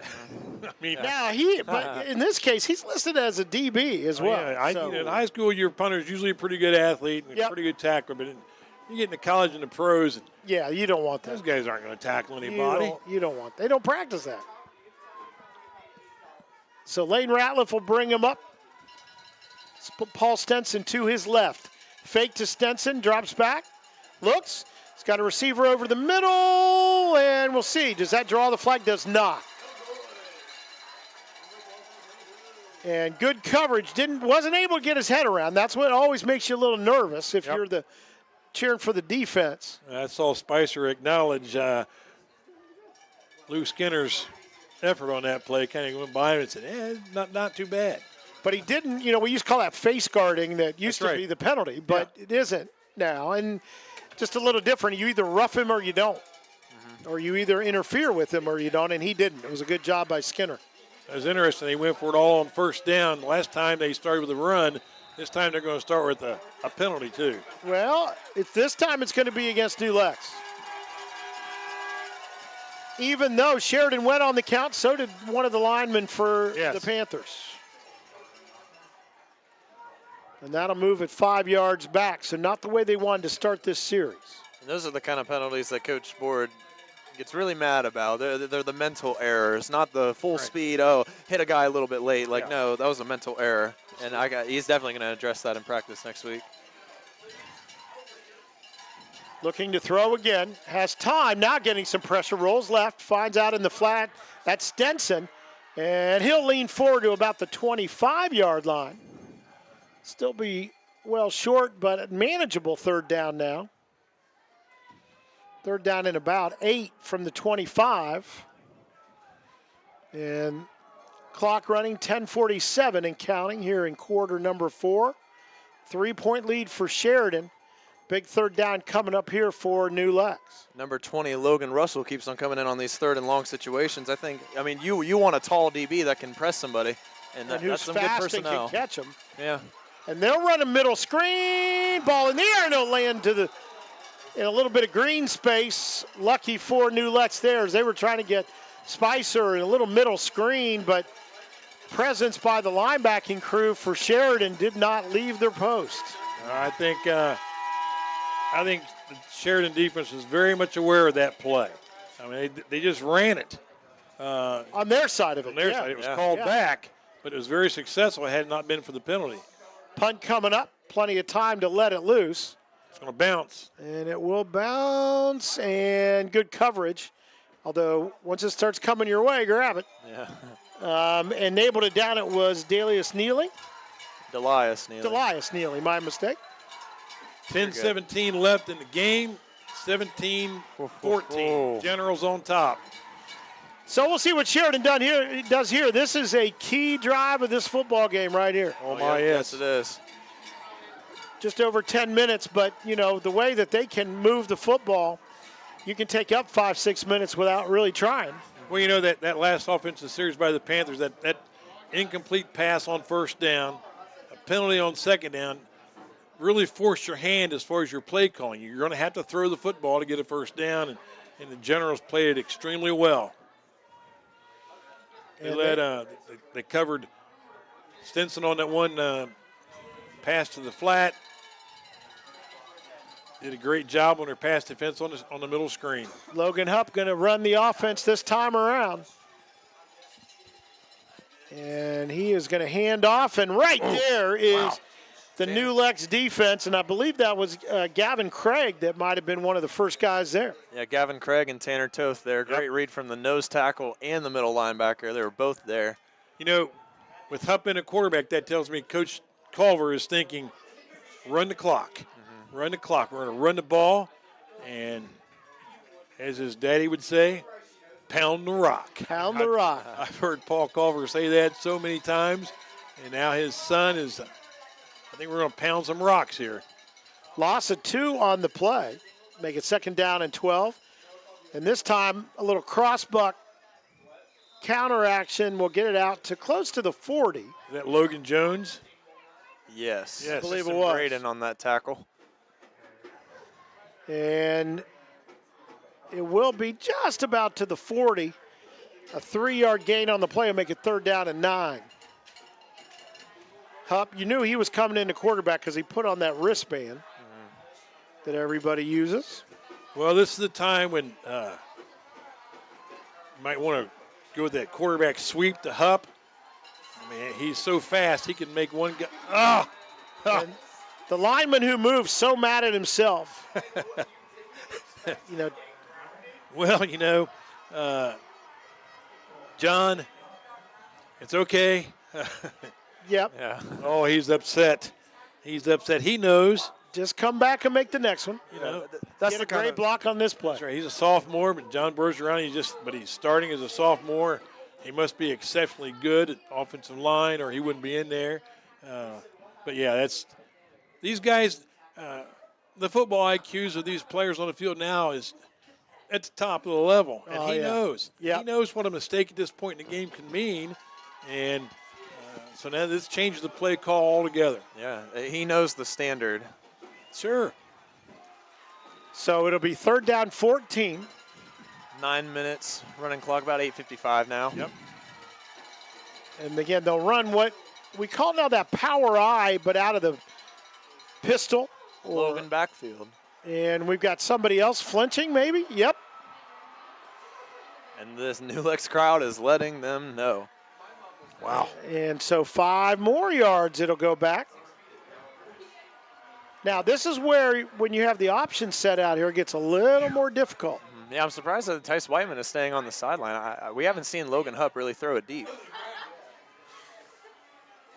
I mean, Now, but in this case, he's listed as a DB as well. Yeah, in high school, your punter's usually a pretty good athlete and a pretty good tackler, but you get into college and the pros, and yeah, you don't want that. those guys aren't going to tackle anybody. You don't want. They don't practice that. So Lane Ratliff will bring him up. Paul Stenson to his left. Fake to Stenson, drops back, looks. He's got a receiver over the middle, and we'll see. Does that draw the flag? Does not. And good coverage. Wasn't able to get his head around. That's what always makes you a little nervous if you're cheering for the defense. I saw Spicer acknowledge Lou Skinner's effort on that play. Kind of went by him and said, not too bad. But he didn't, we used to call that face guarding that used to be the penalty, but it isn't now. And just a little different. You either rough him or you don't. Or you either interfere with him or you don't, and he didn't. It was a good job by Skinner. It was interesting. They went for it all on first down. Last time they started with a run. This time they're going to start with a penalty, too. Well, this time it's going to be against New Lex. Even though Sheridan went on the count, so did one of the linemen for the Panthers. And that'll move it 5 yards back, so not the way they wanted to start this series. And those are the kind of penalties that Coach Board gets really mad about. They're the mental errors, not the full speed, hit a guy a little bit late. No, that was a mental error. And he's definitely going to address that in practice next week. Looking to throw again. Has time. Now getting some pressure. Rolls left. Finds out in the flat. That's Stenson. And he'll lean forward to about the 25-yard line. Still be well short, but manageable third down now. Third down and about 8 from the 25. And clock running, 10:47 and counting here in quarter number 4. 3-point lead for Sheridan. Big third down coming up here for New Lex. Number 20, Logan Russell, keeps on coming in on these third and long situations. You want a tall DB that can press somebody. And who's that's some fast good personnel. and can catch them. Yeah. And they'll run a middle screen. Ball in the air, and it'll land in a little bit of green space. Lucky for New Lex there as they were trying to get Spicer in a little middle screen, but presence by the linebacking crew for Sheridan did not leave their post. I think the Sheridan defense was very much aware of that play. I mean, they just ran it. On their side of it. On their side. It was called back, but it was very successful had it not been for the penalty. Punt coming up. Plenty of time to let it loose. It's going to bounce. And it will bounce, and good coverage. Although, once it starts coming your way, grab it. Yeah. And nailed it down. It was Delius Neely. Delius Neely. Delius Neely, my mistake. 10-17 left in the game. 17-14. Generals on top. So we'll see what Sheridan does here. This is a key drive of this football game right here. Oh my, yes it is. Just over 10 minutes, but you know the way that they can move the football, you can take up 5-6 minutes without really trying. Well, you know that last offensive series by the Panthers, that incomplete pass on first down, a penalty on second down, really forced your hand as far as your play calling. You're going to have to throw the football to get a first down, and the Generals played it extremely well. They covered Stinson on that one pass to the flat. Did a great job on their pass defense on the middle screen. Logan Hupp going to run the offense this time around. And he is going to hand off, and right there is the New Lex defense, and I believe that was Gavin Craig that might have been one of the first guys there. Yeah, Gavin Craig and Tanner Toth there. Great read from the nose tackle and the middle linebacker. They were both there. You know, with Hupp in a quarterback, that tells me Coach Culver is thinking, run the clock. Run the clock. We're going to run the ball, and as his daddy would say, pound the rock. Pound the rock. I've heard Paul Culver say that so many times, and now his son is, I think we're going to pound some rocks here. Loss of 2 on the play. Make it 2nd down and 12. And this time, a little cross-buck counter action will get it out to close to the 40. Is that Logan Jones? Yes. I believe it was. Braden on that tackle. And it will be just about to the 40. A 3-yard gain on the play will make it 3rd down and 9. Hupp, you knew he was coming into quarterback because he put on that wristband that everybody uses. Well, this is the time when you might want to go with that quarterback sweep to Hupp. I mean, he's so fast, he can make one guy. And the lineman who moves so mad at himself. Well, John, it's okay. Yep. Yeah. Oh, he's upset. He's upset. He knows. Just come back and make the next one. That's Get the a great block on this play. That's right. He's a sophomore, but John Bergeron, he's starting as a sophomore. He must be exceptionally good at offensive line, or he wouldn't be in there. But yeah, these guys. The football IQs of these players on the field now is at the top of the level, and he knows. Yep. He knows what a mistake at this point in the game can mean, and so now this changes the play call altogether. Yeah, he knows the standard. Sure. So it'll be 3rd down 14. 9 minutes running clock, about 8:55 now. Yep. And again, they'll run what we call now that power I, but out of the pistol. Logan backfield. And we've got somebody else flinching, maybe? Yep. And this New Lex crowd is letting them know. Wow. And so 5 more yards, it'll go back. Now, this is where, when you have the option set out here, it gets a little more difficult. Yeah, I'm surprised that Tice Whiteman is staying on the sideline. We haven't seen Logan Hupp really throw it deep.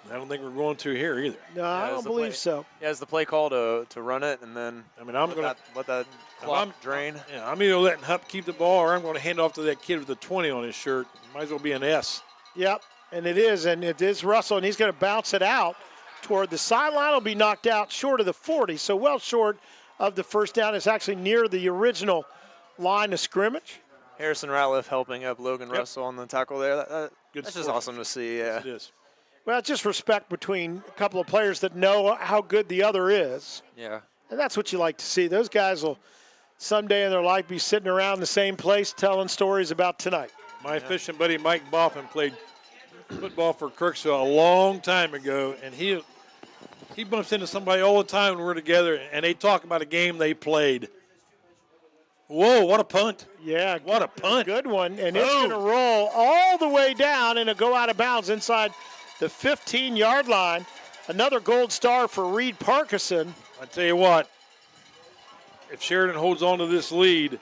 I don't think we're going to here either. No, I don't believe so. Yeah, it's the play call to run it, and then I'm going to let that clock drain. Yeah, I'm either letting Hupp keep the ball, or I'm going to hand off to that kid with the 20 on his shirt. Might as well be an S. Yep, and it is Russell, and he's going to bounce it out toward the sideline. Will be knocked out short of the 40, so well short of the first down. It's actually near the original line of scrimmage. Harrison Ratliff helping up Logan Russell on the tackle there. That's just awesome to see. Yeah. Yes, it is. Well, it's just respect between a couple of players that know how good the other is. Yeah. And that's what you like to see. Those guys will someday in their life be sitting around the same place telling stories about tonight. My fishing buddy Mike Boffin played football for Kirksville a long time ago, and he bumps into somebody all the time when we're together, and they talk about a game they played. Whoa, what a punt. Yeah, what a punt. Good one, and it's going to roll all the way down and it'll go out of bounds inside the 15-yard line. Another gold star for Reed Parkinson. I tell you what, if Sheridan holds on to this lead,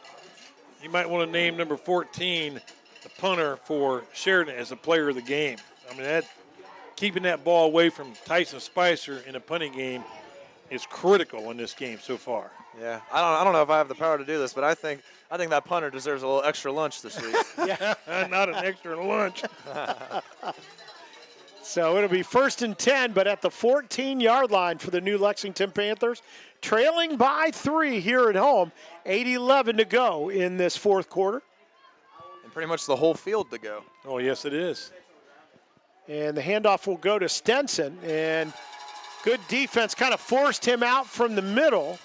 you might want to name number 14, the punter for Sheridan, as a player of the game. I mean, keeping that ball away from Tyson Spicer in a punting game is critical in this game so far. Yeah, I don't know if I have the power to do this, but I think that punter deserves a little extra lunch this week. Yeah, not an extra lunch. So it'll be 1st and 10, but at the 14-yard line for the new Lexington Panthers, trailing by 3 here at home. 8:11 to go in this fourth quarter. And pretty much the whole field to go. Oh, yes, it is. And the handoff will go to Stenson, and good defense kind of forced him out from the middle.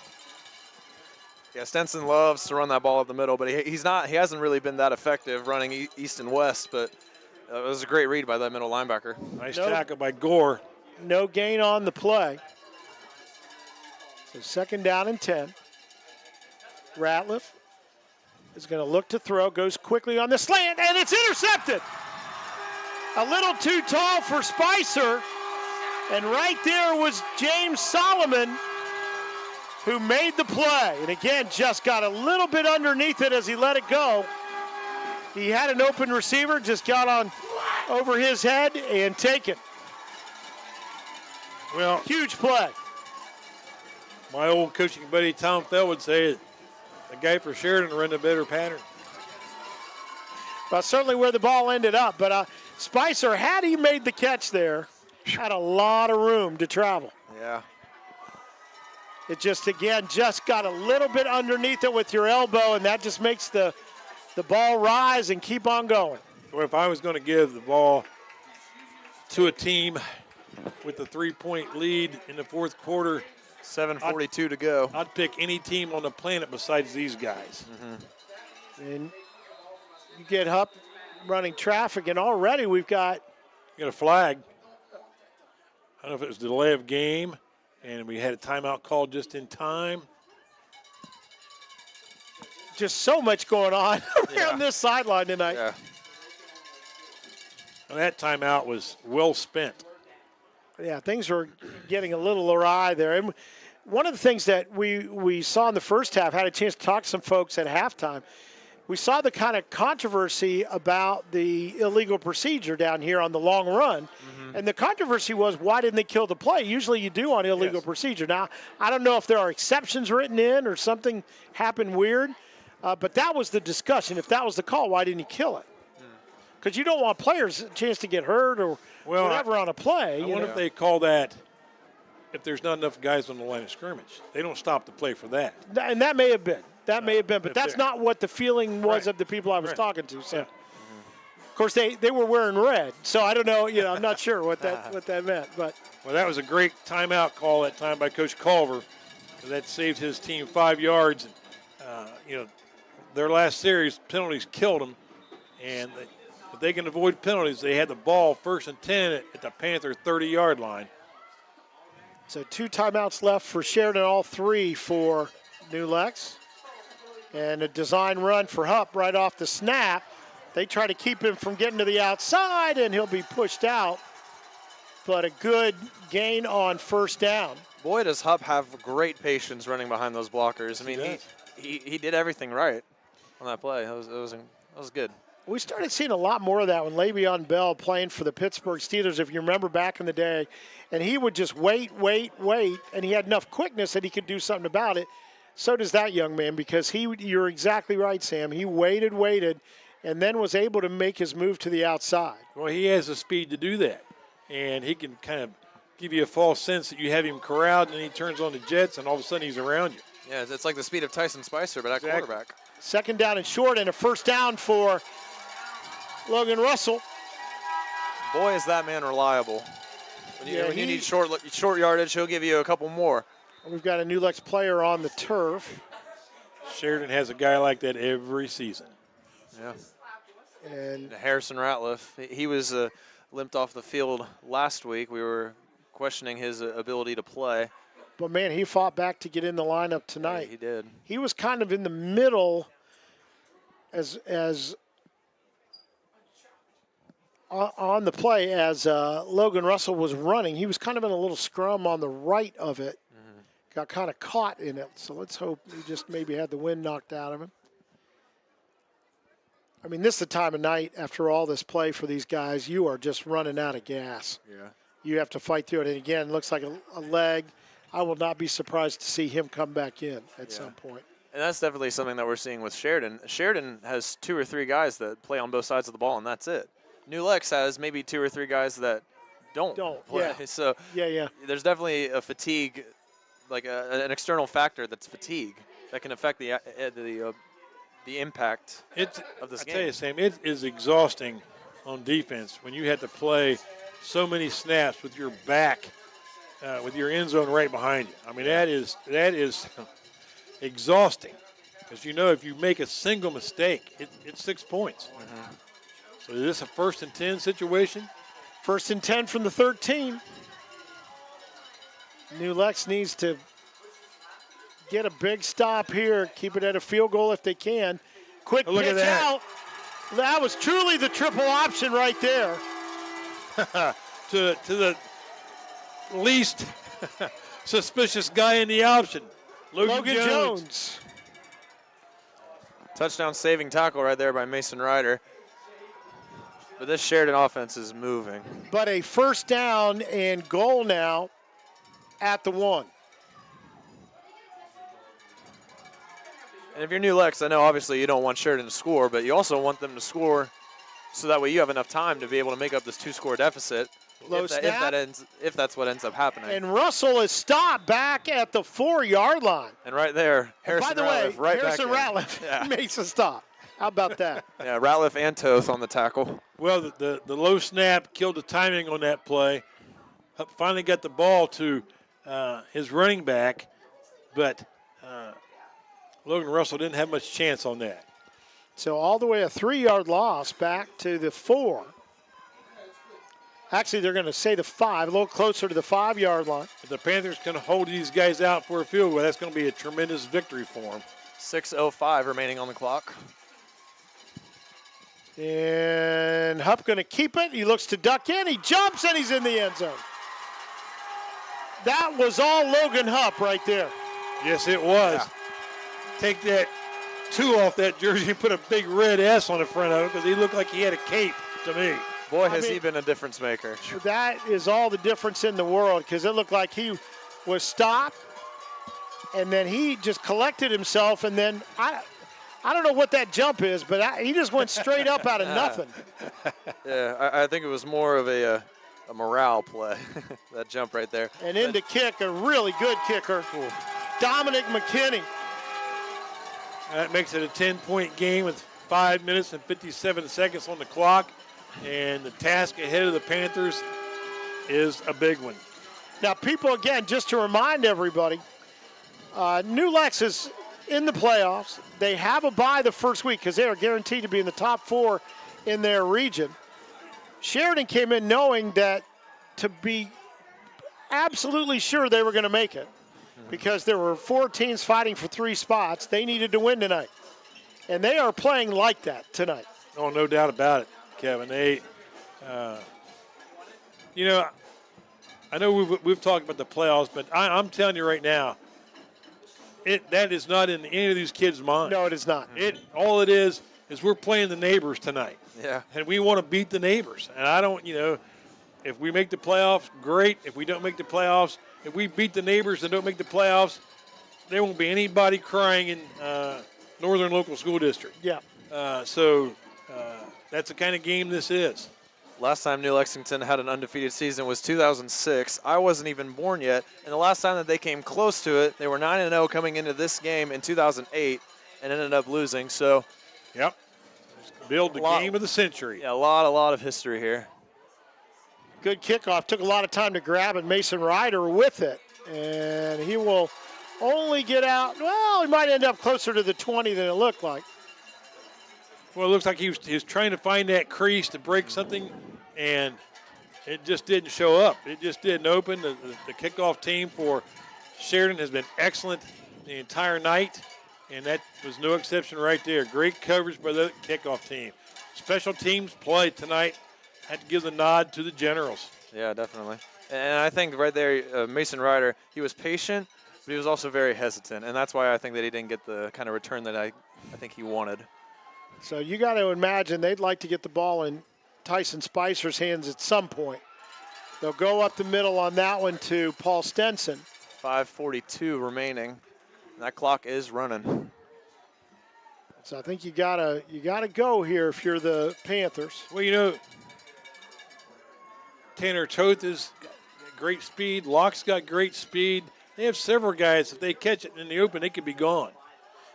Yeah, Stenson loves to run that ball up the middle, but he hasn't really been that effective running east and west, but it was a great read by that middle linebacker. Nice tackle by Gore. No gain on the play. So 2nd down and 10. Ratliff is going to look to throw, goes quickly on the slant, and it's intercepted. A little too tall for Spicer, and right there was James Solomon, who made the play. And again, just got a little bit underneath it as he let it go. He had an open receiver, just got on over his head and taken. Well, huge play. My old coaching buddy Tom Fell would say the guy for Sheridan ran a better pattern. Well, certainly where the ball ended up, but Spicer, had he made the catch there, had a lot of room to travel. Yeah. It just got a little bit underneath it with your elbow, and that just makes the ball rise and keep on going. Well, if I was going to give the ball to a team with a 3-point lead in the fourth quarter, 7:42 to go, I'd pick any team on the planet besides these guys. Mm-hmm. And you get Hupp running traffic, and already we've got a flag. I don't know if it was delay of game, and we had a timeout called just in time. Just so much going on around this sideline tonight. Yeah. And that timeout was well spent. Yeah, things were getting a little awry there. And one of the things that we saw in the first half, had a chance to talk to some folks at halftime, we saw the kind of controversy about the illegal procedure down here on the long run. Mm-hmm. And the controversy was, why didn't they kill the play? Usually you do on illegal procedure. Now, I don't know if there are exceptions written in or something happened weird, but that was the discussion. If that was the call, why didn't he kill it? Because you don't want players a chance to get hurt or whatever on a play. I wonder if they call that if there's not enough guys on the line of scrimmage. They don't stop the play for that. And that may have been. That may have been, but that's not what the feeling was of the people I was talking to. So, of course, they were wearing red, so I don't know. I'm not sure what that meant. But well, that was a great timeout call that time by Coach Culver. That saved his team 5 yards. And, their last series penalties killed them, and if they can avoid penalties, they had the ball 1st and 10 at the Panther 30-yard line. So 2 timeouts left for Sheridan, all 3 for New Lex. And a design run for Hupp right off the snap. They try to keep him from getting to the outside, and he'll be pushed out. But a good gain on 1st down. Boy, does Hupp have great patience running behind those blockers. I mean, he did everything right on that play. That was good. We started seeing a lot more of that when Le'Veon Bell playing for the Pittsburgh Steelers, if you remember back in the day. And he would just wait, and he had enough quickness that he could do something about it. So does that young man, because you're exactly right, Sam. He waited, and then was able to make his move to the outside. Well, he has the speed to do that. And he can kind of give you a false sense that you have him corralled, and then he turns on the jets, and all of a sudden he's around you. Yeah, it's like the speed of Tyson Spicer, but at quarterback. 2nd down and short, and a 1st down for Logan Russell. Boy, is that man reliable. When you need short yardage, he'll give you a couple more. We've got a New Lex player on the turf. Sheridan has a guy like that every season. Yeah. And Harrison Ratliff, he was limped off the field last week. We were questioning his ability to play. but man, he fought back to get in the lineup tonight. Yeah, he did. He was kind of in the middle as on the play as Logan Russell was running. He was kind of in a little scrum on the right of it. Got kind of caught in it. So let's hope he just maybe had the wind knocked out of him. I mean, this is the time of night after all this play for these guys. You are just running out of gas. Yeah. You have to fight through it. And again, looks like a leg. I will not be surprised to see him come back in at some point. And that's definitely something that we're seeing with Sheridan. Sheridan has 2 or 3 guys that play on both sides of the ball, and that's it. New Lex has maybe 2 or 3 guys that don't play. Yeah. So Yeah. there's definitely a fatigue, like an external factor that's fatigue that can affect the impact of this game. I tell you, Sam, it is exhausting on defense when you have to play so many snaps with your back, with your end zone right behind you. I mean, that is exhausting because if you make a single mistake, it's 6 points. So is this a 1st and 10 situation? 1st and 10 from the 13. New Lex needs to get a big stop here, keep it at a field goal if they can. Quick look pitch at that. out. That was truly the triple option right there. to the least suspicious guy in the option, Logan Jones. Touchdown saving tackle right there by Mason Ryder. But this Sheridan offense is moving. But a 1st down and goal now at the 1. And if you're New Lex, I know obviously you don't want Sheridan to score, but you also want them to score so that way you have enough time to be able to make up this 2-score deficit. If that's what ends up happening. And Russell is stopped back at the 4-yard line. And right there, Harrison Ratliff Ratliff makes a stop. How about that? Yeah, Ratliff and Toth on the tackle. Well, the low snap killed the timing on that play. Finally got the ball to his running back, but Logan Russell didn't have much chance on that. So all the way a 3-yard loss back to the 4. Actually, they're going to say the 5, a little closer to the 5-yard line. If the Panthers can hold these guys out for a field goal, that's going to be a tremendous victory for them. 6:05 remaining on the clock. And Hupp going to keep it. He looks to duck in. He jumps, and he's in the end zone. That was all Logan Hupp right there. Yes, it was. Yeah. Take that 2 off that jersey and put a big red S on the front of it because he looked like he had a cape to me. Boy, has he been a difference maker. That is all the difference in the world because it looked like he was stopped, and then he just collected himself, and then I don't know what that jump is, but he just went straight up out of nothing. Yeah, I think it was more of a morale play, that jump right there. And into kick, a really good kicker, Dominic McKinney. That makes it a 10-point game with 5 minutes and 57 seconds on the clock. And the task ahead of the Panthers is a big one. Now, people, again, just to remind everybody, New Lex is in the playoffs. They have a bye the first week because they are guaranteed to be in the top 4 in their region. Sheridan came in knowing that to be absolutely sure they were going to make it because there were 4 teams fighting for 3 spots. They needed to win tonight. And they are playing like that tonight. Oh, no doubt about it, Kevin. They, I know we've talked about the playoffs, but I'm telling you right now, that is not in any of these kids' minds. No, it is not. All it is we're playing the neighbors tonight. Yeah. And we want to beat the neighbors. And I don't, if we make the playoffs, great. If we don't make the playoffs, if we beat the neighbors and don't make the playoffs, there won't be anybody crying in Northern Local School District. Yeah. So that's the kind of game this is. Last time New Lexington had an undefeated season was 2006. I wasn't even born yet. And the last time that they came close to it, they were 9-0 coming into this game in 2008 and ended up losing. So, yep. Build the game of the century. Yeah, a lot of history here. Good kickoff. Took a lot of time to grab it. Mason Ryder with it. And he will only get out. Well, he might end up closer to the 20 than it looked like. Well, it looks like he was trying to find that crease to break something, and it just didn't show up. It just didn't open. The kickoff team for Sheridan has been excellent the entire night, and that was no exception right there. Great coverage by the kickoff team. Special teams play tonight. Had to give the nod to the Generals. Yeah, definitely. And I think right there, Mason Ryder, he was patient, but he was also very hesitant, and that's why I think that he didn't get the kind of return that I think he wanted. So you got to imagine they'd like to get the ball in Tyson Spicer's hands at some point. They'll go up the middle on that one to Paul Stenson. 5:42 remaining. That clock is running. So I think you gotta go here if you're the Panthers. Well, you know, Tanner Toth has got great speed. Locke's got great speed. They have several guys. If they catch it in the open, they could be gone.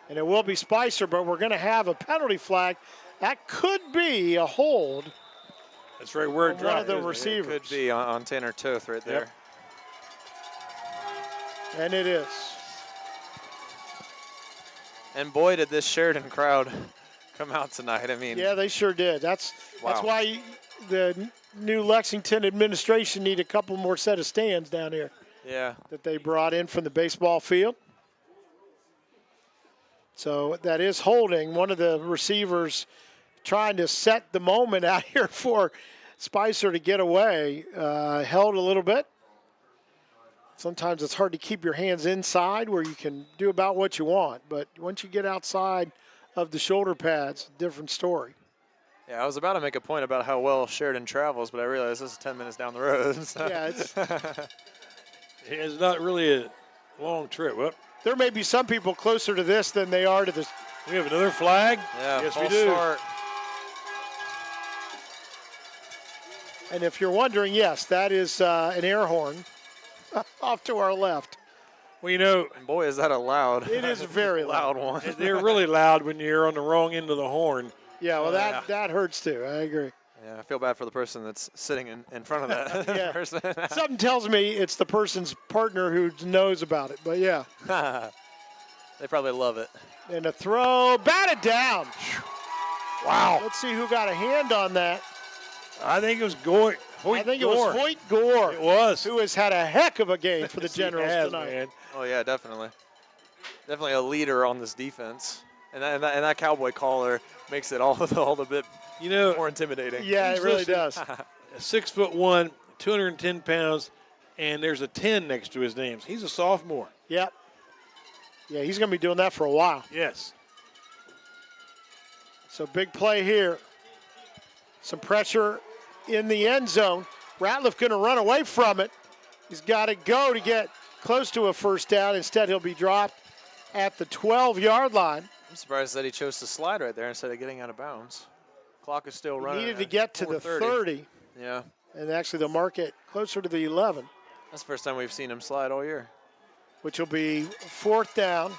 And it will be Spicer, but we're going to have a penalty flag. That could be a hold. That's right where it dropped. One of the receivers. It could be on Tanner Toth right there. Yep. And it is. And boy, did this Sheridan crowd come out tonight. I mean, Yeah, they sure did. That's why the new Lexington administration need a couple more set of stands down here yeah. that they brought in from the baseball field. So that is holding. One of the receivers trying to set the moment out here for Spicer to get away. Held a little bit. Sometimes it's hard to keep your hands inside where you can do about what you want. But once you get outside of the shoulder pads, different story. Yeah, I was about to make a point about how well Sheridan travels, but I realized this is 10 minutes down the road. So. Yeah, It's not really a long trip. Well, there may be some people closer to this than they are to this. we have another flag. Yeah, yes, we false do. start. And if you're wondering, yes, that is an air horn off to our left. Well, you know, And boy, is that a loud. It is very loud loud. one. they're really loud when you're on the wrong end of the horn. Yeah, well, Yeah. that hurts too. I agree. Yeah, I feel bad for the person that's sitting in front of that Yeah. person. Something tells me it's the person's partner who knows about it. But yeah, They probably love it. and a throw, batted down. Wow. Let's see who got a hand on that. I think it was Hoyt I think it was Hoyt Gore, It was. who has had a heck of a game for the Yes, he Generals has, tonight. man. Oh, yeah, definitely. Definitely a leader on this defense. And that cowboy collar makes it all the bit You know, more intimidating. Yeah, it He's really listed- does. 6'1", 210 pounds, and there's a 10 next to his name. He's a sophomore. Yep. Yeah, he's going to be doing that for a while. Yes. So big play here. Some pressure in the end zone. Ratliff going to run away from it. He's got to go to get close to a first down. Instead, he'll be dropped at the 12-yard line. I'm surprised that he chose to slide right there instead of getting out of bounds. Clock is still He running. needed to at get to the 4:30. 30, Yeah, and actually they'll mark it closer to the 11, that's the first time we've seen him slide all year. which will be fourth down.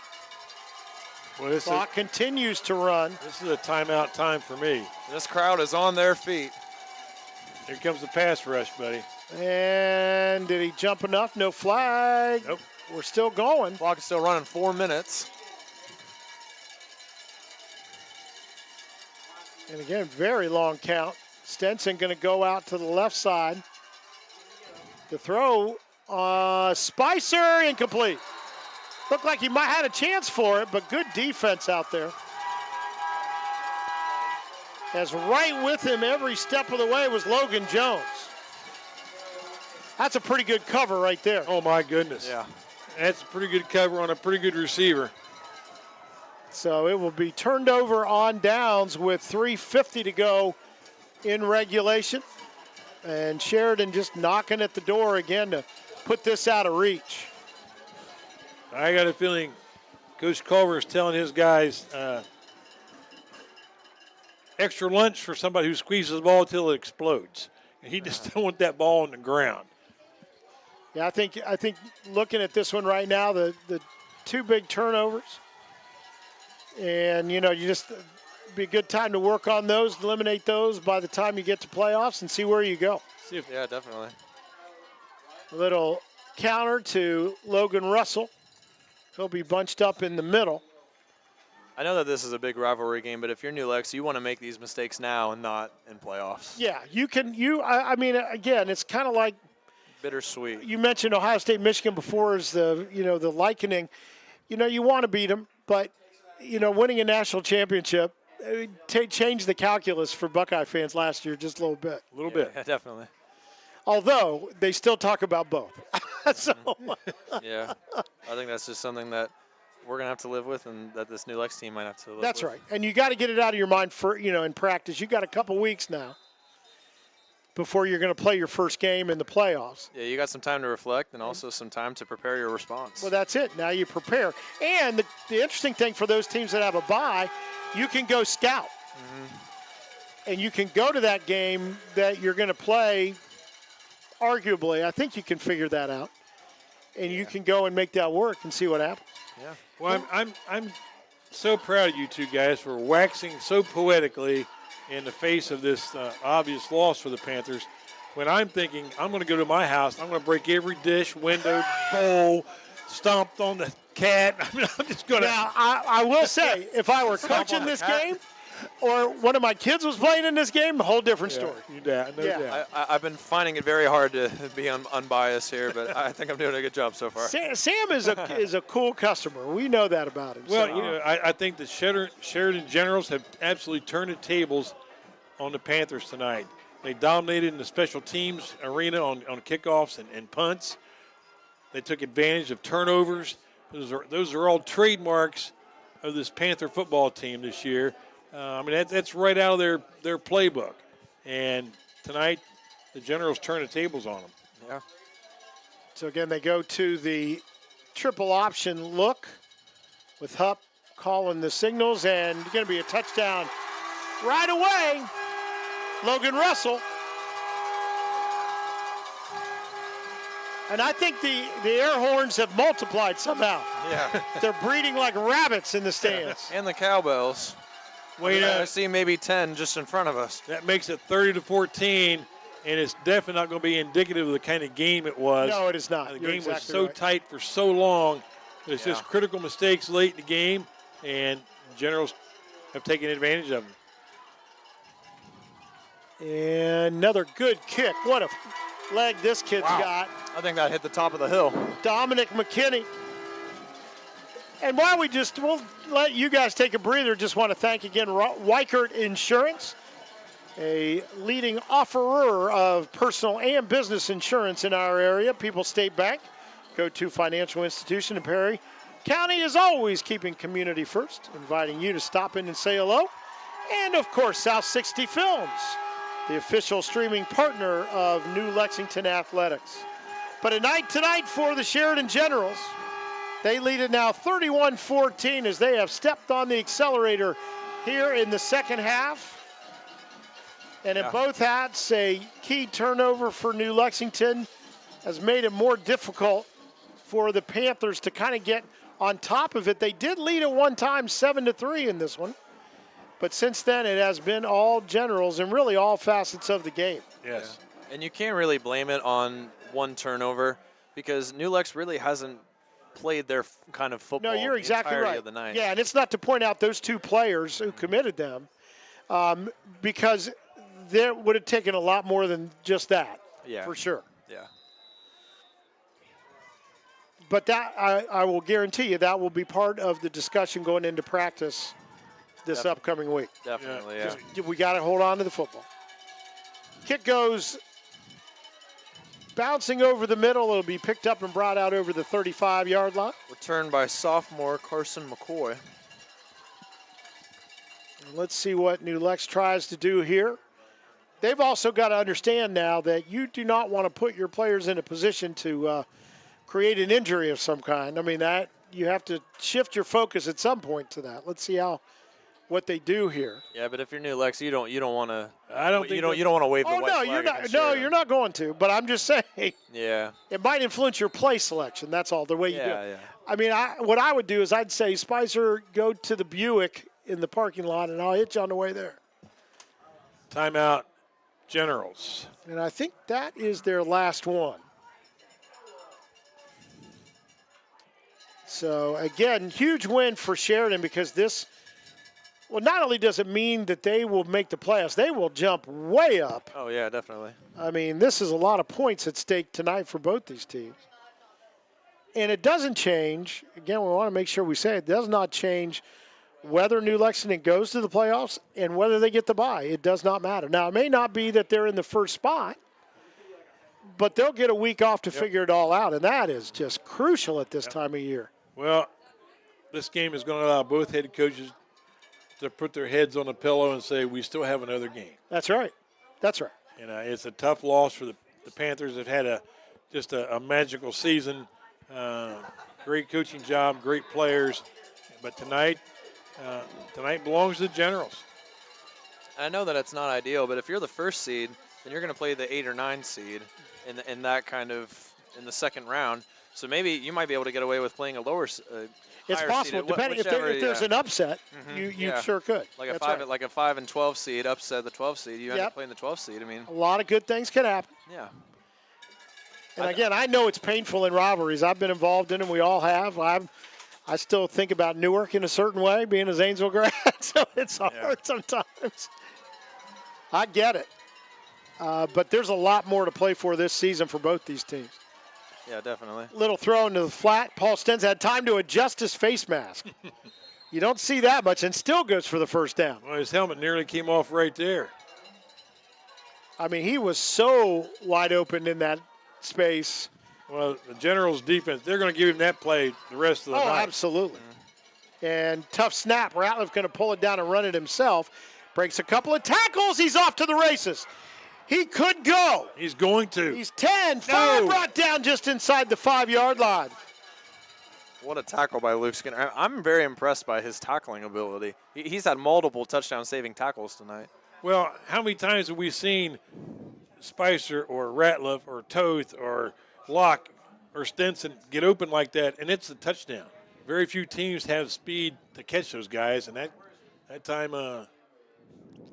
Well, this Clock continues to run. is a timeout time for me. This crowd is on their feet. Here comes the pass rush, buddy. And did he jump enough? No flag. Nope. We're still going. Clock is still running 4 minutes. And again, very long count. Stenson going to go out to the left side. The throw, Spicer, incomplete. Looked like he might have had a chance for it, but good defense out there. As right with him every step of the way was Logan Jones. That's a pretty good cover right there. Oh, my goodness. Yeah. That's a pretty good cover on a pretty good receiver. So it will be turned over on downs with 3:50 to go in regulation. And Sheridan just knocking at the door again to put this out of reach. I got a feeling Coach Culver is telling his guys extra lunch for somebody who squeezes the ball until it explodes. And he just don't want that ball on the ground. Yeah, I think looking at this one right now, the two big turnovers. And, you just be a good time to work on those, eliminate those by the time you get to playoffs and see where you go. See if Yeah, definitely. A little counter to Logan Russell, He'll be bunched up in the middle. I know that this is a big rivalry game, but if you're New Lex, you want to make these mistakes now and not in playoffs. Yeah, you can. I mean, again, it's kind of like Bittersweet. you mentioned Ohio State, Michigan before as the likening. You want to beat them, but winning a national championship changed the calculus for Buckeye fans last year just a little bit. A little bit. Yeah, definitely. Although they still talk about both. So Yeah, I think that's just something that we're going to have to live with and that this New Lex team might have to live with. that's right. And you got to get it out of your mind for, in practice. You got a couple weeks now before you're going to play your first game in the playoffs. Yeah, you got some time to reflect and also some time to prepare your response. Well, that's it. Now you prepare. And the interesting thing for those teams that have a bye, you can go scout. And you can go to that game that you're going to play, arguably. I think you can figure that out. And you can go and make that work and see what happens. Yeah. Well, I'm so proud of you two guys for waxing so poetically in the face of this obvious loss for the Panthers. When I'm thinking, I'm going to go to my house, I'm going to break every dish, window, bowl, stomped on the cat. I mean, I'm just going to. Now, I will say, if I were coaching this game or one of my kids was playing in this game, a whole different story. No doubt. I've been finding it very hard to be unbiased here, but I think I'm doing a good job so far. Sam is a cool customer. We know that about him. Well, so. I think the Sheridan Generals have absolutely turned the tables on the Panthers tonight. They dominated in the special teams arena on kickoffs and punts. They took advantage of turnovers. Those are all trademarks of this Panther football team this year. I mean, that's right out of their playbook. And tonight, the Generals turn the tables on them. Yeah. So, again, they go to the triple option look with Hupp calling the signals, and going to be a touchdown right away. Logan Russell. And I think the air horns have multiplied somehow. Yeah. They're breeding like rabbits in the stands. And the cowbells. I see maybe 10 just in front of us. That makes it 30-14, and it's definitely not going to be indicative of the kind of game it was. No, it is not. The You're game exactly was so right. tight for so long. It's just critical mistakes late in the game, and Generals have taken advantage of them. And another good kick. What a leg this kid's got. I think that hit the top of the hill. Dominic McKinney. And while we'll let you guys take a breather, just want to thank again Wichert Insurance, a leading offerer of personal and business insurance in our area. People's State Bank, go-to financial institution in Perry County, is always keeping community first, inviting you to stop in and say hello. And, of course, South 60 Films, the official streaming partner of New Lexington Athletics. But a night tonight for the Sheridan Generals. They lead it now 31-14 as they have stepped on the accelerator here in the second half. And in both hats, a key turnover for New Lexington has made it more difficult for the Panthers to kind of get on top of it. They did lead at one time 7-3 in this one. But since then, it has been all Generals and really all facets of the game. Yes. Yeah. And you can't really blame it on one turnover because New Lex really hasn't played their kind of football. No, you're exactly right. Of the night. Yeah, and it's not to point out those two players who committed them because there would have taken a lot more than just that, for sure. Yeah. But that, I will guarantee you, that will be part of the discussion going into practice this upcoming week. Definitely, yeah. We got to hold on to the football. Kick goes bouncing over the middle. It'll be picked up and brought out over the 35-yard line. Returned by sophomore Carson McCoy. And let's see what New Lex tries to do here. They've also got to understand now that you do not want to put your players in a position to create an injury of some kind. I mean, that you have to shift your focus at some point to that. Let's see what they do here. Yeah, but if you're New Lex, you don't want to. I don't think you don't want to wave the white flag. You're not. No, you're not going to. But I'm just saying. Yeah. It might influence your play selection. That's all. The way you do it. Yeah. I mean, what I would do is I'd say, Spicer, go to the Buick in the parking lot, and I'll hit you on the way there. Timeout, Generals. And I think that is their last one. So, again, huge win for Sheridan because this, well, not only does it mean that they will make the playoffs, they will jump way up. Oh, yeah, definitely. I mean, this is a lot of points at stake tonight for both these teams. And it doesn't change, again, we want to make sure we say it does not change whether New Lexington goes to the playoffs and whether they get the bye. It does not matter. Now, it may not be that they're in the first spot, but they'll get a week off to figure it all out, and that is just crucial at this time of year. Well, this game is going to allow both head coaches to put their heads on the pillow and say, we still have another game. That's right. That's right. And it's a tough loss for the Panthers. They've had just a magical season. Great coaching job, great players. But tonight belongs to the Generals. I know that it's not ideal, but if you're the first seed, then you're going to play the 8 or 9 seed in that kind of in the second round. So maybe you might be able to get away with playing a lower. It's possible, seeded, depending if there's an upset, you sure could. Like That's like a 5 and 12 seed upset the 12 seed. You end up playing the 12 seed. I mean, a lot of good things can happen. Yeah. And again, I know it's painful in rivalries. I've been involved in them. We all have. I still think about Newark in a certain way, being a Zanesville grad, so it's hard sometimes. I get it. But there's a lot more to play for this season for both these teams. Yeah, definitely. Little throw into the flat. Paul Stenz had time to adjust his face mask. You don't see that much, and still goes for the first down. Well, his helmet nearly came off right there. I mean, he was so wide open in that space. Well, the Generals' defense, they're going to give him that play the rest of the night. Oh, absolutely. And tough snap. Ratliff going to pull it down and run it himself. Breaks a couple of tackles. He's off to the races. He could go. He's going to. He's 10. 5 brought down just inside the 5-yard line. What a tackle by Luke Skinner. I'm very impressed by his tackling ability. He's had multiple touchdown-saving tackles tonight. Well, how many times have we seen Spicer or Ratliff or Toth or Locke or Stinson get open like that, and it's a touchdown? Very few teams have speed to catch those guys, and that time, was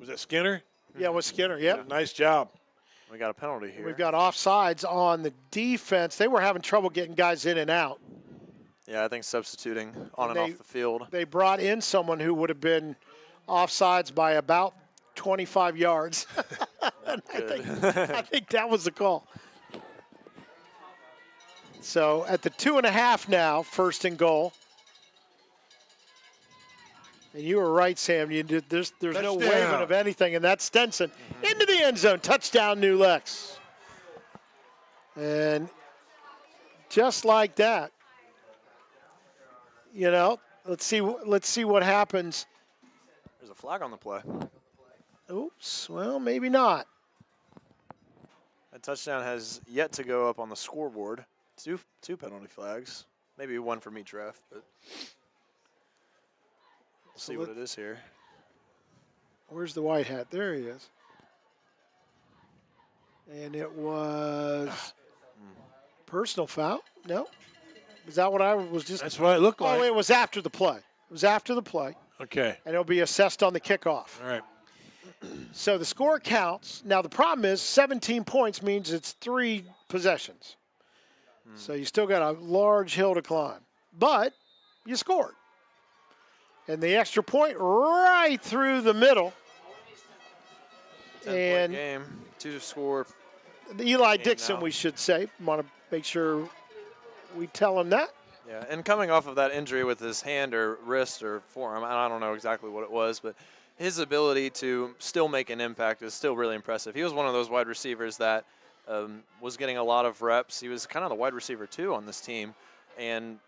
that Skinner? Yeah, it was Skinner, yeah. Nice job. We got a penalty here. We've got offsides on the defense. They were having trouble getting guys in and out. Yeah, I think substituting on and off the field. They brought in someone who would have been offsides by about 25 yards. I think that was the call. So at the 2.5 now, 1st and goal. And you were right, Sam. There's no waving of anything, and that's Stenson into the end zone. Touchdown, New Lex. And just like that, let's see what happens. There's a flag on the play. Oops. Well, maybe not. That touchdown has yet to go up on the scoreboard. Two penalty flags, maybe one from each ref, but. We'll see what it is here. Where's the white hat? There he is. And it was personal foul. No? Is that what I was just? That's what it looked like. Oh, it was after the play. It was after the play. Okay. And it'll be assessed on the kickoff. All right. So the score counts. Now the problem is 17 points means it's 3 possessions. So you still got a large hill to climb. But you scored. And the extra point right through the middle. 10-point game, 2-score. Eli Dixon, we should say. Want to make sure we tell him that. Yeah, and coming off of that injury with his hand or wrist or forearm, I don't know exactly what it was, but his ability to still make an impact is still really impressive. He was one of those wide receivers that was getting a lot of reps. He was kind of the wide receiver, too, on this team. And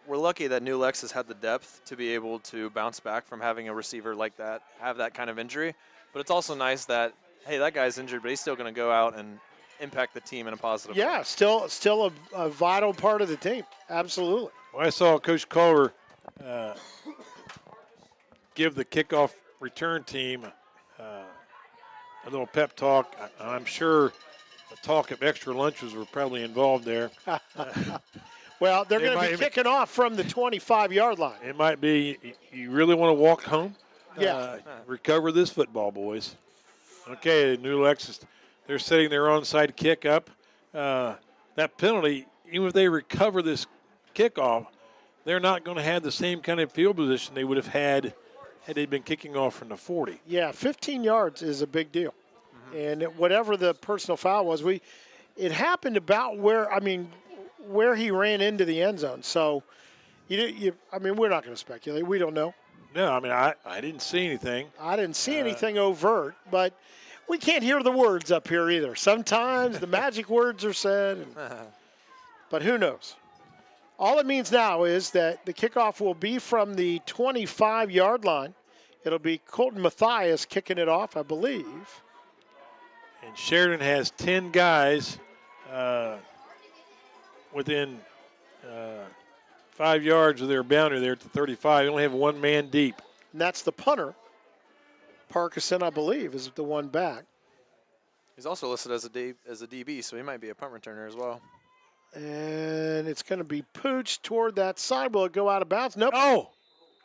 we're lucky that New Lex has had the depth to be able to bounce back from having a receiver like that, have that kind of injury. But it's also nice that, hey, that guy's injured, but he's still going to go out and impact the team in a positive way. Yeah, still a vital part of the team. Absolutely. Well, I saw Coach Culver give the kickoff return team a little pep talk. I'm sure the talk of extra lunches were probably involved there. Well, they're going to be kicking off from the 25-yard line. It might be you really want to walk home? Yeah. Recover this football, boys. Okay, New Lex, they're setting their onside kick up. That penalty, even if they recover this kickoff, they're not going to have the same kind of field position they would have had they been kicking off from the 40. Yeah, 15 yards is a big deal. And whatever the personal foul was, it happened about where he ran into the end zone. So, we're not going to speculate. We don't know. No, I mean, I didn't see anything. I didn't see anything overt, but we can't hear the words up here either. Sometimes the magic words are said, but who knows? All it means now is that the kickoff will be from the 25-yard line. It'll be Colton Mathias kicking it off, I believe. And Sheridan has 10 guys within 5 yards of their boundary there at the 35. They only have one man deep. And that's the punter. Parkinson, I believe, is the one back. He's also listed as a DB, so he might be a punt returner as well. And it's going to be pooched toward that side. Will it go out of bounds? Nope. Oh!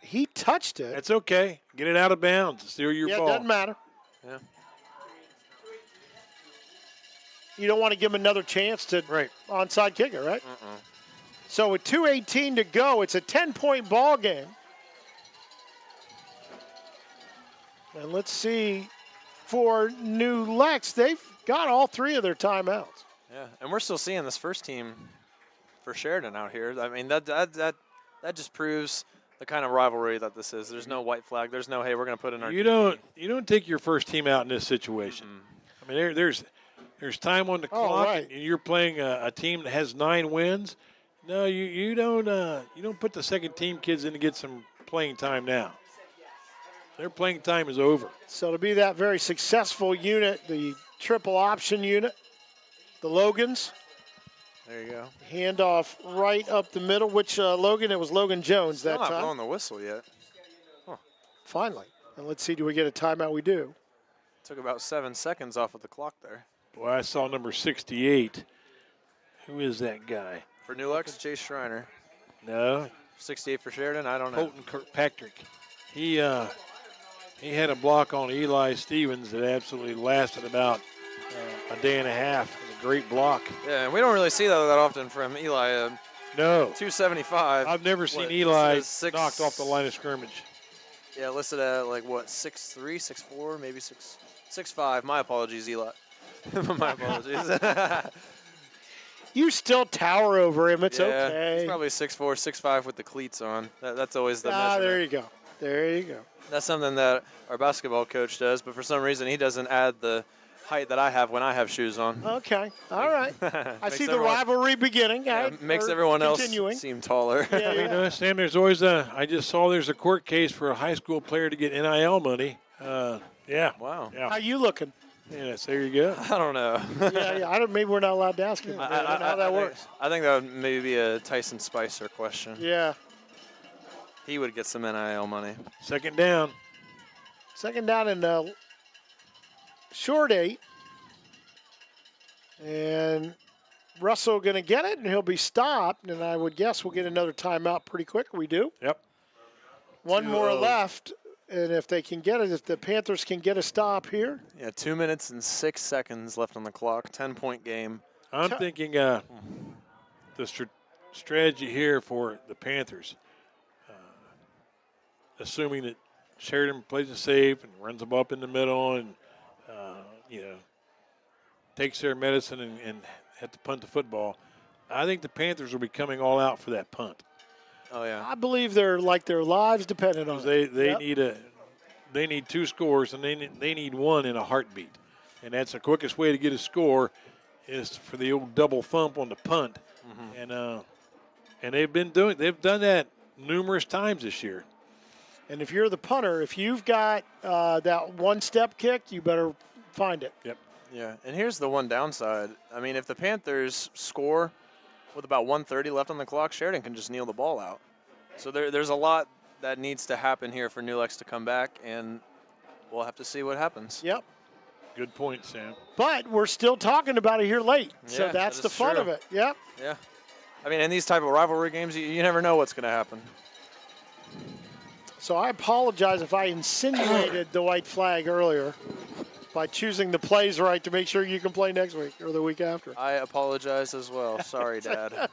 He touched it. That's okay. Get it out of bounds. It's still your ball. It doesn't matter. Yeah. You don't want to give him another chance to onside kicker, right? So with 2:18 to go, it's a 10-point ball game. And let's see, for New Lex, they've got all three of their timeouts. Yeah, and we're still seeing this first team for Sheridan out here. I mean, that just proves the kind of rivalry that this is. There's no white flag. There's no, hey, we're going to put in our. You don't take your first team out in this situation. I mean, there's time on the clock, and you're playing a team that has 9 wins. No, you don't put the second team kids in to get some playing time now. Their playing time is over. So to be that very successful unit, the triple option unit, the Logans. There you go. Handoff right up the middle. Which Logan? It was Logan Jones Still that not time. blowing the whistle yet. Huh. Finally. And let's see, do we get a timeout? We do. Took about 7 seconds off of the clock there. Boy, I saw number 68. Who is that guy? For New Lex, Chase Schreiner. No. 68 for Sheridan, I don't know. Colton Kirkpatrick. He had a block on Eli Stevens that absolutely lasted about a day and a half. A great block. Yeah, and we don't really see that often from Eli. No. 275. I've never seen Eli knocked off the line of scrimmage. Yeah, listed at like what, 6'3", 6'4", maybe 6'5". My apologies, Eli. My apologies. You still tower over him. It's okay. He's probably 6'4", 6'5" with the cleats on. That's always the measurement. There you go. There you go. That's something that our basketball coach does, but for some reason he doesn't add the height that I have when I have shoes on. Okay. All right. I see the rivalry beginning. Makes everyone else seem taller. Yeah. You know, Sam, there's always I just saw there's a court case for a high school player to get NIL money. Yeah. Wow. Yeah. How you looking? Yes, there you go. I don't know. I don't. Maybe we're not allowed to ask him. I don't know how that works. I think that would maybe be a Tyson Spicer question. Yeah. He would get some NIL money. Second down. Second down and short 8. And Russell going to get it, and he'll be stopped. And I would guess we'll get another timeout pretty quick. We do. Yep. One more left. And if they can get it, if the Panthers can get a stop here. Yeah, 2 minutes and 6 seconds left on the clock. 10-point game. I'm thinking the strategy here for the Panthers, assuming that Sheridan plays it safe and runs them up in the middle and, takes their medicine and have to punt the football, I think the Panthers will be coming all out for that punt. Oh, yeah. I believe they're like their lives dependent on it. They need 2 scores, and they need 1 in a heartbeat. And that's the quickest way to get a score is for the old double thump on the punt. And they've done that numerous times this year. And if you're the punter, if you've got that one-step kick, you better find it. Yep. Yeah, and here's the one downside. I mean, if the Panthers score with about 1:30 left on the clock, Sheridan can just kneel the ball out. So there's a lot that needs to happen here for New Lex to come back, and we'll have to see what happens. Yep. Good point, Sam. But we're still talking about it here late, so that's the fun of it. Yep. Yeah. I mean, in these type of rivalry games, you never know what's going to happen. So I apologize if I insinuated the white flag earlier by choosing the plays right to make sure you can play next week or the week after. I apologize as well. Sorry, Dad.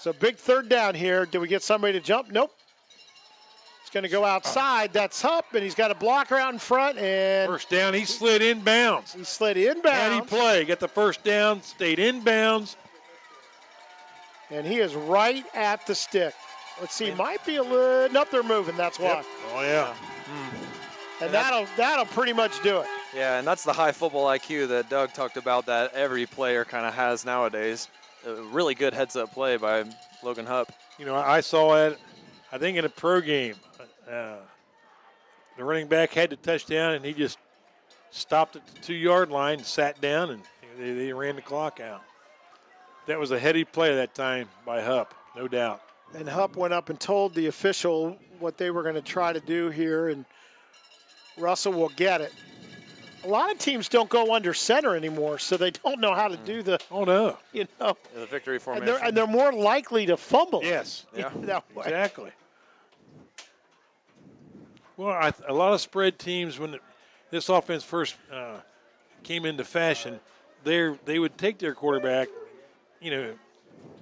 So big third down here. Do we get somebody to jump? Nope. It's going to go outside. That's Hupp, and he's got a blocker out in front. And first down, he slid inbounds. He slid inbounds. How'd he play? Got the first down, stayed inbounds. And he is right at the stick. Let's see, might be a little, nope, they're moving, that's why. Yep. Oh, yeah. And that'll pretty much do it. Yeah, and that's the high football IQ that Doug talked about that every player kind of has nowadays. A really good heads-up play by Logan Hupp. You know, I saw it, I think, in a pro game. The running back had the touchdown, and he just stopped at the 2-yard line, sat down, and they ran the clock out. That was a heady play that time by Hupp, no doubt. And Hupp went up and told the official what they were going to try to do here, and Russell will get it. A lot of teams don't go under center anymore, so they don't know how to do the, the victory formation. And they're more likely to fumble. Yes, yeah, exactly. Well, a lot of spread teams, when this offense first came into fashion, they would take their quarterback, you know,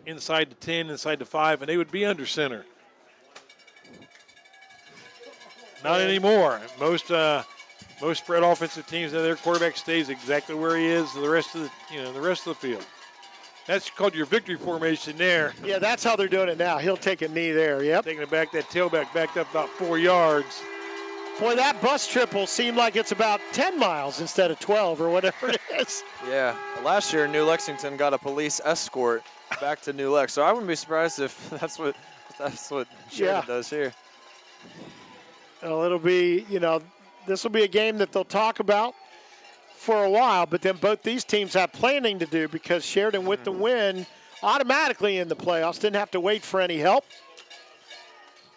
inside the 10, inside the 5, and they would be under center. Not anymore. Most spread offensive teams, their quarterback stays exactly where he is the rest of the field. That's called your victory formation there. Yeah, that's how they're doing it now. He'll take a knee there. Yep. Taking it back, that tailback backed up about 4 yards. Boy, that bus trip will seem like it's about 10 miles instead of 12 or whatever it is. Yeah, last year New Lexington got a police escort back to New Lex, so I wouldn't be surprised if that's what Sheridan does here. Well, it'll be, this will be a game that they'll talk about for a while, but then both these teams have planning to do because Sheridan with the win automatically in the playoffs, didn't have to wait for any help.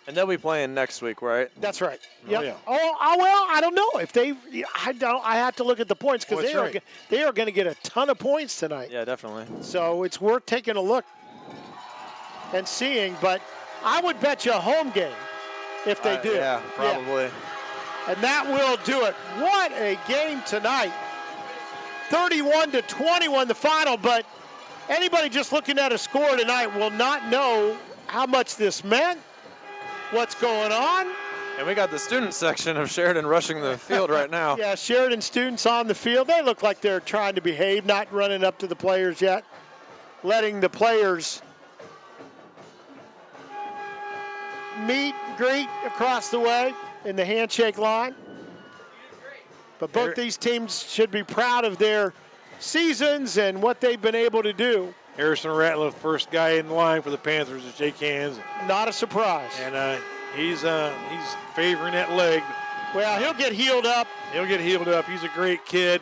And they'll be playing next week, right? That's right. Yep. Yeah. Well, I don't know if I have to look at the points because they are going to get a ton of points tonight. Yeah, definitely. So it's worth taking a look and seeing, but I would bet you a home game if they do. Yeah, probably. Yeah. And that will do it. What a game tonight. 31-21 the final, but anybody just looking at a score tonight will not know how much this meant, what's going on. And we got the student section of Sheridan rushing the field right now. Yeah, Sheridan students on the field. They look like they're trying to behave, not running up to the players yet, letting the players meet, greet across the way in the handshake line. But both these teams should be proud of their seasons and what they've been able to do. Harrison Ratliff, first guy in line for the Panthers to shake hands. Not a surprise. And he's favoring that leg. Well, he'll get healed up. He'll get healed up. He's a great kid.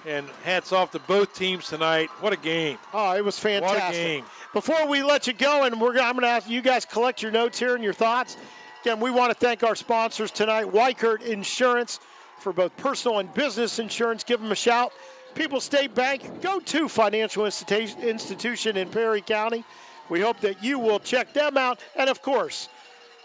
And hats off to both teams tonight. What a game. Oh, it was fantastic. What a game. Before we let you go, and I'm going to ask you guys collect your notes here and your thoughts. Again, we want to thank our sponsors tonight, Wichert Insurance, for both personal and business insurance. Give them a shout. People's State Bank, go-to financial institution in Perry County. We hope that you will check them out. And, of course,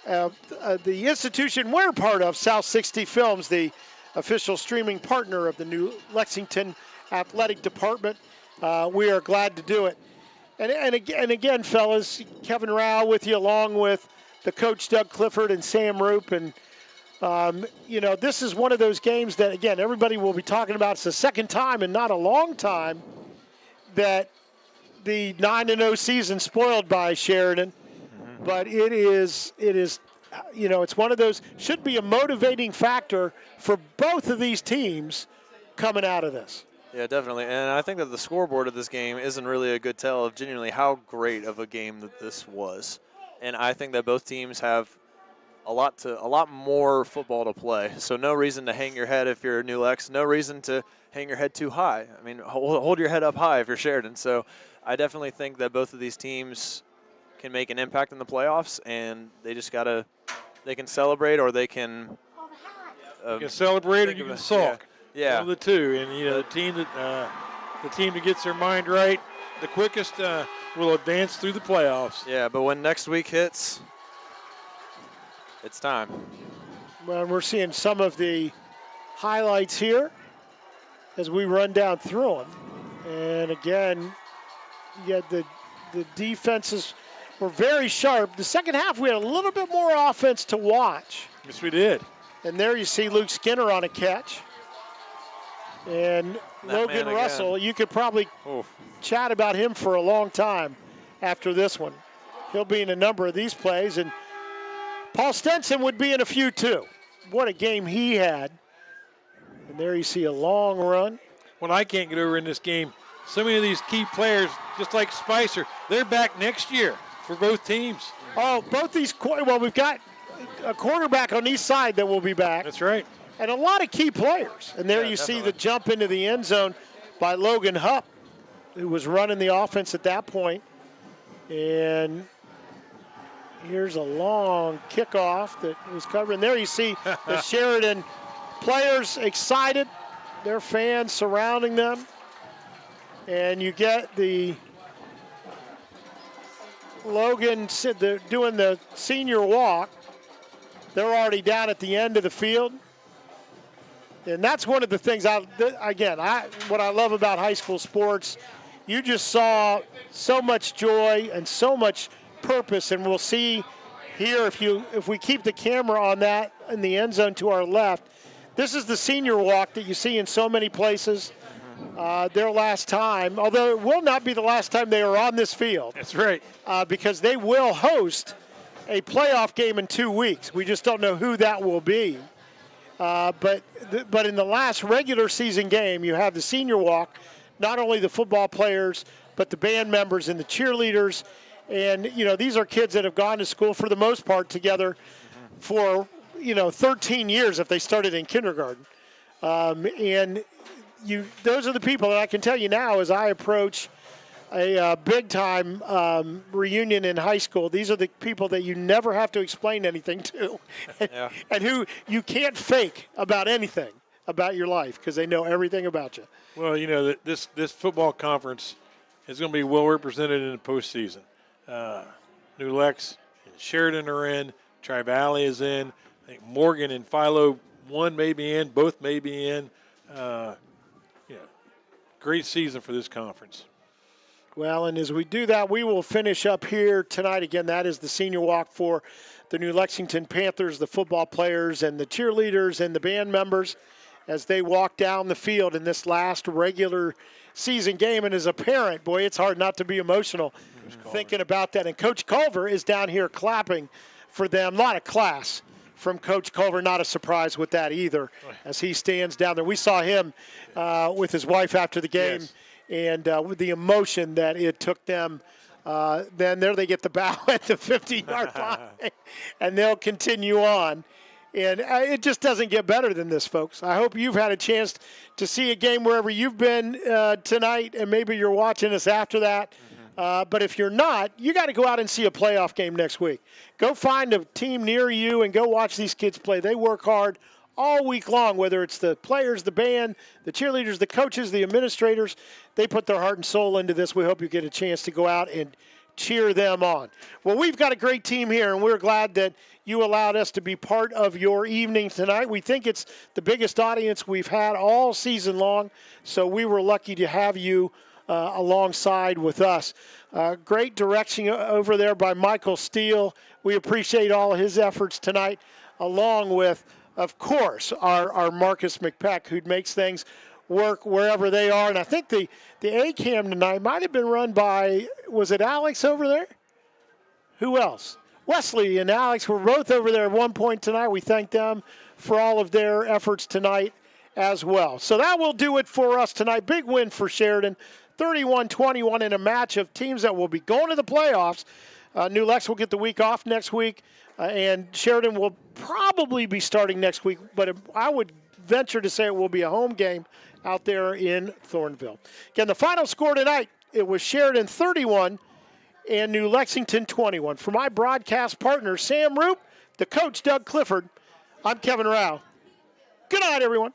the institution we're part of, South 60 Films, the official streaming partner of the new Lexington Athletic Department. We are glad to do it. And again, fellas, Kevin Rao with you, along with the coach Doug Clifford and Sam Roop. And, this is one of those games that, again, everybody will be talking about. It's the second time in not a long time that the 9-0 season spoiled by Sheridan. Mm-hmm. But it is, it's one of those, should be a motivating factor for both of these teams coming out of this. Yeah, definitely. And I think that the scoreboard of this game isn't really a good tell of genuinely how great of a game that this was. And I think that both teams have a lot more football to play. So no reason to hang your head if you're New Lex. No reason to hang your head too high. I mean, hold your head up high if you're Sheridan. So I definitely think that both of these teams can make an impact in the playoffs, and they just they can celebrate or they can. You can celebrate or you can sulk. Yeah. One of the two. And the team that gets their mind right the quickest will advance through the playoffs. Yeah, but when next week hits, it's time. Well, we're seeing some of the highlights here as we run down through them. And again, you had the defenses. were very sharp. The second half, we had a little bit more offense to watch. Yes, we did. And there you see Luke Skinner on a catch. And Logan Russell, you could probably chat about him for a long time after this one. He'll be in a number of these plays, and Paul Stenson would be in a few too. What a game he had. And there you see a long run. What I can't get over in this game, so many of these key players, just like Spicer, they're back next year for both teams. Oh, both these, well, we've got a quarterback on each side that will be back. That's right. And a lot of key players. And there you see the jump into the end zone by Logan Hupp, who was running the offense at that point. And here's a long kickoff that was covering. There you see the Sheridan players excited, their fans surrounding them. And you get the Logan doing the senior walk. They're already down at the end of the field. And that's one of the things, what I love about high school sports. You just saw so much joy and so much purpose, and we'll see here if we keep the camera on that in the end zone to our left. This is the senior walk that you see in so many places. Their last time, although it will not be the last time they are on this field. That's right. Because they will host a playoff game in 2 weeks. We just don't know who that will be. But in the last regular season game, you have the senior walk, not only the football players, but the band members and the cheerleaders. And, these are kids that have gone to school for the most part together for, 13 years if they started in kindergarten. Those are the people that I can tell you now as I approach a big-time reunion in high school. These are the people that you never have to explain anything to and who you can't fake about anything about your life because they know everything about you. Well, this football conference is going to be well represented in the postseason. New Lex and Sheridan are in. Tri-Valley is in. I think Morgan and Philo, one may be in, both may be in. Great season for this conference. Well, and as we do that, we will finish up here tonight. Again, that is the senior walk for the New Lexington Panthers, the football players and the cheerleaders and the band members as they walk down the field in this last regular season game. And as a parent, boy, it's hard not to be emotional thinking about that. And Coach Culver is down here clapping for them. A lot of class from Coach Culver, not a surprise with that either, as he stands down there. We saw him with his wife after the game. Yes. And with the emotion that it took them, then there they get the bow at the 50-yard line, and they'll continue on. And it just doesn't get better than this, folks. I hope you've had a chance to see a game wherever you've been tonight, and maybe you're watching us after that. But if you're not, you got to go out and see a playoff game next week. Go find a team near you and go watch these kids play. They work hard all week long, whether it's the players, the band, the cheerleaders, the coaches, the administrators. They put their heart and soul into this. We hope you get a chance to go out and cheer them on. Well, we've got a great team here, and we're glad that you allowed us to be part of your evening tonight. We think it's the biggest audience we've had all season long, so we were lucky to have you alongside with us. Great direction over there by Michael Steele. We appreciate all of his efforts tonight, along with, of course, our Marcus McPeck, who makes things work wherever they are. And I think the A-Cam tonight might have been run by, was it Alex over there? Who else? Wesley and Alex were both over there at one point tonight. We thank them for all of their efforts tonight as well. So that will do it for us tonight. Big win for Sheridan, 31-21 in a match of teams that will be going to the playoffs. New Lex will get the week off next week, and Sheridan will probably be starting next week, but I would venture to say it will be a home game out there in Thornville. Again, the final score tonight, it was Sheridan 31 and New Lexington 21. For my broadcast partner, Sam Roop, the coach, Doug Clifford, I'm Kevin Rao. Good night, everyone.